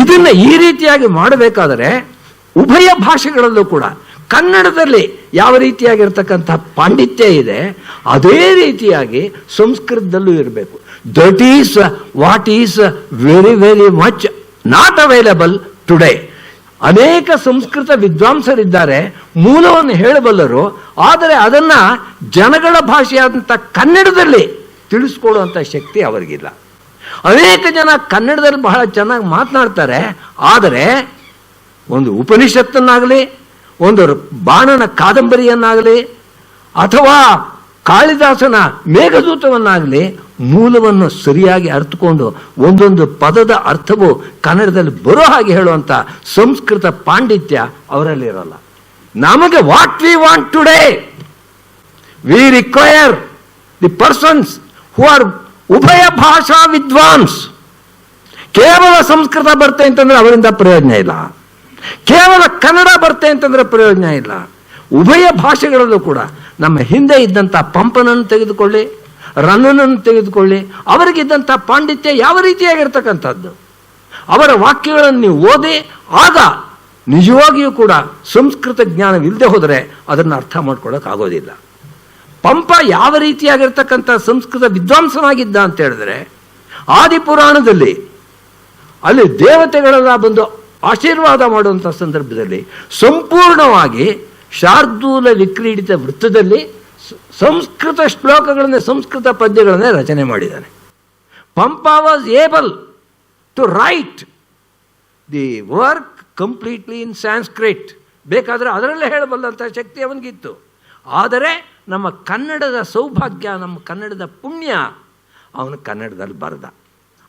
ಇದನ್ನ ಈ ರೀತಿಯಾಗಿ ಮಾಡಬೇಕಾದರೆ ಉಭಯ ಭಾಷೆಗಳಲ್ಲೂ ಕೂಡ ಕನ್ನಡದಲ್ಲಿ ಯಾವ ರೀತಿಯಾಗಿರ್ತಕ್ಕಂಥ ಪಾಂಡಿತ್ಯ ಇದೆ ಅದೇ ರೀತಿಯಾಗಿ ಸಂಸ್ಕೃತದಲ್ಲೂ ಇರಬೇಕು. That is what is very very much not available today. ಅನೇಕ ಸಂಸ್ಕೃತ ವಿದ್ವಾಂಸರಿದ್ದಾರೆ, ಮೂಲವನ್ನು ಹೇಳಬಲ್ಲರು, ಆದರೆ ಅದನ್ನ ಜನಗಳ ಭಾಷೆಯಾದಂಥ ಕನ್ನಡದಲ್ಲಿ ತಿಳಿಸ್ಕೊಡುವಂಥ ಶಕ್ತಿ ಅವರಿಗಿಲ್ಲ. ಅನೇಕ ಜನ ಕನ್ನಡದಲ್ಲಿ ಬಹಳ ಚೆನ್ನಾಗಿ ಮಾತನಾಡ್ತಾರೆ, ಆದರೆ ಒಂದು ಉಪನಿಷತ್ತನ್ನಾಗಲಿ, ಒಂದು ಬಾಣನ ಕಾದಂಬರಿಯನ್ನಾಗಲಿ, ಅಥವಾ ಕಾಳಿದಾಸನ ಮೇಘದೂತವನ್ನಾಗಲಿ ಮೂಲವನ್ನು ಸರಿಯಾಗಿ ಅರ್ಥಕೊಂಡು ಒಂದೊಂದು ಪದದ ಅರ್ಥವು ಕನ್ನಡದಲ್ಲಿ ಬರೋ ಹಾಗೆ ಹೇಳುವಂಥ ಸಂಸ್ಕೃತ ಪಾಂಡಿತ್ಯ ಅವರಲ್ಲಿರಲ್ಲ. ನಮಗೆ what we want today, we require the persons who are ಉಭಯ ಭಾಷಾ ವಿದ್ವಾಂಸ್. ಕೇವಲ ಸಂಸ್ಕೃತ ಬರ್ತೆ ಅಂತಂದ್ರೆ ಅವರಿಂದ ಪ್ರಯೋಜನ ಇಲ್ಲ, ಕೇವಲ ಕನ್ನಡ ಬರ್ತೆ ಅಂತಂದ್ರೆ ಪ್ರಯೋಜನ ಇಲ್ಲ. ಉಭಯ ಭಾಷೆಗಳಲ್ಲೂ ಕೂಡ ನಮ್ಮ ಹಿಂದೆ ಇದ್ದಂಥ ಪಂಪನನ್ನು ತೆಗೆದುಕೊಳ್ಳಿ, ರನ್ನನನ್ನು ತೆಗೆದುಕೊಳ್ಳಿ, ಅವರಿಗಿದ್ದಂಥ ಪಾಂಡಿತ್ಯ ಯಾವ ರೀತಿಯಾಗಿರ್ತಕ್ಕಂಥದ್ದು. ಅವರ ವಾಕ್ಯಗಳನ್ನು ನೀವು ಓದಿ, ಆಗ ನಿಜವಾಗಿಯೂ ಕೂಡ ಸಂಸ್ಕೃತ ಜ್ಞಾನವಿಲ್ಲದೆ ಹೋದರೆ ಅದನ್ನು ಅರ್ಥ ಮಾಡ್ಕೊಳ್ಳೋಕ್ಕಾಗೋದಿಲ್ಲ. ಪಂಪ ಯಾವ ರೀತಿಯಾಗಿರ್ತಕ್ಕಂಥ ಸಂಸ್ಕೃತ ವಿದ್ವಾಂಸನಾಗಿದ್ದ ಅಂತ ಹೇಳಿದ್ರೆ, ಆದಿಪುರಾಣದಲ್ಲಿ ಅಲ್ಲಿ ದೇವತೆಗಳೆಲ್ಲ ಬಂದು ಆಶೀರ್ವಾದ ಮಾಡುವಂಥ ಸಂದರ್ಭದಲ್ಲಿ ಸಂಪೂರ್ಣವಾಗಿ ಶಾರ್ದೂಲ ವಿಕ್ರೀಡಿತ ವೃತ್ತದಲ್ಲಿ ಸಂಸ್ಕೃತ ಶ್ಲೋಕಗಳನ್ನೇ, ಸಂಸ್ಕೃತ ಪದ್ಯಗಳನ್ನೇ ರಚನೆ ಮಾಡಿದ್ದಾನೆ. Pampa was able to write the work completely in Sanskrit. ಬೇಕಾದರೆ ಅದರಲ್ಲೇ ಹೇಳಬಲ್ಲಂಥ ಶಕ್ತಿ ಅವನಿಗಿತ್ತು. ಆದರೆ ನಮ್ಮ ಕನ್ನಡದ ಸೌಭಾಗ್ಯ, ನಮ್ಮ ಕನ್ನಡದ ಪುಣ್ಯ, ಅವನು ಕನ್ನಡದಲ್ಲಿ ಬರೆದ.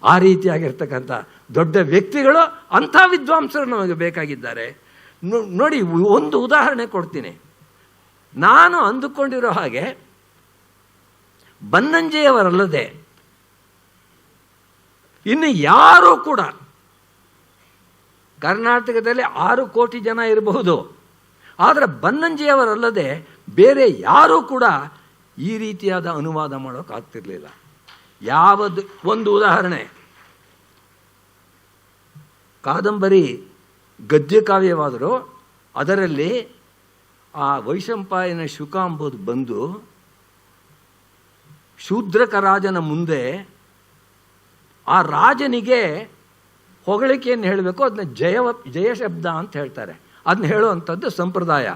ಆ ರೀತಿಯಾಗಿರ್ತಕ್ಕಂಥ ದೊಡ್ಡ ವ್ಯಕ್ತಿಗಳು, ಅಂಥ ವಿದ್ವಾಂಸರು ನಮಗೆ ಬೇಕಾಗಿದ್ದಾರೆ. ನೋಡಿ, ಒಂದು ಉದಾಹರಣೆ ಕೊಡ್ತೀನಿ. ನಾನು ಅಂದುಕೊಂಡಿರೋ ಹಾಗೆ ಬನ್ನಂಜಿಯವರಲ್ಲದೆ ಇನ್ನು ಯಾರೂ ಕೂಡ, ಕರ್ನಾಟಕದಲ್ಲಿ 6 ಕೋಟಿ ಜನ ಇರಬಹುದು, ಆದರೆ ಬನ್ನಂಜಿಯವರಲ್ಲದೆ ಬೇರೆ ಯಾರೂ ಕೂಡ ಈ ರೀತಿಯಾದ ಅನುವಾದ ಮಾಡೋಕ್ಕಾಗ್ತಿರ್ಲಿಲ್ಲ. ಯಾವುದು ಒಂದು ಉದಾಹರಣೆ, ಕಾದಂಬರಿ ಗದ್ಯ ಕಾವ್ಯವಾದರೂ ಅದರಲ್ಲಿ ಆ ವೈಶಂಪಾಯನ ಶುಕ ಎಂಬುದು ಬಂದು ಶೂದ್ರಕ ರಾಜನ ಮುಂದೆ ಆ ರಾಜನಿಗೆ ಹೊಗಳಿಕೆಯನ್ನು ಹೇಳಬೇಕು, ಅದನ್ನ ಜಯ ಶಬ್ದ ಅಂತ ಹೇಳ್ತಾರೆ, ಅದನ್ನ ಹೇಳುವಂಥದ್ದು ಸಂಪ್ರದಾಯ.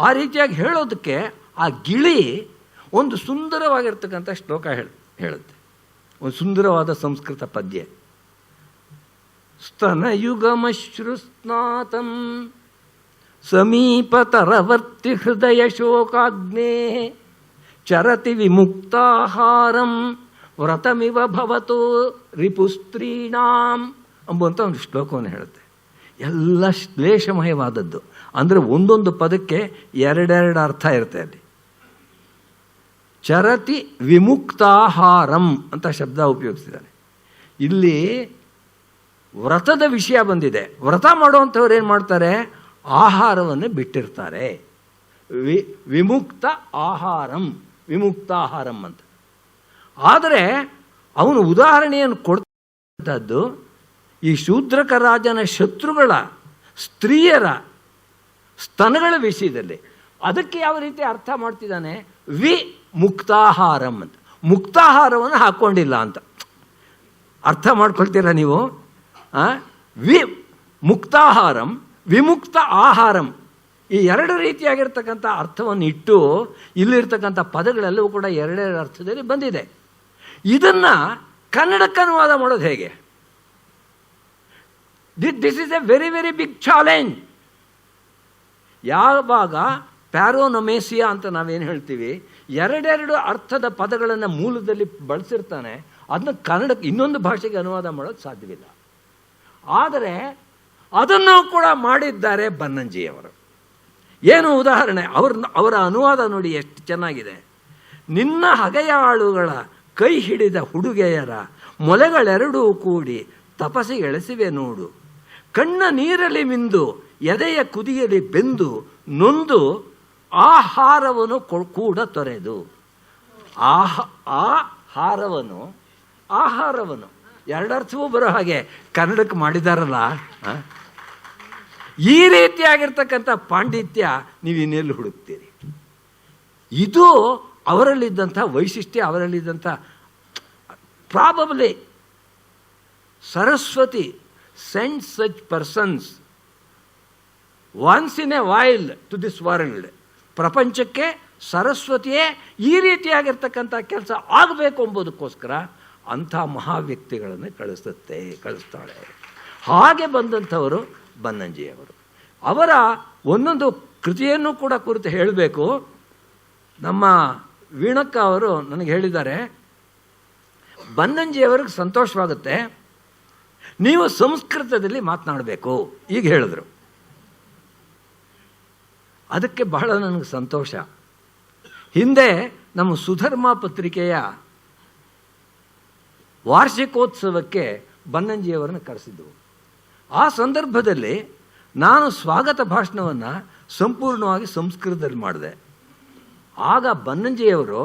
ಆ ರೀತಿಯಾಗಿ ಹೇಳೋದಕ್ಕೆ ಆ ಗಿಳಿ ಒಂದು ಸುಂದರವಾಗಿರ್ತಕ್ಕಂಥ ಶ್ಲೋಕ ಹೇಳುತ್ತೆ, ಒಂದು ಸುಂದರವಾದ ಸಂಸ್ಕೃತ ಪದ್ಯ. ಸ್ತನಯುಗಮಶ್ರುಸ್ನಾತಂ ಸಮೀಪತರವರ್ತಿ ಹೃದಯ ಶೋಕಾಗ್ನೇ ಚರತಿ ವಿಮುಕ್ತಾಹಾರಂ ವ್ರತಮಿವ ಭವತೋ ರಿಪುಸ್ತ್ರೀಣಾಂ ಎಂಬುವಂಥ ಒಂದು ಶ್ಲೋಕವನ್ನು ಹೇಳುತ್ತೆ. ಎಲ್ಲ ಶ್ಲೇಷಮಯವಾದದ್ದು, ಅಂದರೆ ಒಂದೊಂದು ಪದಕ್ಕೆ 2 ಅರ್ಥ ಇರುತ್ತೆ. ಅಲ್ಲಿ ಚರತಿ ವಿಮುಕ್ತಾಹಾರಂ ಅಂತ ಶಬ್ದ ಉಪಯೋಗಿಸಿದ್ದಾನೆ. ಇಲ್ಲಿ ವ್ರತದ ವಿಷಯ ಬಂದಿದೆ. ವ್ರತ ಮಾಡುವಂಥವ್ರು ಏನು ಮಾಡ್ತಾರೆ? ಆಹಾರವನ್ನು ಬಿಟ್ಟಿರ್ತಾರೆ. ವಿಮುಕ್ತ ಆಹಾರಂ, ವಿಮುಕ್ತಾಹಾರಂ ಅಂತ. ಆದರೆ ಅವನು ಉದಾಹರಣೆಯನ್ನು ಕೊಡ್ತಕ್ಕಂಥದ್ದು ಈ ಶೂದ್ರಕ ರಾಜನ ಶತ್ರುಗಳ ಸ್ತ್ರೀಯರ ಸ್ತನಗಳ ವಿಷಯದಲ್ಲಿ. ಅದಕ್ಕೆ ಯಾವ ರೀತಿ ಅರ್ಥ ಮಾಡ್ತಿದ್ದಾನೆ, ವಿ ಮುಕ್ತಾಹಾರಂ ಅಂತ. ಮುಕ್ತಾಹಾರವನ್ನು ಹಾಕ್ಕೊಂಡಿಲ್ಲ ಅಂತ ಅರ್ಥ ಮಾಡ್ಕೊಳ್ತೀರಾ ನೀವು? ವಿ ಮುಕ್ತಾಹಾರಂ ವಿಮುಕ್ತ ಆಹಾರಂ, ಈ ಎರಡು ರೀತಿಯಾಗಿರ್ತಕ್ಕಂಥ ಅರ್ಥವನ್ನು ಇಟ್ಟು ಇಲ್ಲಿರ್ತಕ್ಕಂಥ ಪದಗಳೆಲ್ಲವೂ ಕೂಡ ಎರಡೆರಡು ಅರ್ಥದಲ್ಲಿ ಬಂದಿದೆ. ಇದನ್ನು ಕನ್ನಡಕ್ಕೆ ಅನುವಾದ ಮಾಡೋದು ಹೇಗೆ? This is a very very big challenge. ಯಾವಾಗ ಪ್ಯಾರೋನೊಮೇಸಿಯಾ ಅಂತ ನಾವೇನು ಹೇಳ್ತೀವಿ, ಎರಡೆರಡು ಅರ್ಥದ ಪದಗಳನ್ನು ಮೂಲದಲ್ಲಿ ಬಳಸಿರ್ತಾನೆ, ಅದನ್ನ ಕನ್ನಡಕ್ಕೆ ಇನ್ನೊಂದು ಭಾಷೆಗೆ ಅನುವಾದ ಮಾಡೋದು ಸಾಧ್ಯವಿಲ್ಲ. ಆದರೆ ಅದನ್ನು ಕೂಡ ಮಾಡಿದ್ದಾರೆ ಬನ್ನಂಜಿಯವರು. ಏನು ಉದಾಹರಣೆ, ಅವರ ಅನುವಾದ ನೋಡಿ ಎಷ್ಟು ಚೆನ್ನಾಗಿದೆ. ನಿನ್ನ ಹಗೆಯಾಳುಗಳ ಕೈ ಹಿಡಿದ ಹುಡುಗೆಯರ ಮೊಲೆಗಳೆರಡೂ ಕೂಡಿ ತಪಸ್ಸಿಗೆಳೆಸಿವೆ ನೋಡು, ಕಣ್ಣ ನೀರಲಿ ಮಿಂದು ಎದೆಯ ಕುದಿಯಲಿ ಬೆಂದು ನೊಂದು ಆಹಾರವನ್ನು ಕೂಡ ತೊರೆದು. ಆಹಾರವನ್ನು ಎರಡರ್ಥವೂ ಬರೋ ಹಾಗೆ ಕನ್ನಡಕ್ಕೆ ಮಾಡಿದಾರಲ್ಲ. ಈ ರೀತಿಯಾಗಿರ್ತಕ್ಕಂಥ ಪಾಂಡಿತ್ಯ ನೀವು ಇನ್ನೆಲ್ಲಿ ಹುಡುಕ್ತೀರಿ? ಇದು ಅವರಲ್ಲಿದ್ದಂಥ ವೈಶಿಷ್ಟ್ಯ, ಅವರಲ್ಲಿದ್ದಂಥ probably Saraswati sends such persons once in a while to this world. ಪ್ರಪಂಚಕ್ಕೆ ಸರಸ್ವತಿಯೇ ಈ ರೀತಿಯಾಗಿರ್ತಕ್ಕಂಥ ಕೆಲಸ ಆಗಬೇಕು ಎಂಬುದಕ್ಕೋಸ್ಕರ ಅಂಥ ಮಹಾವ್ಯಕ್ತಿಗಳನ್ನು ಕಳಿಸ್ತಾಳೆ. ಹಾಗೆ ಬಂದಂಥವರು ಬನ್ನಂಜಿಯವರು. ಅವರ ಒಂದೊಂದು ಕೃತಿಯನ್ನು ಕೂಡ ಕುರಿತು ಹೇಳಬೇಕು. ನಮ್ಮ ವೀಣಕ್ಕ ಅವರು ನನಗೆ ಹೇಳಿದ್ದಾರೆ, ಬನ್ನಂಜಿಯವರಿಗೆ ಸಂತೋಷವಾಗುತ್ತೆ, ನೀವು ಸಂಸ್ಕೃತದಲ್ಲಿ ಮಾತನಾಡಬೇಕು ಈಗ ಹೇಳಿದ್ರು. ಅದಕ್ಕೆ ಬಹಳ ನನಗೆ ಸಂತೋಷ. ಹಿಂದೆ ನಮ್ಮ ಸುಧರ್ಮ ಪತ್ರಿಕೆಯ ವಾರ್ಷಿಕೋತ್ಸವಕ್ಕೆ ಬನ್ನಂಜಿಯವರನ್ನು ಕರೆಸಿದ್ದು. ಆ ಸಂದರ್ಭದಲ್ಲಿ ನಾನು ಸ್ವಾಗತ ಭಾಷಣವನ್ನು ಸಂಪೂರ್ಣವಾಗಿ ಸಂಸ್ಕೃತದಲ್ಲಿ ಮಾಡಿದೆ. ಆಗ ಬನ್ನಂಜಿಯವರು,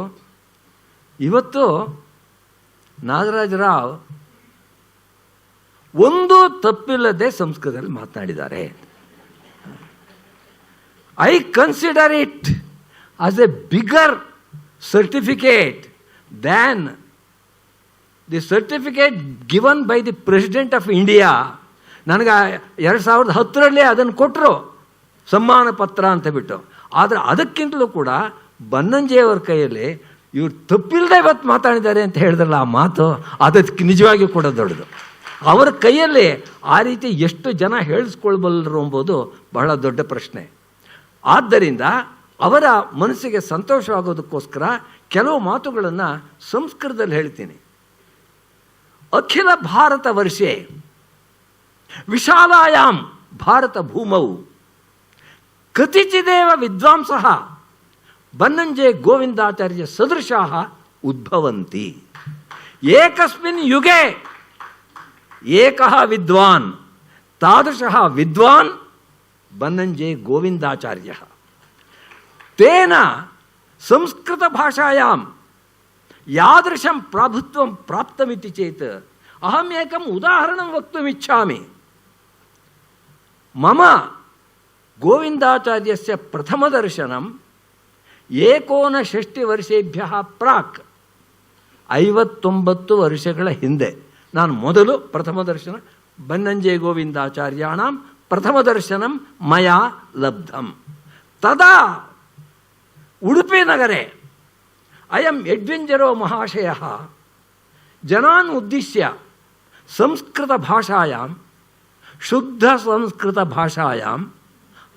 ಇವತ್ತು ನಾಗರಾಜರಾವ್ ಒಂದು ತಪ್ಪಿಲ್ಲದೆ ಸಂಸ್ಕೃತದಲ್ಲಿ ಮಾತನಾಡಿದ್ದಾರೆ. I consider it as A bigger certificate than the certificate given by the president of India. ನನಗೆ 2010ರಲ್ಲಿ ಅದನ್ನು ಕೊಟ್ಟರು, ಸಮ್ಮಾನ ಪತ್ರ ಅಂತ ಬಿಟ್ಟು. ಆದರೆ ಅದಕ್ಕಿಂತಲೂ ಕೂಡ ಬನ್ನಂಜಿಯವರ ಕೈಯಲ್ಲಿ ಇವ್ರು ತಪ್ಪಿಲ್ಲದೆ ಇವತ್ತು ಮಾತಾಡಿದ್ದಾರೆ ಅಂತ ಹೇಳಿದ್ರಲ್ಲ, ಆ ಮಾತು ಅದಕ್ಕೆ ನಿಜವಾಗಿಯೂ ಕೂಡ ದೊಡ್ಡದು. ಅವರ ಕೈಯಲ್ಲಿ ಆ ರೀತಿ ಎಷ್ಟು ಜನ ಹೇಳಿಸ್ಕೊಳ್ಬಲ್ಲರು ಎಂಬುದು ಬಹಳ ದೊಡ್ಡ ಪ್ರಶ್ನೆ. ಆದ್ದರಿಂದ ಅವರ ಮನಸ್ಸಿಗೆ ಸಂತೋಷವಾಗೋದಕ್ಕೋಸ್ಕರ ಕೆಲವು ಮಾತುಗಳನ್ನು ಸಂಸ್ಕೃತದಲ್ಲಿ ಹೇಳ್ತೀನಿ. ಅಖಿಲ ಭಾರತ ವರ್ಷೆ ವಿಶಾಲಾಯಾಂ ಭಾರತ ಭೂಮೌ ಕತಿಚಿದೇವ ವಿದ್ವಾಂಸಃ ಬನ್ನಂಜೆ ಗೋವಿಂದಾಚಾರ್ಯ ಸದೃಶಾಃ ಉದ್ಭವಂತಿ. ಏಕಸ್ಮಿನ್ ಯುಗೆ ಏಕಃ ವಿದ್ವಾನ್ ತಾದೃಶಃ ವಿದ್ವಾನ್ ಬನ್ನಂಜೆ ಗೋವಿಂದಾಚಾರ್ಯ. ತೇನ ಸಂಸ್ಕೃತ ಭಾಷಾಯಾಂ ಯಾದೃಶಂ ಪ್ರಾಭುತ್ವಂ ಪ್ರಾಪ್ತಮಿತಿ ಚೇತ್ ಅಹಂ ಏಕಂ ಉದಾಹರಣಂ ವಕ್ತುಮಿಚ್ಛಾಮಿ. ಮಮ ಗೋವಿಂದಾಚಾರ್ಯಸ್ಯ ಪ್ರಥಮ ದರ್ಶನಂ 59 ವರ್ಷೇಭ್ಯಃ ಪ್ರಾಕ್. 59 ವರ್ಷಗಳ ಹಿಂದೆ ನಾನು ಮೊದಲು ಪ್ರಥಮ ದರ್ಶನ ಬನ್ನಂಜೆ ಗೋವಿಂದಾಚಾರ್ಯಾಣಂ ಪ್ರಥಮ ದರ್ಶನಂ ಮಯಾ ಲಬ್ಧಂ. ತದಾ ಉಡುಪಿ ನಗರೆ ಅಯಂ ಎಡ್ವಿಂಜರೋ ಮಹಾಶಯಃ ಜನಾನ್ ಉದ್ದಿಶ್ಯ ಸಂಸ್ಕೃತ ಭಾಷಾಯಾಂ ಶುದ್ಧ ಸಂಸ್ಕೃತ ಭಾಷಾಯಾಂ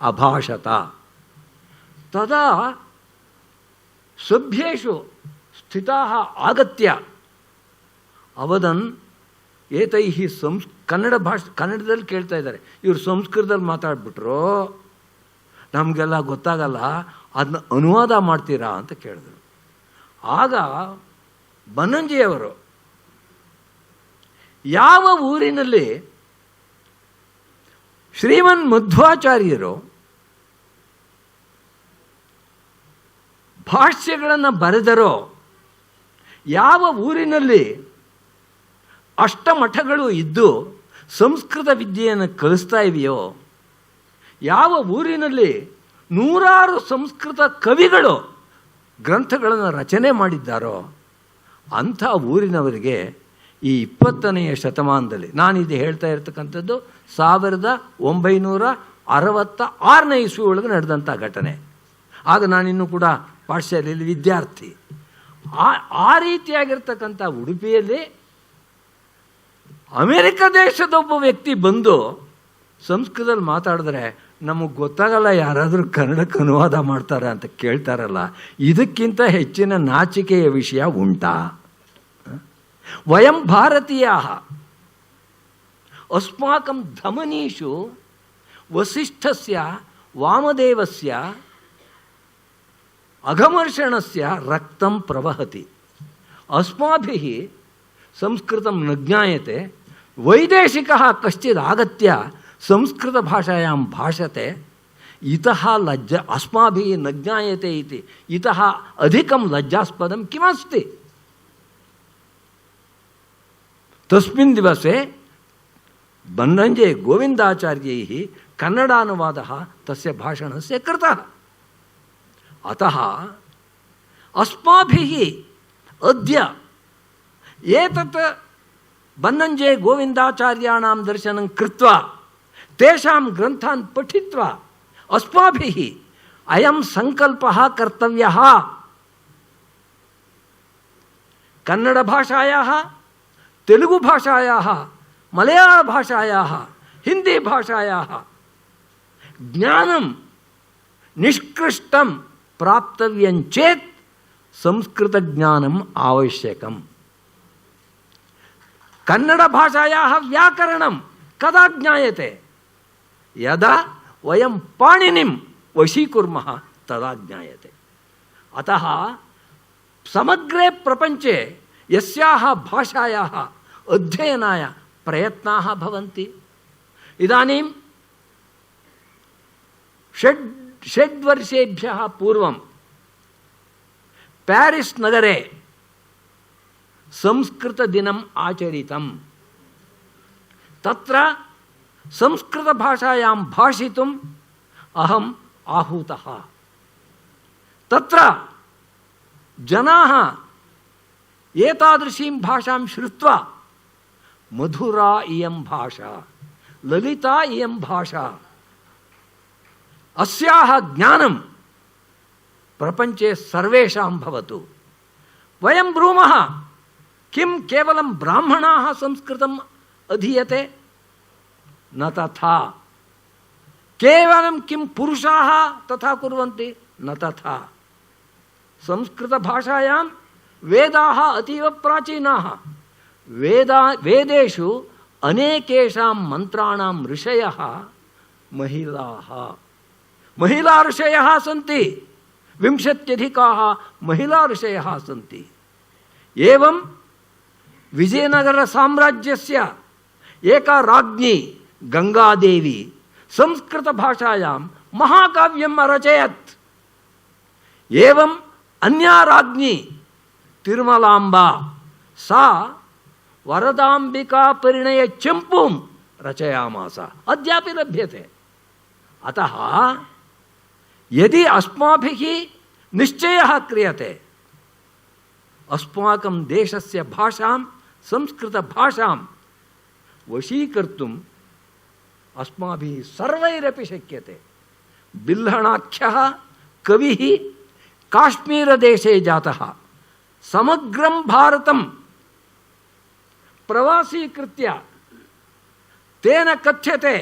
ಅಭಾಷತ. ತದಾ ಸಭ್ಯೇಷು ಸ್ಥಿತಾಃ ಆಗತ್ಯ ಅವದನ್ ಏತೈಃ ಕನ್ನಡದಲ್ಲಿ ಕೇಳ್ತಾ ಇದ್ದಾರೆ, ಇವರು ಸಂಸ್ಕೃತದಲ್ಲಿ ಮಾತಾಡ್ಬಿಟ್ರು, ನಮಗೆಲ್ಲ ಗೊತ್ತಾಗಲ್ಲ, ಅದನ್ನ ಅನುವಾದ ಮಾಡ್ತೀರಾ ಅಂತ ಕೇಳಿದ್ರು. ಆಗ ಬನ್ನಂಜಿಯವರು ಯಾವ ಊರಿನಲ್ಲಿ ಶ್ರೀಮನ್ ಮಧ್ವಾಚಾರ್ಯರು ಭಾಷ್ಯಗಳನ್ನು ಬರೆದರೋ, ಯಾವ ಊರಿನಲ್ಲಿ ಅಷ್ಟಮಠಗಳು ಇದ್ದು ಸಂಸ್ಕೃತ ವಿದ್ಯೆಯನ್ನು ಕಲಿಸ್ತಾ ಇವೆಯೋ, ಯಾವ ಊರಿನಲ್ಲಿ ನೂರಾರು ಸಂಸ್ಕೃತ ಕವಿಗಳು ಗ್ರಂಥಗಳನ್ನು ರಚನೆ ಮಾಡಿದ್ದಾರೋ ಅಂಥ ಊರಿನವರಿಗೆ ಈ 20ನೇ ಶತಮಾನದಲ್ಲಿ, ನಾನಿದು ಹೇಳ್ತಾ ಇರ್ತಕ್ಕಂಥದ್ದು 1966ನೇ ಇಸ್ವಿ ಒಳಗೆ ನಡೆದಂಥ ಘಟನೆ. ಆಗ ನಾನಿನ್ನೂ ಕೂಡ ಪಾಠಶಾಲೆಯಲ್ಲಿ ವಿದ್ಯಾರ್ಥಿ. ಆ ರೀತಿಯಾಗಿರ್ತಕ್ಕಂಥ ಉಡುಪಿಯಲ್ಲಿ ಅಮೆರಿಕ ದೇಶದ ಒಬ್ಬ ವ್ಯಕ್ತಿ ಬಂದು ಸಂಸ್ಕೃತದಲ್ಲಿ ಮಾತಾಡಿದ್ರೆ ನಮಗೆ ಗೊತ್ತಾಗಲ್ಲ, ಯಾರಾದರೂ ಕನ್ನಡಕ್ಕೆ ಅನುವಾದ ಮಾಡ್ತಾರೆ ಅಂತ ಕೇಳ್ತಾರಲ್ಲ, ಇದಕ್ಕಿಂತ ಹೆಚ್ಚಿನ ನಾಚಿಕೆಯ ವಿಷಯ ಉಂಟಾ? ವಯಂ ಭಾರತೀಯಾಃ ಅಸ್ಮಾಕಂ ಧಮನೀಷು ವಸಿಷ್ಠಸ್ಯ ವಾಮದೇವಸ್ಯ ಅಘಮರ್ಷಣಸ್ಯ ರಕ್ತಂ ಪ್ರವಹತಿ. ಅಸ್ಮಾಭಿಃ ಸಂಸ್ಕೃತಂ ನ ಜ್ಞಾಯತೆ, ವೈದೇಶಿಕಃ ಕಶ್ಚಿದ್ ಆಗತ್ಯ ಸಂಸ್ಕೃತ ಭಾಷಾಯಾಂ ಭಾಷತೆ, ಇತಃ ಲಜ್ಜಾ ಅಸ್ಮಾಭಿಃ ನ ಜ್ಞಾಯತೆ ಇತಿ ಇತಃ ಅಧಿಕಂ ಲಜ್ಜಾಸ್ಪದಂ ಕಿಮಸ್ತಿ. ತಸ್ಮಿನ್ ದಿವಸೆ ಬನ್ನಂಜೆ ಗೋವಿಂದಾಚಾರ್ಯೈಃ ಕನ್ನಡಾನುವಾದಃ ತಸ್ಯ ಭಾಷಣಸ್ಯ ಕೃತಃ. ಅತಃ ಅಸ್ಮಾಭಿಃ ಅದ್ಯ ಏತತ್ ಬನ್ನಂಜೆ ಗೋವಿಂದಾಚಾರ್ಯಾಣಾಂ ದರ್ಶನಂ ಕೃತ್ವಾ ತೇಷಾಂ ಗ್ರಂಥಾನ್ ಪಠಿತ್ವಾ ಅಸ್ಮಾಭಿಃ ಅಯಂ ಸಂಕಲ್ಪಃ ಕರ್ತವ್ಯಃ. ಕನ್ನಡ ಭಾಷಾಯಾಃ, ತೆಲುಗು ಭಾಷಾಯಾಃ, ಮಲಯಾಳ ಭಾಷಾಯಾಃ, ಹಿಂದಿ ಭಾಷಾಯಾಃ ಜ್ಞಾನಂ ನಿಷ್ಕೃಷ್ಟಂ ಪ್ರಾಪ್ತವ್ಯಂಚೇತ್ ಸಂಸ್ಕೃತ ಜ್ಞಾನಂ ಅವಶ್ಯಕಂ. ಕನ್ನಡ ಭಾಷಾಯಾಃ ವ್ಯಾಕರಣಂ ಕದಾ ಜ್ಞಾಯತೆ? ಯದಾ ವಯಂ ಪಾಣಿನಿಂ ವಶೀಕುರ್ಮಃ ತದಾ ಜ್ಞಾಯತೆ. ಅತಃ ಸಮಗ್ರೆ ಪ್ರಪಂಚೆ ಯಸ್ಯಾಹ ಭಾಷಾಯಾಹ ಅಧ್ಯಯನಾಯ ಪ್ರಯತ್ನಾಃ ಭವಂತಿ. ಇದಾनीं षड्वर्षेभ्यः पूर्वं प्यारिस् नगरे संस्कृतदिनम् आचरितम्. तत्र संस्कृतभाषायां भाषितुम् अहम् आहूतः. तत्र जनाः एतादृशीं भाषां श्रुत्वा मधुरा इयं भाषा, ललिता इयं भाषा, अस्याः ज्ञानं प्रपञ्चे सर्वेषां भवतु. वयं ब्रूमः किं केवलं ब्राह्मणाः संस्कृतम् अधीयते? न तथा. केवलं किं पुरुषाः तथा कुर्वन्ति? न तथा. संस्कृतभाषायां वेदाः अतीव प्राचीनाः. वेदेषु अनेकेषां मन्त्राणां ऋषयः महिलाः. महिला ऋषयः सन्ति, 20 महिला ऋषयः सन्ति. एवं विजयनगरसाम्राज्यस्य एका राज्ञी गंगादेवी संस्कृतभाषायां महाकाव्यम् अरचयत्. एवं अन्या राज्ञी तिरुमलाम्बा, सा वरदाम्बिका परिणय चंपुं रचयामास, अद्यापि लभ्यते. अतः यदि अस्माभिः निश्चयः क्रियते अस्माकं देशस्य भाषां संस्कृतभाषां वशीकर्तुम् अस्माभिः सर्वैरपि शक्यते. बिल्हणाख्यः कविः काश्मीरदेशे जातः, समग्रं भारतं प्रवासीकृत्य तेन कथ्यते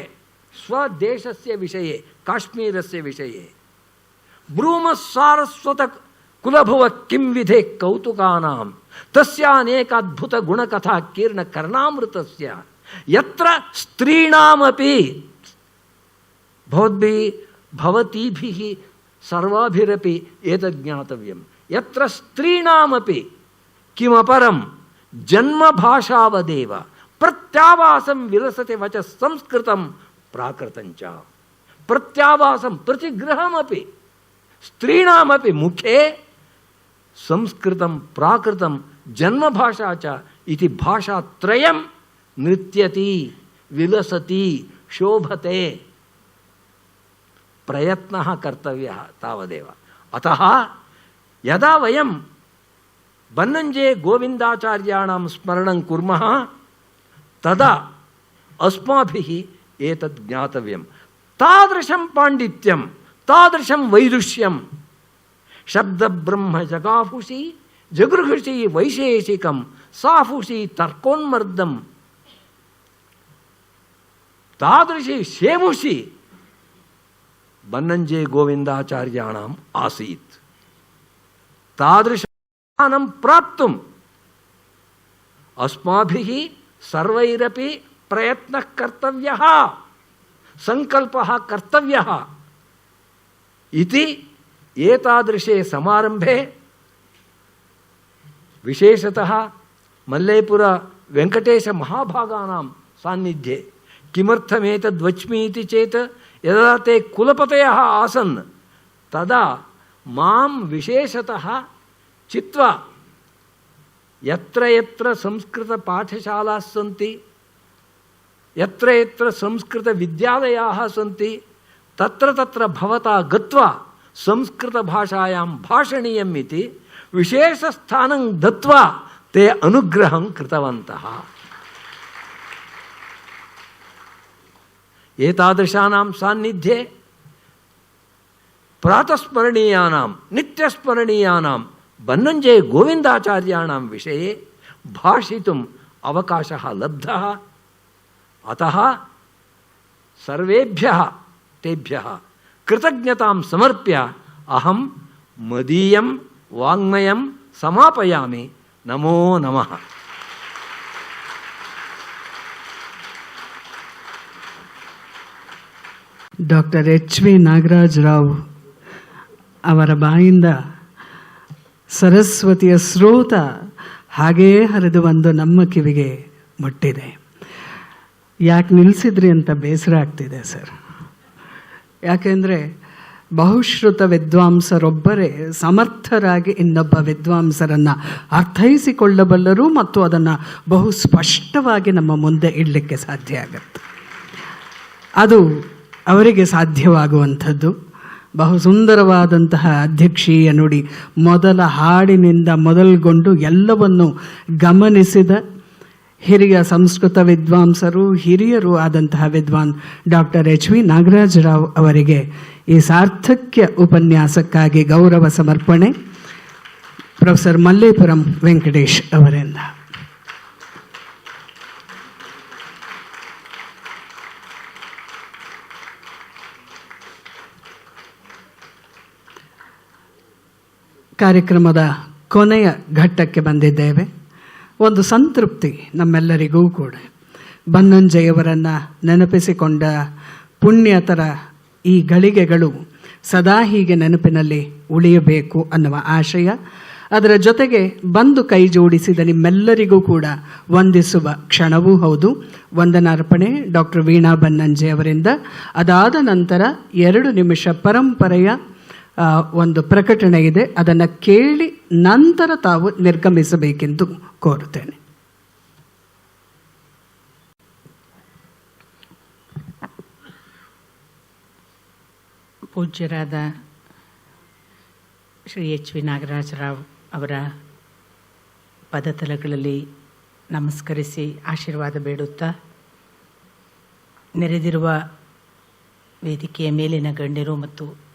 स्वदेशस्य विषये, काश्मीरस्य विषये. ब्रूमः सारस्वत कुलभुव किं विधे कौतुकानां तस्यानेकाद्भुत गुणकथा कीर्ण कर्णामृतस्य यत्र स्त्रीणामपि भवद्भिः भवतीभिः सर्वाभिरपि एतद् ज्ञातव्यं, यत्र स्त्रीणामपि किमपरं जन्म भाषावदेव प्रत्यावासं विलसते वच संस्कृतं प्राकृतञ्च. प्रत्यावासं प्रतिगृहमपि स्त्रीणामपि मुखे संस्कृतं प्राकृतं जन्म भाषा च इति भाषात्रयं नृत्यति, विलसति, शोभते. ಪ್ರಯತ್ನಃ ಕರ್ತವ್ಯಃ ತಾವದೇವ. ಅತಃ ಯದಾ ವಯಂ ಬನ್ನಂಜೆ ಗೋವಿಂದಾಚಾರ್ಯಾಣಾಂ ಸ್ಮರಣಂ ಕುರ್ಮಃ ತದಾ ಅಸ್ಮಾಭಿಃ ಏತದ್ ಜ್ಞಾತವ್ಯಂ. ತಾದೃಶಂ ಪಾಂಡಿತ್ಯಂ, ತಾದೃಶಂ ವೈದುಷ್ಯಂ ಶಬ್ದಬ್ರಹ್ಮ ಜಗಾಫುಷಿ ಜಗೃಹುಷಿ ವೈಶೇಷಿಕಂ ಸಾಫುಷಿ ತರ್ಕೋನ್ಮರ್ದಂ ತಾದೃಶಿ ಶೇಮುಷಿ ಬನ್ನಂಜೆ ಗೋವಿಂದಾಚಾರ್ಯಾಣಾಂ ಆಸೀತ್. ತಾದೃಶಂ ಪ್ರಾಪ್ತುಂ ಅಸ್ಮಾಭಿಃ ಸರ್ವೈರಪಿ ಪ್ರಯತ್ನಃ ಕರ್ತವ್ಯಃ, ಸಂಕಲ್ಪಃ ಕರ್ತವ್ಯಃ ಇತಿ ಏತಾದೃಶೇ ಸಮಾರಂಭೆ ವಿಶೇಷತಃ ಮಲ್ಲೇಪುರ ವೆಂಕಟೇಶ ಮಹಾಭಾಗಾನಾಂ ಸಾನ್ನಿಧ್ಯೆ. ಕಿಮರ್ಥಮೇತದ್ವಚ್ಮಿ ಇತಿ ಚೇತ್ ಯದಾ ತೇ ಕುಲಪತಯಃ ಆಸನ್ ತದಾ ಮಾಂ ವಿಶೇಷತಃ ಚಿತ್ವಾ ಯತ್ರ ಯತ್ರ ಸಂಸ್ಕೃತ ಪಾಠಶಾಲಾಃ ಸಂತಿ, ಯತ್ರ ಯತ್ರ ಸಂಸ್ಕೃತ ವಿದ್ಯಾಲಯಾಃ ಸಂತಿ, ತತ್ರ ತತ್ರ ಭವತಾ ಗತ್ವಾ ಸಂಸ್ಕೃತ ಭಾಷಾಯಾಂ ಭಾಷಣೀಯಂ ಇತಿ ವಿಶೇಷ ಸ್ಥಾನಂ ದತ್ವಾ ತೇ ಅನುಗ್ರಹಂ ಕೃತವಂತಃ. ಏತಾದೃಶಾನಾಂ ಸಾನ್ನಿಧ್ಯೆ ಪ್ರಾತಸ್ಮರಣೀಯಾನಾಂ ನಿತ್ಯಸ್ಮರಣೀಯಾನಾಂ ಬನ್ನಂಜೆ ಗೋವಿಂದಾಚಾರ್ಯಾಣಾಂ ವಿಷಯೇ ಭಾಷಿತುಂ ಅವಕಾಶಃ ಲಬ್ಧಃ. ಅತಃ ಸರ್ವೇಭ್ಯಃ ತೇಭ್ಯಃ ಕೃತಜ್ಞತಾಂ ಸಮರ್ಪ್ಯ ಅಹಂ ಮದೀಯಂ ವಾಂಗ್ಮಯಂ ಸಮಾಪಯಾಮಿ. ನಮೋ ನಮಃ. ಡಾಕ್ಟರ್ ಎಚ್.ವಿ. ನಾಗರಾಜರಾವ್ ಅವರ ಬಾಯಿಂದ ಸರಸ್ವತಿಯ ಸ್ರೋತ ಹಾಗೇ ಹರಿದು ಬಂದು ನಮ್ಮ ಕಿವಿಗೆ ಮುಟ್ಟಿದೆ. ಯಾಕೆ ನಿಲ್ಲಿಸಿದ್ರಿ ಅಂತ ಬೇಸರ ಆಗ್ತಿದೆ ಸರ್. ಯಾಕೆಂದರೆ ಬಹುಶ್ರುತ ವಿದ್ವಾಂಸರೊಬ್ಬರೇ ಸಮರ್ಥರಾಗಿ ಇನ್ನೊಬ್ಬ ವಿದ್ವಾಂಸರನ್ನು ಅರ್ಥೈಸಿಕೊಳ್ಳಬಲ್ಲರು ಮತ್ತು ಅದನ್ನು ಬಹು ಸ್ಪಷ್ಟವಾಗಿ ನಮ್ಮ ಮುಂದೆ ಇಡಲಿಕ್ಕೆ ಸಾಧ್ಯ ಆಗುತ್ತೆ. ಅದು ಅವರಿಗೆ ಸಾಧ್ಯವಾಗುವಂಥದ್ದು. ಬಹು ಸುಂದರವಾದಂತಹ ಅಧ್ಯಕ್ಷೀಯ ನುಡಿ, ಮೊದಲ ಹಾಡಿನಿಂದ ಮೊದಲುಗೊಂಡು ಎಲ್ಲವನ್ನು ಗಮನಿಸಿದ ಹಿರಿಯ ಸಂಸ್ಕೃತ ವಿದ್ವಾಂಸರು, ಹಿರಿಯರು ಆದಂತಹ ವಿದ್ವಾನ್ ಡಾಕ್ಟರ್ ಎಚ್.ವಿ. ನಾಗರಾಜರಾವ್ ಅವರಿಗೆ ಈ ಸಾರ್ಥಕ್ಯ ಉಪನ್ಯಾಸಕ್ಕಾಗಿ ಗೌರವ ಸಮರ್ಪಣೆ ಪ್ರೊಫೆಸರ್ ಮಲ್ಲೇಪುರಂ ವೆಂಕಟೇಶ್ ಅವರಿಂದ. ಕಾರ್ಯಕ್ರಮದ ಕೊನೆಯ ಘಟ್ಟಕ್ಕೆ ಬಂದಿದ್ದೇವೆ. ಒಂದು ಸಂತೃಪ್ತಿ ನಮ್ಮೆಲ್ಲರಿಗೂ ಕೂಡ. ಬನ್ನಂಜೆಯವರನ್ನು ನೆನಪಿಸಿಕೊಂಡ ಪುಣ್ಯತರ ಈ ಗಳಿಗೆಗಳು ಸದಾ ಹೀಗೆ ನೆನಪಿನಲ್ಲಿ ಉಳಿಯಬೇಕು ಅನ್ನುವ ಆಶಯ. ಅದರ ಜೊತೆಗೆ ಬಂದು ಕೈ ಜೋಡಿಸಿದ ನಿಮ್ಮೆಲ್ಲರಿಗೂ ಕೂಡ ವಂದಿಸುವ ಕ್ಷಣವೂ ಹೌದು. ವಂದನಾರ್ಪಣೆ ಡಾಕ್ಟರ್ ವೀಣಾ ಬನ್ನಂಜೆ ಅವರಿಂದ. ಅದಾದ ನಂತರ 2 ನಿಮಿಷ ಪರಂಪರೆಯ ಒಂದು ಪ್ರಕಟಣೆ ಇದೆ. ಅದನ್ನು ಕೇಳಿ ನಂತರ ತಾವು ನಿರ್ಗಮಿಸಬೇಕೆಂದು ಕೋರುತ್ತೇನೆ. ಪೂಜ್ಯರಾದ ಶ್ರೀ ಎಚ್.ವಿ. ನಾಗರಾಜರಾವ್ ಅವರ ಪದತಲಗಳಲ್ಲಿ ನಮಸ್ಕರಿಸಿ ಆಶೀರ್ವಾದ ಬೇಡುತ್ತಾ, ನೆರೆದಿರುವ ವೇದಿಕೆಯ ಮೇಲಿನ ಗಣ್ಯರು ಮತ್ತು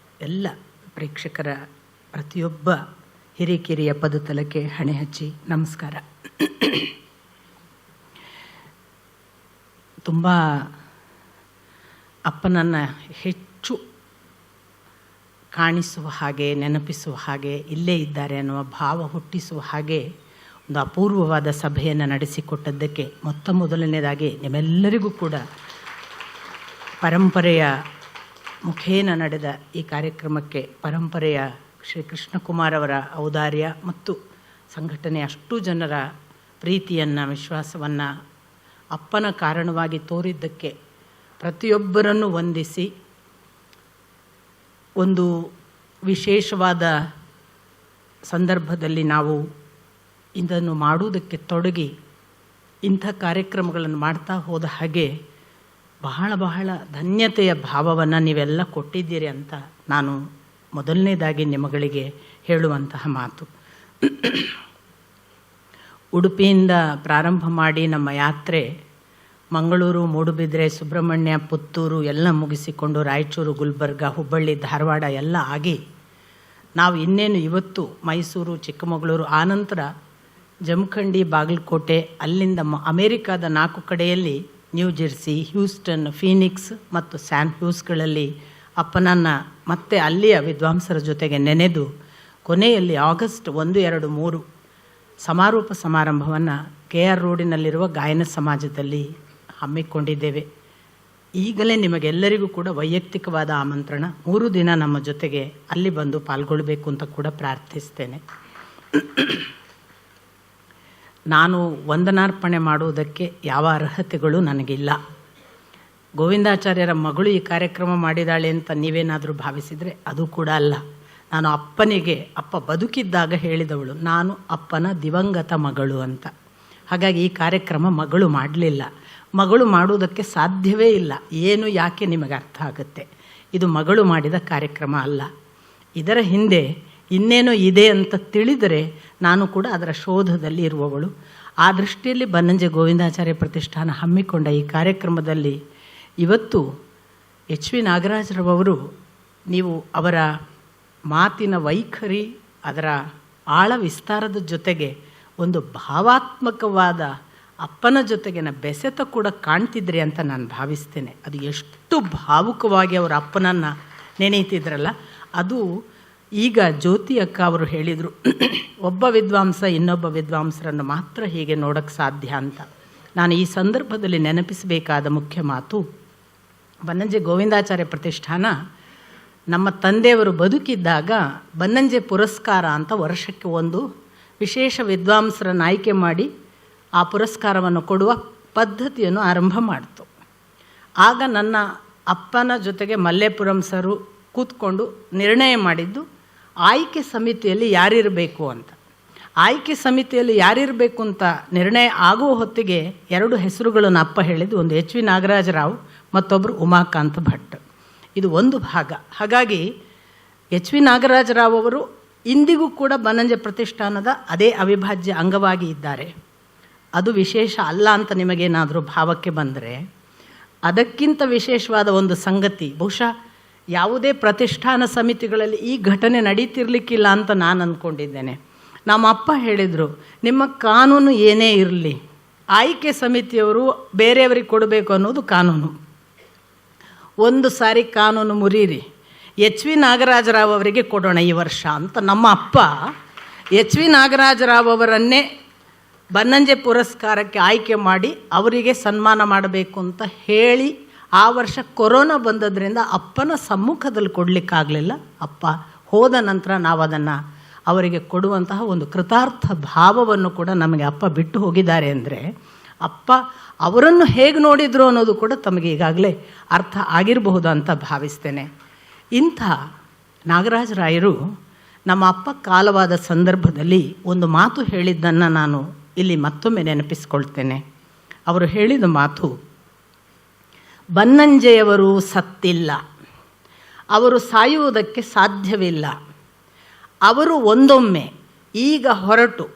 ಎಲ್ಲ ಪ್ರೇಕ್ಷಕರ ಪ್ರತಿಯೊಬ್ಬ ಹಿರಿಕಿರಿಯ ಪದತಲಕ್ಕೆ ಹಣೆ ಹಚ್ಚಿ ನಮಸ್ಕಾರ. ತುಂಬ ಅಪ್ಪನನ್ನು ಹೆಚ್ಚು ಕಾಣಿಸುವ ಹಾಗೆ, ನೆನಪಿಸುವ ಹಾಗೆ, ಇಲ್ಲೇ ಇದ್ದಾರೆ ಅನ್ನುವ ಭಾವ ಹುಟ್ಟಿಸುವ ಹಾಗೆ ಒಂದು ಅಪೂರ್ವವಾದ ಸಭೆಯನ್ನು ನಡೆಸಿಕೊಟ್ಟದ್ದಕ್ಕೆ ಮೊದಲನೇದಾಗಿ ನಿಮ್ಮೆಲ್ಲರಿಗೂ ಕೂಡ ಪರಂಪರೆಯ ಮುಖೇನ ನಡೆದ ಈ ಕಾರ್ಯಕ್ರಮಕ್ಕೆ ಪರಂಪರೆಯ ಶ್ರೀ ಕೃಷ್ಣಕುಮಾರ್ ಅವರ ಔದಾರ್ಯ ಮತ್ತು ಸಂಘಟನೆ ಅಷ್ಟು ಜನರ ಪ್ರೀತಿಯನ್ನು, ವಿಶ್ವಾಸವನ್ನು ಅಪ್ಪನ ಕಾರಣವಾಗಿ ತೋರಿದ್ದಕ್ಕೆ ಪ್ರತಿಯೊಬ್ಬರನ್ನು ವಂದಿಸಿ, ಒಂದು ವಿಶೇಷವಾದ ಸಂದರ್ಭದಲ್ಲಿ ನಾವು ಇದನ್ನು ಮಾಡುವುದಕ್ಕೆ ತೊಡಗಿ ಇಂಥ ಕಾರ್ಯಕ್ರಮಗಳನ್ನು ಮಾಡ್ತಾ ಹೋದ ಹಾಗೆ ಬಹಳ ಬಹಳ ಧನ್ಯತೆಯ ಭಾವವನ್ನು ನೀವೆಲ್ಲ ಕೊಟ್ಟಿದ್ದೀರಿ ಅಂತ ನಾನು ಮೊದಲನೇದಾಗಿ ನಿಮ್ಮಗಳಿಗೆ ಹೇಳುವಂತಹ ಮಾತು. ಉಡುಪಿಯಿಂದ ಪ್ರಾರಂಭ ಮಾಡಿ ನಮ್ಮ ಯಾತ್ರೆ ಮಂಗಳೂರು, ಮೂಡುಬಿದ್ರೆ, ಸುಬ್ರಹ್ಮಣ್ಯ, ಪುತ್ತೂರು ಎಲ್ಲ ಮುಗಿಸಿಕೊಂಡು ರಾಯಚೂರು, ಗುಲ್ಬರ್ಗ, ಹುಬ್ಬಳ್ಳಿ, ಧಾರವಾಡ ಎಲ್ಲ ಆಗಿ ನಾವು ಇನ್ನೇನು ಇವತ್ತು ಮೈಸೂರು, ಚಿಕ್ಕಮಗಳೂರು, ಆನಂತರ ಜಮಖಂಡಿ, ಬಾಗಲಕೋಟೆ, ಅಲ್ಲಿಂದ ಅಮೇರಿಕಾದ 4 ಕಡೆಯಲ್ಲಿ ನ್ಯೂ ಜೆರ್ಸಿ, ಹ್ಯೂಸ್ಟನ್, ಫೀನಿಕ್ಸ್ ಮತ್ತು ಸ್ಯಾನ್ ಹ್ಯೂಸ್ಗಳಲ್ಲಿ ಅಪ್ಪನನ್ನು ಮತ್ತೆ ಅಲ್ಲಿಯ ವಿದ್ವಾಂಸರ ಜೊತೆಗೆ ನೆನೆದು ಕೊನೆಯಲ್ಲಿ ಆಗಸ್ಟ್ 1, 2, 3 ಸಮಾರೋಪ ಸಮಾರಂಭವನ್ನು KR ರೋಡಿನಲ್ಲಿರುವ ಗಾಯನ ಸಮಾಜದಲ್ಲಿ ಹಮ್ಮಿಕೊಂಡಿದ್ದೇವೆ. ಈಗಲೇ ನಿಮಗೆಲ್ಲರಿಗೂ ಕೂಡ ವೈಯಕ್ತಿಕವಾದ ಆಮಂತ್ರಣ. 3 ದಿನ ನಮ್ಮ ಜೊತೆಗೆ ಅಲ್ಲಿ ಬಂದು ಪಾಲ್ಗೊಳ್ಳಬೇಕು ಅಂತ ಕೂಡ ಪ್ರಾರ್ಥಿಸ್ತೇನೆ. ನಾನು ವಂದನಾರ್ಪಣೆ ಮಾಡುವುದಕ್ಕೆ ಯಾವ ಅರ್ಹತೆಗಳು ನನಗಿಲ್ಲ. ಗೋವಿಂದಾಚಾರ್ಯರ ಮಗಳು ಈ ಕಾರ್ಯಕ್ರಮ ಮಾಡಿದಾಳೆ ಅಂತ ನೀವೇನಾದರೂ ಭಾವಿಸಿದರೆ ಅದು ಕೂಡ ಅಲ್ಲ. ನಾನು ಅಪ್ಪ ಬದುಕಿದ್ದಾಗ ಹೇಳಿದವಳು, ನಾನು ಅಪ್ಪನ ದಿವಂಗತ ಮಗಳು ಅಂತ. ಹಾಗಾಗಿ ಈ ಕಾರ್ಯಕ್ರಮ ಮಗಳು ಮಾಡಲಿಲ್ಲ. ಮಗಳು ಮಾಡುವುದಕ್ಕೆ ಸಾಧ್ಯವೇ ಇಲ್ಲ. ಏನು ಯಾಕೆ ನಿಮಗೆ ಅರ್ಥ ಆಗುತ್ತೆ. ಇದು ಮಗಳು ಮಾಡಿದ ಕಾರ್ಯಕ್ರಮ ಅಲ್ಲ. ಇದರ ಹಿಂದೆ ಇನ್ನೇನೋ ಇದೆ ಅಂತ ತಿಳಿದರೆ ನಾನು ಕೂಡ ಅದರ ಶೋಧದಲ್ಲಿ ಇರುವವಳು. ಆ ದೃಷ್ಟಿಯಲ್ಲಿ ಬನ್ನಂಜೆ ಗೋವಿಂದಾಚಾರ್ಯ ಪ್ರತಿಷ್ಠಾನ ಹಮ್ಮಿಕೊಂಡ ಈ ಕಾರ್ಯಕ್ರಮದಲ್ಲಿ ಇವತ್ತು ಎಚ್ ವಿ ನಾಗರಾಜರವರು, ನೀವು ಅವರ ಮಾತಿನ ವೈಖರಿ, ಅದರ ಆಳ ವಿಸ್ತಾರದ ಜೊತೆಗೆ ಒಂದು ಭಾವಾತ್ಮಕವಾದ ಅಪ್ಪನ ಜೊತೆಗಿನ ಬೆಸೆತ ಕೂಡ ಕಾಣ್ತಿದ್ರಿ ಅಂತ ನಾನು ಭಾವಿಸ್ತೇನೆ. ಅದು ಎಷ್ಟು ಭಾವುಕವಾಗಿ ಅವರ ಅಪ್ಪನನ್ನು ನೆನೆಯುತ್ತಿದ್ರಲ್ಲ, ಅದು ಈಗ ಜ್ಯೋತಿ ಅಕ್ಕ ಅವರು ಹೇಳಿದರು, ಒಬ್ಬ ವಿದ್ವಾಂಸ ಇನ್ನೊಬ್ಬ ವಿದ್ವಾಂಸರನ್ನು ಮಾತ್ರ ಹೀಗೆ ನೋಡೋಕ್ಕೆ ಸಾಧ್ಯ ಅಂತ. ನಾನು ಈ ಸಂದರ್ಭದಲ್ಲಿ ನೆನಪಿಸಬೇಕಾದ ಮುಖ್ಯ ಮಾತು, ಬನ್ನಂಜೆ ಗೋವಿಂದಾಚಾರ್ಯ ಪ್ರತಿಷ್ಠಾನ ನಮ್ಮ ತಂದೆಯವರು ಬದುಕಿದ್ದಾಗ ಬನ್ನಂಜೆ ಪುರಸ್ಕಾರ ಅಂತ ವರ್ಷಕ್ಕೆ ಒಂದು ವಿಶೇಷ ವಿದ್ವಾಂಸರನ್ನು ಆಯ್ಕೆ ಮಾಡಿ ಆ ಪುರಸ್ಕಾರವನ್ನು ಕೊಡುವ ಪದ್ಧತಿಯನ್ನು ಆರಂಭ ಮಾಡಿತು. ಆಗ ನನ್ನ ಅಪ್ಪನ ಜೊತೆಗೆ ಮಲ್ಲೇಪುರಂ ಸರು ಕೂತ್ಕೊಂಡು ನಿರ್ಣಯ ಮಾಡಿದ್ದು ಆಯ್ಕೆ ಸಮಿತಿಯಲ್ಲಿ ಯಾರಿರಬೇಕು ಅಂತ. ಆಯ್ಕೆ ಸಮಿತಿಯಲ್ಲಿ ಯಾರಿರಬೇಕು ಅಂತ ನಿರ್ಣಯ ಆಗುವ ಹೊತ್ತಿಗೆ 2 ಹೆಸರುಗಳನ್ನು ಅಪ್ಪ ಹೇಳಿದ್ದು, ಒಂದು ಎಚ್ ವಿ ನಾಗರಾಜರಾವ್, ಮತ್ತೊಬ್ಬರು ಉಮಾಕಾಂತ್ ಭಟ್. ಇದು ಒಂದು ಭಾಗ. ಹಾಗಾಗಿ ಎಚ್ ವಿ ನಾಗರಾಜರಾವ್ ಅವರು ಇಂದಿಗೂ ಕೂಡ ಬನ್ನಂಜೆ ಪ್ರತಿಷ್ಠಾನದ ಅದೇ ಅವಿಭಾಜ್ಯ ಅಂಗವಾಗಿ ಇದ್ದಾರೆ. ಅದು ವಿಶೇಷ ಅಲ್ಲ ಅಂತ ನಿಮಗೇನಾದರೂ ಭಾವಕ್ಕೆ ಬಂದರೆ, ಅದಕ್ಕಿಂತ ವಿಶೇಷವಾದ ಒಂದು ಸಂಗತಿ, ಬಹುಶಃ ಯಾವುದೇ ಪ್ರತಿಷ್ಠಾನ ಸಮಿತಿಗಳಲ್ಲಿ ಈ ಘಟನೆ ನಡೀತಿರ್ಲಿಕ್ಕಿಲ್ಲ ಅಂತ ನಾನು ಅಂದ್ಕೊಂಡಿದ್ದೇನೆ. ನಮ್ಮ ಅಪ್ಪ ಹೇಳಿದರು, ನಿಮ್ಮ ಕಾನೂನು ಏನೇ ಇರಲಿ, ಆಯ್ಕೆ ಸಮಿತಿಯವರು ಬೇರೆಯವರಿಗೆ ಕೊಡಬೇಕು ಅನ್ನೋದು ಕಾನೂನು. ಒಂದು ಸಾರಿ ಕಾನೂನು ಮುರೀರಿ, ಎಚ್ ವಿ ನಾಗರಾಜರಾವ್ ಅವರಿಗೆ ಕೊಡೋಣ ಈ ವರ್ಷ ಅಂತ ನಮ್ಮ ಅಪ್ಪ ಎಚ್ ವಿ ನಾಗರಾಜರಾವ್ ಅವರನ್ನೇ ಬನ್ನಂಜೆ ಪುರಸ್ಕಾರಕ್ಕೆ ಆಯ್ಕೆ ಮಾಡಿ ಅವರಿಗೆ ಸನ್ಮಾನ ಮಾಡಬೇಕು ಅಂತ ಹೇಳಿ, ಆ ವರ್ಷ ಕೊರೋನಾ ಬಂದದ್ರಿಂದ ಅಪ್ಪನ ಸಮ್ಮುಖದಲ್ಲಿ ಕೊಡಲಿಕ್ಕಾಗಲಿಲ್ಲ. ಅಪ್ಪ ಹೋದ ನಂತರ ನಾವು ಅದನ್ನು ಅವರಿಗೆ ಕೊಡುವಂತಹ ಒಂದು ಕೃತಾರ್ಥ ಭಾವವನ್ನು ಕೂಡ ನಮಗೆ ಅಪ್ಪ ಬಿಟ್ಟು ಹೋಗಿದ್ದಾರೆ. ಅಂದರೆ ಅಪ್ಪ ಅವರನ್ನು ಹೇಗೆ ನೋಡಿದ್ರು ಅನ್ನೋದು ಕೂಡ ತಮಗೆ ಈಗಾಗಲೇ ಅರ್ಥ ಆಗಿರಬಹುದು ಅಂತ ಭಾವಿಸ್ತೇನೆ. ಇಂಥ ನಾಗರಾಜರಾಯರು ನಮ್ಮ ಅಪ್ಪ ಕಾಲವಾದ ಸಂದರ್ಭದಲ್ಲಿ ಒಂದು ಮಾತು ಹೇಳಿದ್ದನ್ನು ನಾನು ಇಲ್ಲಿ ಮತ್ತೊಮ್ಮೆ ನೆನಪಿಸ್ಕೊಳ್ತೇನೆ. ಅವರು ಹೇಳಿದ ಮಾತು, ಬನ್ನಂಜೆಯವರು ಸತ್ತಿಲ್ಲ, ಅವರು ಸಾಯುವುದಕ್ಕೆ ಸಾಧ್ಯವಿಲ್ಲ. ಅವರು ಒಂದೊಮ್ಮೆ ಈಗ ಹೊರಟು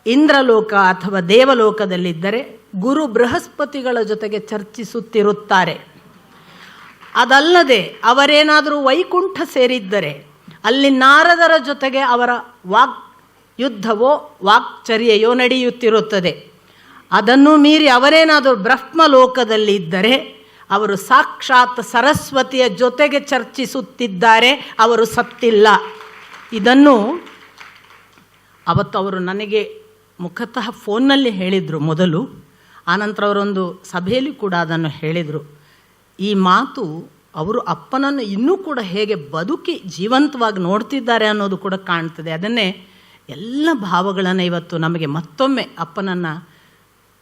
ಇಂದ್ರಲೋಕ ಅಥವಾ ದೇವಲೋಕದಲ್ಲಿದ್ದರೆ ಗುರು ಬೃಹಸ್ಪತಿಗಳ ಜೊತೆಗೆ ಚರ್ಚಿಸುತ್ತಿರುತ್ತಾರೆ. ಅದಲ್ಲದೆ ಅವರೇನಾದರೂ ವೈಕುಂಠ ಸೇರಿದ್ದರೆ ಅಲ್ಲಿ ನಾರದರ ಜೊತೆಗೆ ಅವರ ವಾಕ್ ಯುದ್ಧವೋ ವಾಕ್ಚರ್ಯೆಯೋ ನಡೆಯುತ್ತಿರುತ್ತದೆ. ಅದನ್ನು ಮೀರಿ ಅವರೇನಾದರೂ ಬ್ರಹ್ಮಲೋಕದಲ್ಲಿ ಇದ್ದರೆ ಅವರು ಸಾಕ್ಷಾತ್ ಸರಸ್ವತಿಯ ಜೊತೆಗೆ ಚರ್ಚಿಸುತ್ತಿದ್ದಾರೆ, ಅವರು ಸತ್ತಿಲ್ಲ. ಇದನ್ನು ಅವತ್ತು ಅವರು ನನಗೆ ಮುಖತಃ ಫೋನ್ನಲ್ಲಿ ಹೇಳಿದರು ಮೊದಲು, ಆನಂತರ ಅವರೊಂದು ಸಭೆಯಲ್ಲಿ ಕೂಡ ಅದನ್ನು ಹೇಳಿದರು. ಈ ಮಾತು ಅವರು ಅಪ್ಪನನ್ನು ಇನ್ನೂ ಕೂಡ ಹೇಗೆ ಬದುಕಿ ಜೀವಂತವಾಗಿ ನೋಡ್ತಿದ್ದಾರೆ ಅನ್ನೋದು ಕೂಡ ಕಾಣ್ತದೆ. ಅದನ್ನೇ ಎಲ್ಲ ಭಾವಗಳನ್ನು ಇವತ್ತು ನಮಗೆ ಮತ್ತೊಮ್ಮೆ ಅಪ್ಪನನ್ನು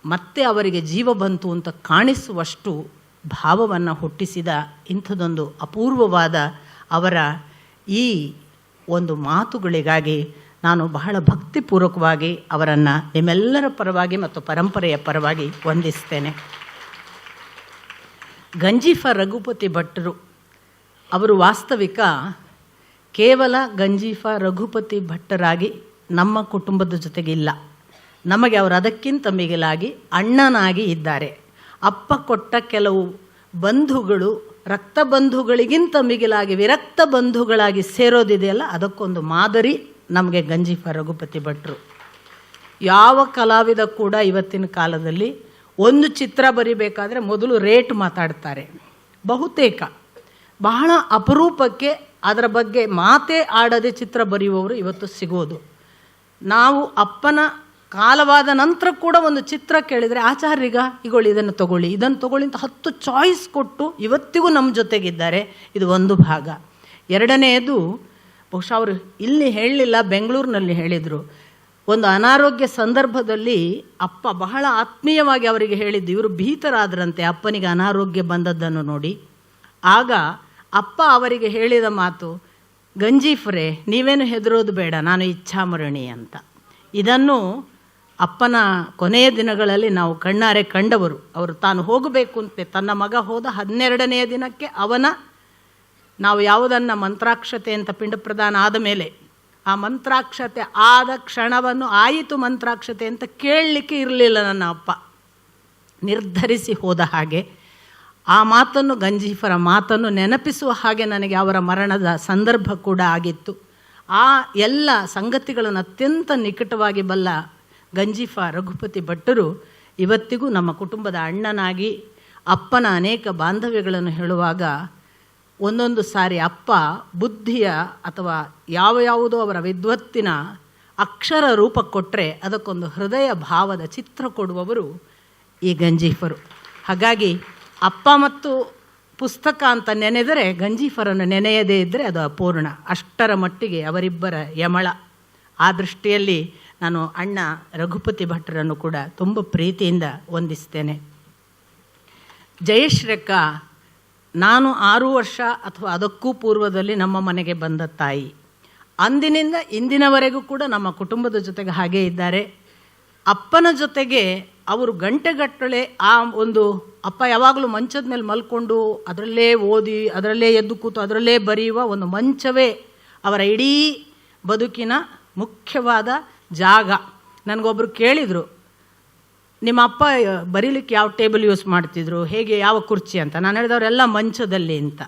ಮತ್ತೆ ಅವರಿಗೆ ಜೀವ ಬಂತು ಅಂತ ಕಾಣಿಸುವಷ್ಟು ಭಾವವನ್ನು ಹುಟ್ಟಿಸಿದ ಇಂಥದ್ದೊಂದು ಅಪೂರ್ವವಾದ ಅವರ ಈ ಒಂದು ಮಾತುಗಳಿಗಾಗಿ ನಾನು ಬಹಳ ಭಕ್ತಿಪೂರ್ವಕವಾಗಿ ಅವರನ್ನು ನಿಮ್ಮೆಲ್ಲರ ಪರವಾಗಿ ಮತ್ತು ಪರಂಪರೆಯ ಪರವಾಗಿ ವಂದಿಸ್ತೇನೆ. ಗಂಜಿಫ ರಘುಪತಿ ಭಟ್ಟರು ಅವರು ವಾಸ್ತವಿಕ ಕೇವಲ ಗಂಜಿಫ ರಘುಪತಿ ಭಟ್ಟರಾಗಿ ನಮ್ಮ ಕುಟುಂಬದ ಜೊತೆಗಿಲ್ಲ. ನಮಗೆ ಅವರು ಅದಕ್ಕಿಂತ ಮಿಗಿಲಾಗಿ ಅಣ್ಣನಾಗಿ ಇದ್ದಾರೆ. ಅಪ್ಪ ಕೊಟ್ಟ ಕೆಲವು ಬಂಧುಗಳು ರಕ್ತ ಬಂಧುಗಳಿಗಿಂತ ಮಿಗಿಲಾಗಿ ವಿರಕ್ತ ಬಂಧುಗಳಾಗಿ ಸೇರೋದಿದೆಯಲ್ಲ, ಅದಕ್ಕೊಂದು ಮಾದರಿ ನಮಗೆ ಗಂಜಿಫ ರಘುಪತಿ ಭಟ್ರು. ಯಾವ ಕಲಾವಿದ ಕೂಡ ಇವತ್ತಿನ ಕಾಲದಲ್ಲಿ ಒಂದು ಚಿತ್ರ ಬರಿಬೇಕಾದ್ರೆ ಮೊದಲು ರೇಟ್ ಮಾತಾಡ್ತಾರೆ. ಬಹುತೇಕ ಬಹಳ ಅಪರೂಪಕ್ಕೆ ಅದರ ಬಗ್ಗೆ ಮಾತೇ ಆಡದೆ ಚಿತ್ರ ಬರೆಯುವವರು ಇವತ್ತು ಸಿಗೋದು. ನಾವು ಅಪ್ಪನ ಕಾಲವಾದ ನಂತರ ಕೂಡ ಒಂದು ಚಿತ್ರ ಕೇಳಿದರೆ ಆಚಾರ್ಯಗ ಇಗೊಳ್ಳಿ, ಇದನ್ನು ತಗೊಳ್ಳಿ, ಇದನ್ನು ತಗೊಳ್ಳಿ ಅಂತ 10 ಚಾಯ್ಸ್ ಕೊಟ್ಟು ಇವತ್ತಿಗೂ ನಮ್ಮ ಜೊತೆಗಿದ್ದಾರೆ. ಇದು ಒಂದು ಭಾಗ. ಎರಡನೆಯದು, ಬಹುಶಃ ಅವರು ಇಲ್ಲಿ ಹೇಳಲಿಲ್ಲ, ಬೆಂಗಳೂರಿನಲ್ಲಿ ಹೇಳಿದರು. ಒಂದು ಅನಾರೋಗ್ಯ ಸಂದರ್ಭದಲ್ಲಿ ಅಪ್ಪ ಬಹಳ ಆತ್ಮೀಯವಾಗಿ ಅವರಿಗೆ ಹೇಳಿದ್ದು, ಇವರು ಭೀತರಾದ್ರಂತೆ ಅಪ್ಪನಿಗೆ ಅನಾರೋಗ್ಯ ಬಂದದ್ದನ್ನು ನೋಡಿ. ಆಗ ಅಪ್ಪ ಅವರಿಗೆ ಹೇಳಿದ ಮಾತು, ಗಂಜೀಫ್ರೆ ನೀವೇನು ಹೆದರೋದು ಬೇಡ, ನಾನು ಇಚ್ಛಾಮರಣಿ ಅಂತ. ಇದನ್ನು ಅಪ್ಪನ ಕೊನೆಯ ದಿನಗಳಲ್ಲಿ ನಾವು ಕಣ್ಣಾರೆ ಕಂಡವರು. ಅವರು ತಾನು ಹೋಗಬೇಕು ಅಂತ ತನ್ನ ಮಗ ಹೋದ 12ನೆಯ ದಿನಕ್ಕೆ ನಾವು ಯಾವುದನ್ನು ಮಂತ್ರಾಕ್ಷತೆ ಅಂತ ಪಿಂಡ ಪ್ರದಾನ ಆದ ಮೇಲೆ ಆ ಮಂತ್ರಾಕ್ಷತೆ ಆದ ಕ್ಷಣವನ್ನು ಆಯಿತು ಮಂತ್ರಾಕ್ಷತೆ ಅಂತ ಕೇಳಲಿಕ್ಕೆ ಇರಲಿಲ್ಲ ನನ್ನ ಅಪ್ಪ. ನಿರ್ಧರಿಸಿ ಹೋದ ಹಾಗೆ ಆ ಮಾತನ್ನು, ಗಂಜೀಫರ ಮಾತನ್ನು ನೆನಪಿಸುವ ಹಾಗೆ ನನಗೆ ಅವರ ಮರಣದ ಸಂದರ್ಭ ಕೂಡ ಆಗಿತ್ತು. ಆ ಎಲ್ಲ ಸಂಗತಿಗಳನ್ನು ಅತ್ಯಂತ ನಿಕಟವಾಗಿ ಬಲ್ಲ ಗಂಜೀಫ ರಘುಪತಿ ಭಟ್ಟರು ಇವತ್ತಿಗೂ ನಮ್ಮ ಕುಟುಂಬದ ಅಣ್ಣನಾಗಿ ಅಪ್ಪನ ಅನೇಕ ಬಾಂಧವ್ಯಗಳನ್ನು ಹೇಳುವಾಗ ಒಂದೊಂದು ಸಾರಿ ಅಪ್ಪ ಬುದ್ಧಿಯ ಅಥವಾ ಯಾವುದೋ ಅವರ ವಿದ್ವತ್ತಿನ ಅಕ್ಷರ ರೂಪ ಕೊಟ್ಟರೆ ಅದಕ್ಕೊಂದು ಹೃದಯ ಭಾವದ ಚಿತ್ರ ಕೊಡುವವರು ಈ ಗಂಜೀಫರು. ಹಾಗಾಗಿ ಅಪ್ಪ ಮತ್ತು ಪುಸ್ತಕ ಅಂತ ನೆನೆದರೆ ಗಂಜೀಫರನ್ನು ನೆನೆಯದೇ ಇದ್ದರೆ ಅದು ಅಪೂರ್ಣ. ಅಷ್ಟರ ಮಟ್ಟಿಗೆ ಅವರಿಬ್ಬರ ಯಮಳ. ಆ ದೃಷ್ಟಿಯಲ್ಲಿ ನಾನು ಅಣ್ಣ ರಘುಪತಿ ಭಟ್ಟರನ್ನು ಕೂಡ ತುಂಬ ಪ್ರೀತಿಯಿಂದ ವಂದಿಸ್ತೇನೆ. ಜಯಶ್ರೇಖ ನಾನು 6 ವರ್ಷ ಅಥವಾ ಅದಕ್ಕೂ ಪೂರ್ವದಲ್ಲಿ ನಮ್ಮ ಮನೆಗೆ ಬಂದ ತಾಯಿ. ಅಂದಿನಿಂದ ಇಂದಿನವರೆಗೂ ಕೂಡ ನಮ್ಮ ಕುಟುಂಬದ ಜೊತೆಗೆ ಹಾಗೇ ಇದ್ದಾರೆ. ಅಪ್ಪನ ಜೊತೆಗೆ ಅವರು ಗಂಟೆಗಟ್ಟಲೆ ಆ ಒಂದು ಅಪ್ಪ ಯಾವಾಗಲೂ ಮಂಚದ ಮೇಲೆ ಮಲ್ಕೊಂಡು ಅದರಲ್ಲೇ ಓದಿ, ಅದರಲ್ಲೇ ಎದ್ದು ಕೂತು, ಅದರಲ್ಲೇ ಬರೆಯುವ ಒಂದು ಮಂಚವೇ ಅವರ ಇಡೀ ಬದುಕಿನ ಮುಖ್ಯವಾದ ಜಾಗ. ನನಗೊಬ್ಬರು ಕೇಳಿದರು, ನಿಮ್ಮ ಅಪ್ಪ ಬರೀಲಿಕ್ಕೆ ಯಾವ ಟೇಬಲ್ ಯೂಸ್ ಮಾಡ್ತಿದ್ರು, ಹೇಗೆ, ಯಾವ ಕುರ್ಚಿ ಅಂತ. ನಾನು ಹೇಳಿದವರೆಲ್ಲ ಮಂಚದಲ್ಲಿ ಅಂತ.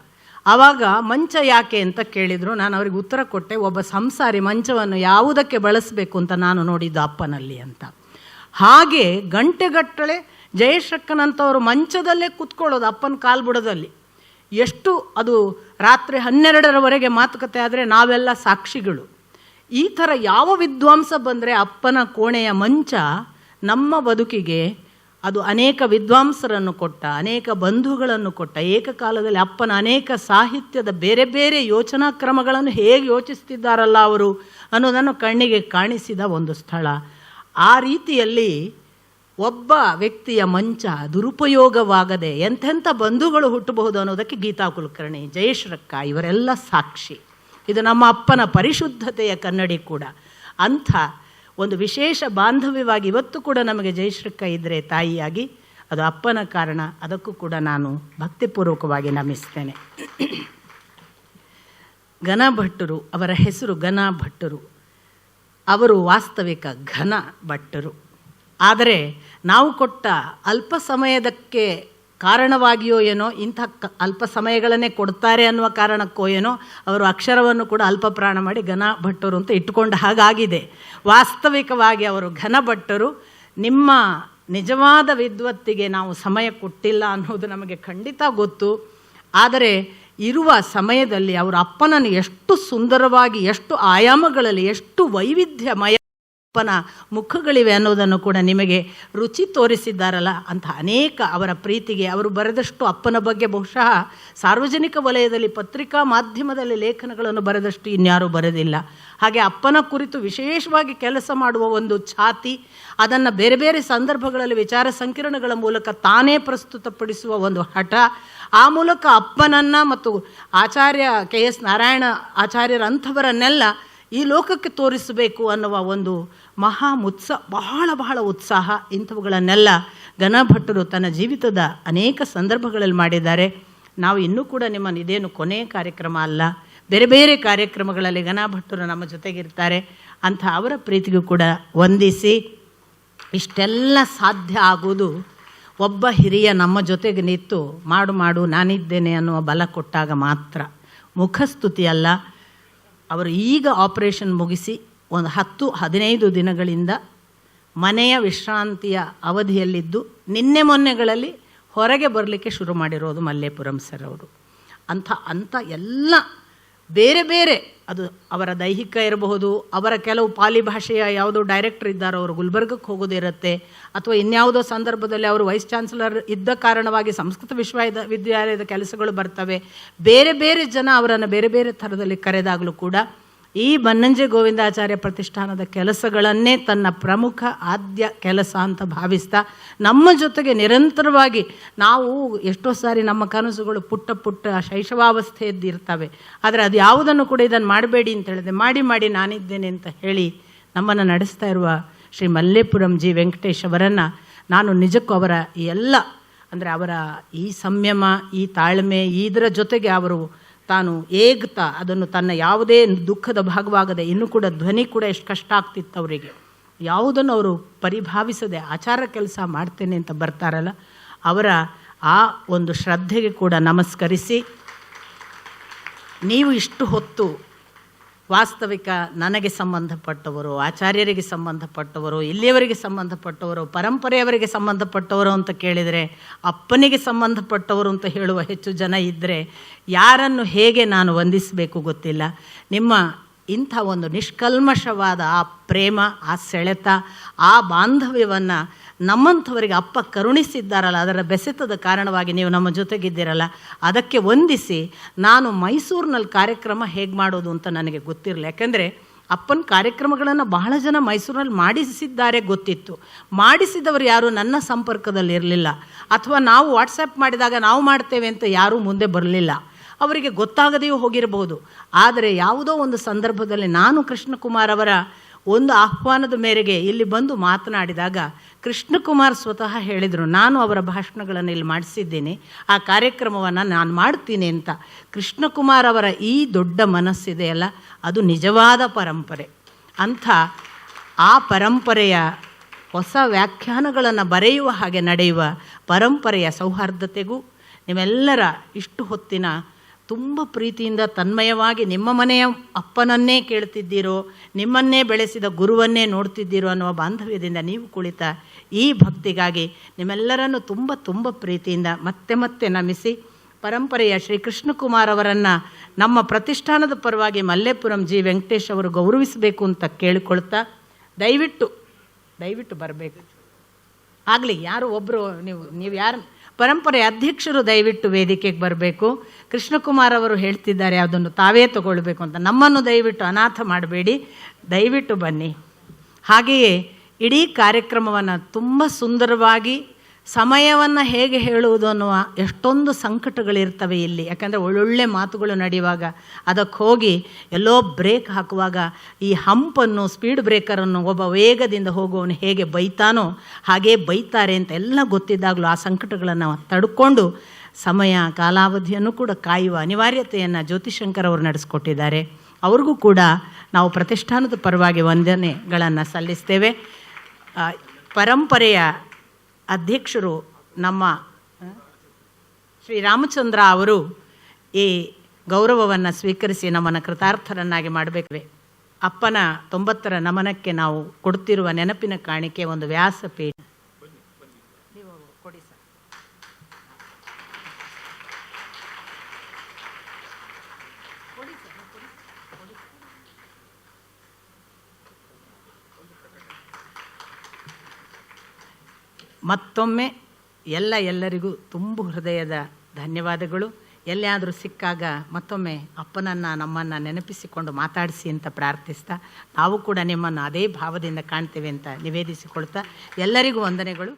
ಆವಾಗ ಮಂಚ ಯಾಕೆ ಅಂತ ಕೇಳಿದರು. ನಾನು ಅವ್ರಿಗೆ ಉತ್ತರ ಕೊಟ್ಟೆ, ಒಬ್ಬ ಸಂಸಾರಿ ಮಂಚವನ್ನು ಯಾವುದಕ್ಕೆ ಬಳಸಬೇಕು ಅಂತ ನಾನು ನೋಡಿದ್ದು ಅಪ್ಪನಲ್ಲಿ ಅಂತ. ಹಾಗೆ ಗಂಟೆಗಟ್ಟಲೆ ಜಯಶಕ್ಕನಂತವರು ಮಂಚದಲ್ಲೇ ಕೂತ್ಕೊಳ್ಳೋದು ಅಪ್ಪನ ಕಾಲ್ಬುಡದಲ್ಲಿ. ಎಷ್ಟು ಅದು ರಾತ್ರಿ 12ರವರೆಗೆ ಮಾತುಕತೆ ಆದರೆ ನಾವೆಲ್ಲ ಸಾಕ್ಷಿಗಳು. ಈ ಥರ ಯಾವ ವಿದ್ವಾಂಸ ಬಂದರೆ ಅಪ್ಪನ ಕೋಣೆಯ ಮಂಚ ನಮ್ಮ ಬದುಕಿಗೆ ಅದು ಅನೇಕ ವಿದ್ವಾಂಸರನ್ನು ಕೊಟ್ಟ, ಅನೇಕ ಬಂಧುಗಳನ್ನು ಕೊಟ್ಟ. ಏಕಕಾಲದಲ್ಲಿ ಅಪ್ಪನ ಅನೇಕ ಸಾಹಿತ್ಯದ ಬೇರೆ ಬೇರೆ ಯೋಚನಾ ಕ್ರಮಗಳನ್ನು ಹೇಗೆ ಯೋಚಿಸ್ತಿದ್ದಾರಲ್ಲ ಅವರು ಅನ್ನೋದನ್ನು ಕಣ್ಣಿಗೆ ಕಾಣಿಸಿದ ಒಂದು ಸ್ಥಳ. ಆ ರೀತಿಯಲ್ಲಿ ಒಬ್ಬ ವ್ಯಕ್ತಿಯ ಮಂಚ ದುರುಪಯೋಗವಾಗದೆ ಎಂತೆಂಥ ಬಂಧುಗಳು ಹುಟ್ಟಬಹುದು ಅನ್ನೋದಕ್ಕೆ ಗೀತಾ ಕುಲಕರ್ಣಿ, ಜಯಶ್ರಕ್ಕ ಇವರೆಲ್ಲ ಸಾಕ್ಷಿ. ಇದು ನಮ್ಮ ಅಪ್ಪನ ಪರಿಶುದ್ಧತೆಯ ಕನ್ನಡಿ ಕೂಡ. ಅಂಥ ಒಂದು ವಿಶೇಷ ಬಾಂಧವ್ಯವಾಗಿ ಇವತ್ತು ಕೂಡ ನಮಗೆ ಜಯಶ್ರಕ್ಕ ಇದ್ದರೆ ತಾಯಿಯಾಗಿ, ಅದು ಅಪ್ಪನ ಕಾರಣ. ಅದಕ್ಕೂ ಕೂಡ ನಾನು ಭಕ್ತಿಪೂರ್ವಕವಾಗಿ ನಮಿಸ್ತೇನೆ. ಘನ ಭಟ್ಟರು, ಅವರ ಹೆಸರು ಘನ ಭಟ್ಟರು. ಅವರು ವಾಸ್ತವಿಕ ಘನ ಭಟ್ಟರು. ಆದರೆ ನಾವು ಕೊಟ್ಟ ಅಲ್ಪ ಸಮಯದಕ್ಕೆ ಕಾರಣವಾಗಿಯೋ ಏನೋ, ಇಂಥ ಅಲ್ಪ ಸಮಯಗಳನ್ನೇ ಕೊಡ್ತಾರೆ ಅನ್ನುವ ಕಾರಣಕ್ಕೋ ಏನೋ ಅವರು ಅಕ್ಷರವನ್ನು ಕೂಡ ಅಲ್ಪ ಪ್ರಾಣ ಮಾಡಿ ಘನ ಭಟ್ಟರು ಅಂತ ಇಟ್ಟುಕೊಂಡ ಹಾಗಾಗಿದೆ. ವಾಸ್ತವಿಕವಾಗಿ ಅವರು ಘನ ಭಟ್ಟರು. ನಿಮ್ಮ ನಿಜವಾದ ವಿದ್ವತ್ತಿಗೆ ನಾವು ಸಮಯ ಕೊಟ್ಟಿಲ್ಲ ಅನ್ನೋದು ನಮಗೆ ಖಂಡಿತ ಗೊತ್ತು. ಆದರೆ ಇರುವ ಸಮಯದಲ್ಲಿ ಅವರು ಅಪ್ಪನನ್ನು ಎಷ್ಟು ಸುಂದರವಾಗಿ, ಎಷ್ಟು ಆಯಾಮಗಳಲ್ಲಿ, ಎಷ್ಟು ವೈವಿಧ್ಯಮಯ ಅಪ್ಪನ ಮುಖಗಳಿವೆ ಅನ್ನೋದನ್ನು ಕೂಡ ನಿಮಗೆ ರುಚಿ ತೋರಿಸಿದ್ದಾರಲ್ಲ. ಅಂತ ಅನೇಕ ಅವರ ಪ್ರೀತಿಗೆ ಅವರು ಬರೆದಷ್ಟು ಅಪ್ಪನ ಬಗ್ಗೆ ಬಹುಶಃ ಸಾರ್ವಜನಿಕ ವಲಯದಲ್ಲಿ ಪತ್ರಿಕಾ ಮಾಧ್ಯಮದಲ್ಲಿ ಲೇಖನಗಳನ್ನು ಬರೆದಷ್ಟು ಇನ್ಯಾರೂ ಬರೆದಿಲ್ಲ. ಹಾಗೆ ಅಪ್ಪನ ಕುರಿತು ವಿಶೇಷವಾಗಿ ಕೆಲಸ ಮಾಡುವ ಒಂದು ಛಾತಿ, ಅದನ್ನು ಬೇರೆ ಬೇರೆ ಸಂದರ್ಭಗಳಲ್ಲಿ ವಿಚಾರ ಸಂಕಿರಣಗಳ ಮೂಲಕ ತಾನೇ ಪ್ರಸ್ತುತಪಡಿಸುವ ಒಂದು ಹಠ, ಆ ಮೂಲಕ ಅಪ್ಪನನ್ನು ಮತ್ತು ಆಚಾರ್ಯ KS ನಾರಾಯಣ ಆಚಾರ್ಯರಂಥವರನ್ನೆಲ್ಲ ಈ ಲೋಕಕ್ಕೆ ತೋರಿಸಬೇಕು ಅನ್ನುವ ಒಂದು ಬಹಳ ಉತ್ಸಾಹ, ಇಂಥವುಗಳನ್ನೆಲ್ಲ ಘನಭಟ್ಟರು ತನ್ನ ಜೀವಿತದ ಅನೇಕ ಸಂದರ್ಭಗಳಲ್ಲಿ ಮಾಡಿದ್ದಾರೆ. ನಾವು ಇನ್ನೂ ಕೂಡ ನಿಮ್ಮನ್ನು ಇದೇನು ಕೊನೆಯ ಕಾರ್ಯಕ್ರಮ ಅಲ್ಲ, ಬೇರೆ ಬೇರೆ ಕಾರ್ಯಕ್ರಮಗಳಲ್ಲಿ ಘನಭಟ್ಟರು ನಮ್ಮ ಜೊತೆಗಿರ್ತಾರೆ. ಅಂಥ ಅವರ ಪ್ರೀತಿಗೂ ಕೂಡ ವಂದಿಸಿ, ಇಷ್ಟೆಲ್ಲ ಸಾಧ್ಯ ಆಗುವುದು ಒಬ್ಬ ಹಿರಿಯ ನಮ್ಮ ಜೊತೆಗೆ ನಿಂತು ಮಾಡು ನಾನಿದ್ದೇನೆ ಅನ್ನುವ ಬಲ ಕೊಟ್ಟಾಗ ಮಾತ್ರ. ಮುಖಸ್ತುತಿ ಅಲ್ಲ. ಅವರು ಈಗ ಆಪರೇಷನ್ ಮುಗಿಸಿ ಒಂದು 10-15 ದಿನಗಳಿಂದ ಮನೆಯ ವಿಶ್ರಾಂತಿಯ ಅವಧಿಯಲ್ಲಿದ್ದು ನಿನ್ನೆ ಮೊನ್ನೆಗಳಲ್ಲಿ ಹೊರಗೆ ಬರಲಿಕ್ಕೆ ಶುರು ಮಾಡಿರೋದು ಮಲ್ಲೇಪುರಂ ಸರ್ ಅವರು. ಅಂಥ ಎಲ್ಲ ಬೇರೆ ಬೇರೆ, ಅದು ಅವರ ದೈಹಿಕ ಇರಬಹುದು, ಅವರ ಕೆಲವು ಪಾಲಿ ಭಾಷೆಯ ಯಾವುದೋ ಡೈರೆಕ್ಟರ್ ಇದ್ದಾರೋ ಅವರು ಗುಲ್ಬರ್ಗಕ್ಕೆ ಹೋಗೋದಿರುತ್ತೆ, ಅಥವಾ ಇನ್ಯಾವುದೋ ಸಂದರ್ಭದಲ್ಲಿ ಅವರು ವೈಸ್ ಚಾನ್ಸಲರ್ ಇದ್ದ ಕಾರಣವಾಗಿ ಸಂಸ್ಕೃತ ವಿಶ್ವವಿದ್ಯಾಲಯದ ಕೆಲಸಗಳು ಬರ್ತವೆ. ಬೇರೆ ಬೇರೆ ಜನ ಅವರನ್ನು ಬೇರೆ ಬೇರೆ ಥರದಲ್ಲಿ ಕರೆದಾಗಲೂ ಕೂಡ ಈ ಬನ್ನಂಜೆ ಗೋವಿಂದಾಚಾರ್ಯ ಪ್ರತಿಷ್ಠಾನದ ಕೆಲಸಗಳನ್ನೇ ತನ್ನ ಪ್ರಮುಖ ಆದ್ಯ ಕೆಲಸ ಅಂತ ಭಾವಿಸ್ತಾ ನಮ್ಮ ಜೊತೆಗೆ ನಿರಂತರವಾಗಿ, ನಾವು ಎಷ್ಟೋ ಸಾರಿ ನಮ್ಮ ಕನಸುಗಳು ಪುಟ್ಟ ಶೈಶವಾವಸ್ಥೆಯದ್ದು ಇರ್ತವೆ, ಆದರೆ ಅದು ಯಾವುದನ್ನು ಕೂಡ ಇದನ್ನು ಮಾಡಬೇಡಿ ಅಂತ ಹೇಳಿದೆ, ಮಾಡಿ ನಾನಿದ್ದೇನೆ ಅಂತ ಹೇಳಿ ನಮ್ಮನ್ನು ನಡೆಸ್ತಾ ಇರುವ ಶ್ರೀ ಮಲ್ಲೇಪುರಂ ಜಿ ವೆಂಕಟೇಶ್ ಅವರನ್ನು ನಾನು ನಿಜಕ್ಕೂ ಅವರ ಈ ಎಲ್ಲ, ಅಂದರೆ ಅವರ ಈ ಸಂಯಮ, ಈ ತಾಳ್ಮೆ, ಇದರ ಜೊತೆಗೆ ಅವರು ತಾನು ಏಗ್ತಾ ಅದನ್ನು ತನ್ನ ಯಾವುದೇ ದುಃಖದ ಭಾಗವಾಗದೆ, ಇನ್ನೂ ಕೂಡ ಧ್ವನಿ ಕೂಡ ಎಷ್ಟು ಕಷ್ಟ ಆಗ್ತಿತ್ತು ಅವರಿಗೆ, ಯಾವುದನ್ನು ಅವರು ಪರಿಭಾವಿಸದೆ ಆಚಾರ ಕೆಲಸ ಮಾಡ್ತೇನೆ ಅಂತ ಬರ್ತಾರಲ್ಲ, ಅವರ ಆ ಒಂದು ಶ್ರದ್ಧೆಗೆ ಕೂಡ ನಮಸ್ಕರಿಸಿ, ನೀವು ಇಷ್ಟು ಹೊತ್ತು ವಾಸ್ತವಿಕ ನನಗೆ ಸಂಬಂಧಪಟ್ಟವರು, ಆಚಾರ್ಯರಿಗೆ ಸಂಬಂಧಪಟ್ಟವರು, ಇಲ್ಲಿಯವರಿಗೆ ಸಂಬಂಧಪಟ್ಟವರು, ಪರಂಪರೆಯವರಿಗೆ ಸಂಬಂಧಪಟ್ಟವರು ಅಂತ ಕೇಳಿದರೆ ಅಪ್ಪನಿಗೆ ಸಂಬಂಧಪಟ್ಟವರು ಅಂತ ಹೇಳುವ ಹೆಚ್ಚು ಜನ ಇದ್ದರೆ ಯಾರನ್ನು ಹೇಗೆ ನಾನು ವಂದಿಸಬೇಕು ಗೊತ್ತಿಲ್ಲ. ನಿಮ್ಮ ಇಂಥ ಒಂದು ನಿಷ್ಕಲ್ಮಶವಾದ ಆ ಪ್ರೇಮ, ಆ ಸೆಳೆತ, ಆ ಬಾಂಧವ್ಯವನ್ನು ನಮ್ಮಂಥವರಿಗೆ ಅಪ್ಪ ಕರುಣಿಸಿದ್ದಾರಲ್ಲ, ಅದರ ಬೆಸೆತದ ಕಾರಣವಾಗಿ ನೀವು ನಮ್ಮ ಜೊತೆಗಿದ್ದೀರಲ್ಲ, ಅದಕ್ಕೆ ವಂದಿಸಿ. ನಾನು ಮೈಸೂರಿನಲ್ಲಿ ಕಾರ್ಯಕ್ರಮ ಹೇಗೆ ಮಾಡೋದು ಅಂತ ನನಗೆ ಗೊತ್ತಿರಲಿಲ್ಲ. ಯಾಕೆಂದರೆ ಅಪ್ಪನ ಕಾರ್ಯಕ್ರಮಗಳನ್ನು ಬಹಳ ಜನ ಮೈಸೂರಿನಲ್ಲಿ ಮಾಡಿಸಿದ್ದಾರೆ ಗೊತ್ತಿತ್ತು, ಮಾಡಿಸಿದವರು ಯಾರು ನನ್ನ ಸಂಪರ್ಕದಲ್ಲಿ ಇರಲಿಲ್ಲ, ಅಥವಾ ನಾವು ವಾಟ್ಸಪ್ ಮಾಡಿದಾಗ ನಾವು ಮಾಡ್ತೇವೆ ಅಂತ ಯಾರೂ ಮುಂದೆ ಬರಲಿಲ್ಲ, ಅವರಿಗೆ ಗೊತ್ತಾಗದೆಯೂ ಹೋಗಿರಬಹುದು. ಆದರೆ ಯಾವುದೋ ಒಂದು ಸಂದರ್ಭದಲ್ಲಿ ನಾನು ಕೃಷ್ಣಕುಮಾರ್ ಅವರ ಒಂದು ಆಹ್ವಾನದ ಮೇರೆಗೆ ಇಲ್ಲಿ ಬಂದು ಮಾತನಾಡಿದಾಗ ಕೃಷ್ಣಕುಮಾರ್ ಸ್ವತಃ ಹೇಳಿದರು, ನಾನು ಅವರ ಭಾಷಣಗಳನ್ನು ಇಲ್ಲಿ ಮಾಡಿಸಿದ್ದೀನಿ, ಆ ಕಾರ್ಯಕ್ರಮವನ್ನು ನಾನು ಮಾಡ್ತೀನಿ ಅಂತ. ಕೃಷ್ಣಕುಮಾರ್ ಅವರ ಈ ದೊಡ್ಡ ಮನಸ್ಸಿದೆಯಲ್ಲ, ಅದು ನಿಜವಾದ ಪರಂಪರೆ. ಅಂಥ ಆ ಪರಂಪರೆಯ ಹೊಸ ವ್ಯಾಖ್ಯಾನಗಳನ್ನು ಬರೆಯುವ ಹಾಗೆ ನಡೆಯುವ ಪರಂಪರೆಯ ಸೌಹಾರ್ದತೆಗೂ ನಿಮ್ಮೆಲ್ಲರ ಇಷ್ಟು ಹೊತ್ತಿನ ತುಂಬ ಪ್ರೀತಿಯಿಂದ ತನ್ಮಯವಾಗಿ ನಿಮ್ಮ ಮನೆಯ ಅಪ್ಪನನ್ನೇ ಕೇಳ್ತಿದ್ದೀರೋ, ನಿಮ್ಮನ್ನೇ ಬೆಳೆಸಿದ ಗುರುವನ್ನೇ ನೋಡ್ತಿದ್ದೀರೋ ಅನ್ನುವ ಬಾಂಧವ್ಯದಿಂದ ನೀವು ಕುಳಿತ ಈ ಭಕ್ತಿಗಾಗಿ ನಿಮ್ಮೆಲ್ಲರನ್ನು ತುಂಬ ಪ್ರೀತಿಯಿಂದ ಮತ್ತೆ ನಮಿಸಿ, ಪರಂಪರೆಯ ಶ್ರೀ ಕೃಷ್ಣಕುಮಾರ್ ಅವರನ್ನು ನಮ್ಮ ಪ್ರತಿಷ್ಠಾನದ ಪರವಾಗಿ ಮಲ್ಲೇಪುರಂ ಜಿ ವೆಂಕಟೇಶ್ ಅವರು ಗೌರವಿಸಬೇಕು ಅಂತ ಕೇಳಿಕೊಳ್ತಾ, ದಯವಿಟ್ಟು ಬರಬೇಕು. ಆಗಲಿ ಯಾರು ಒಬ್ಬರು, ನೀವು ಯಾರು ಪರಂಪರೆ ಅಧ್ಯಕ್ಷರು ದಯವಿಟ್ಟು ವೇದಿಕೆಗೆ ಬರಬೇಕು. ಕೃಷ್ಣಕುಮಾರ್ ಅವರು ಹೇಳ್ತಿದ್ದಾರೆ ಅದನ್ನು ತಾವೇ ತಗೊಳ್ಬೇಕು ಅಂತ, ನಮ್ಮನ್ನು ದಯವಿಟ್ಟು ಅನಾಥ ಮಾಡಬೇಡಿ, ದಯವಿಟ್ಟು ಬನ್ನಿ. ಹಾಗೆಯೇ ಇಡೀ ಕಾರ್ಯಕ್ರಮವನ್ನು ತುಂಬ ಸುಂದರವಾಗಿ, ಸಮಯವನ್ನು ಹೇಗೆ ಹೇಳುವುದು ಅನ್ನುವ ಎಷ್ಟೊಂದು ಸಂಕಟಗಳಿರ್ತವೆ ಇಲ್ಲಿ. ಯಾಕಂದರೆ ಒಳ್ಳೊಳ್ಳೆ ಮಾತುಗಳು ನಡೆಯುವಾಗ ಅದಕ್ಕೆ ಹೋಗಿ ಎಲ್ಲೋ ಬ್ರೇಕ್ ಹಾಕುವಾಗ ಈ ಹಂಪನ್ನು, ಸ್ಪೀಡ್ ಬ್ರೇಕರನ್ನು ಒಬ್ಬ ವೇಗದಿಂದ ಹೋಗುವವನು ಹೇಗೆ ಬೈತಾನೋ ಹಾಗೇ ಬೈತಾರೆ ಅಂತ ಎಲ್ಲ ಗೊತ್ತಿದ್ದಾಗಲೂ ಆ ಸಂಕಟಗಳನ್ನು ತಡ್ಕೊಂಡು ಸಮಯ ಕಾಲಾವಧಿಯನ್ನು ಕೂಡ ಕಾಯುವ ಅನಿವಾರ್ಯತೆಯನ್ನು ಜ್ಯೋತಿಶಂಕರ್ ಅವರು ನಡೆಸ್ಕೊಟ್ಟಿದ್ದಾರೆ. ಅವ್ರಿಗೂ ಕೂಡ ನಾವು ಪ್ರತಿಷ್ಠಾನದ ಪರವಾಗಿ ವಂದನೆಗಳನ್ನು ಸಲ್ಲಿಸ್ತೇವೆ. ಪರಂಪರೆಯ ಅಧ್ಯಕ್ಷರು ನಮ್ಮ ಶ್ರೀ ರಾಮಚಂದ್ರ ಅವರು ಈ ಗೌರವವನ್ನು ಸ್ವೀಕರಿಸಿ ನಮ್ಮನ್ನು ಕೃತಾರ್ಥರನ್ನಾಗಿ ಮಾಡಬೇಕು. ಅಪ್ಪನ 90ರ ನಮನಕ್ಕೆ ನಾವು ಕೊಡ್ತಿರುವ ನೆನಪಿನ ಕಾಣಿಕೆ ಒಂದು ವ್ಯಾಸಪೀಠ. ಕೊಡಿ ಸರ್. ಮತ್ತೊಮ್ಮೆ ಎಲ್ಲರಿಗೂ ತುಂಬ ಹೃದಯದ ಧನ್ಯವಾದಗಳು. ಎಲ್ಲಿಯಾದರೂ ಸಿಕ್ಕಾಗ ಮತ್ತೊಮ್ಮೆ ಅಪ್ಪನನ್ನು ನಮ್ಮನ್ನು ನೆನಪಿಸಿಕೊಂಡು ಮಾತಾಡಿಸಿ ಅಂತ ಪ್ರಾರ್ಥಿಸ್ತಾ, ನಾವು ಕೂಡ ನಿಮ್ಮನ್ನು ಅದೇ ಭಾವದಿಂದ ಕಾಣ್ತೇವೆ ಅಂತ ನಿವೇದಿಸಿಕೊಳ್ತಾ ಎಲ್ಲರಿಗೂ ವಂದನೆಗಳು.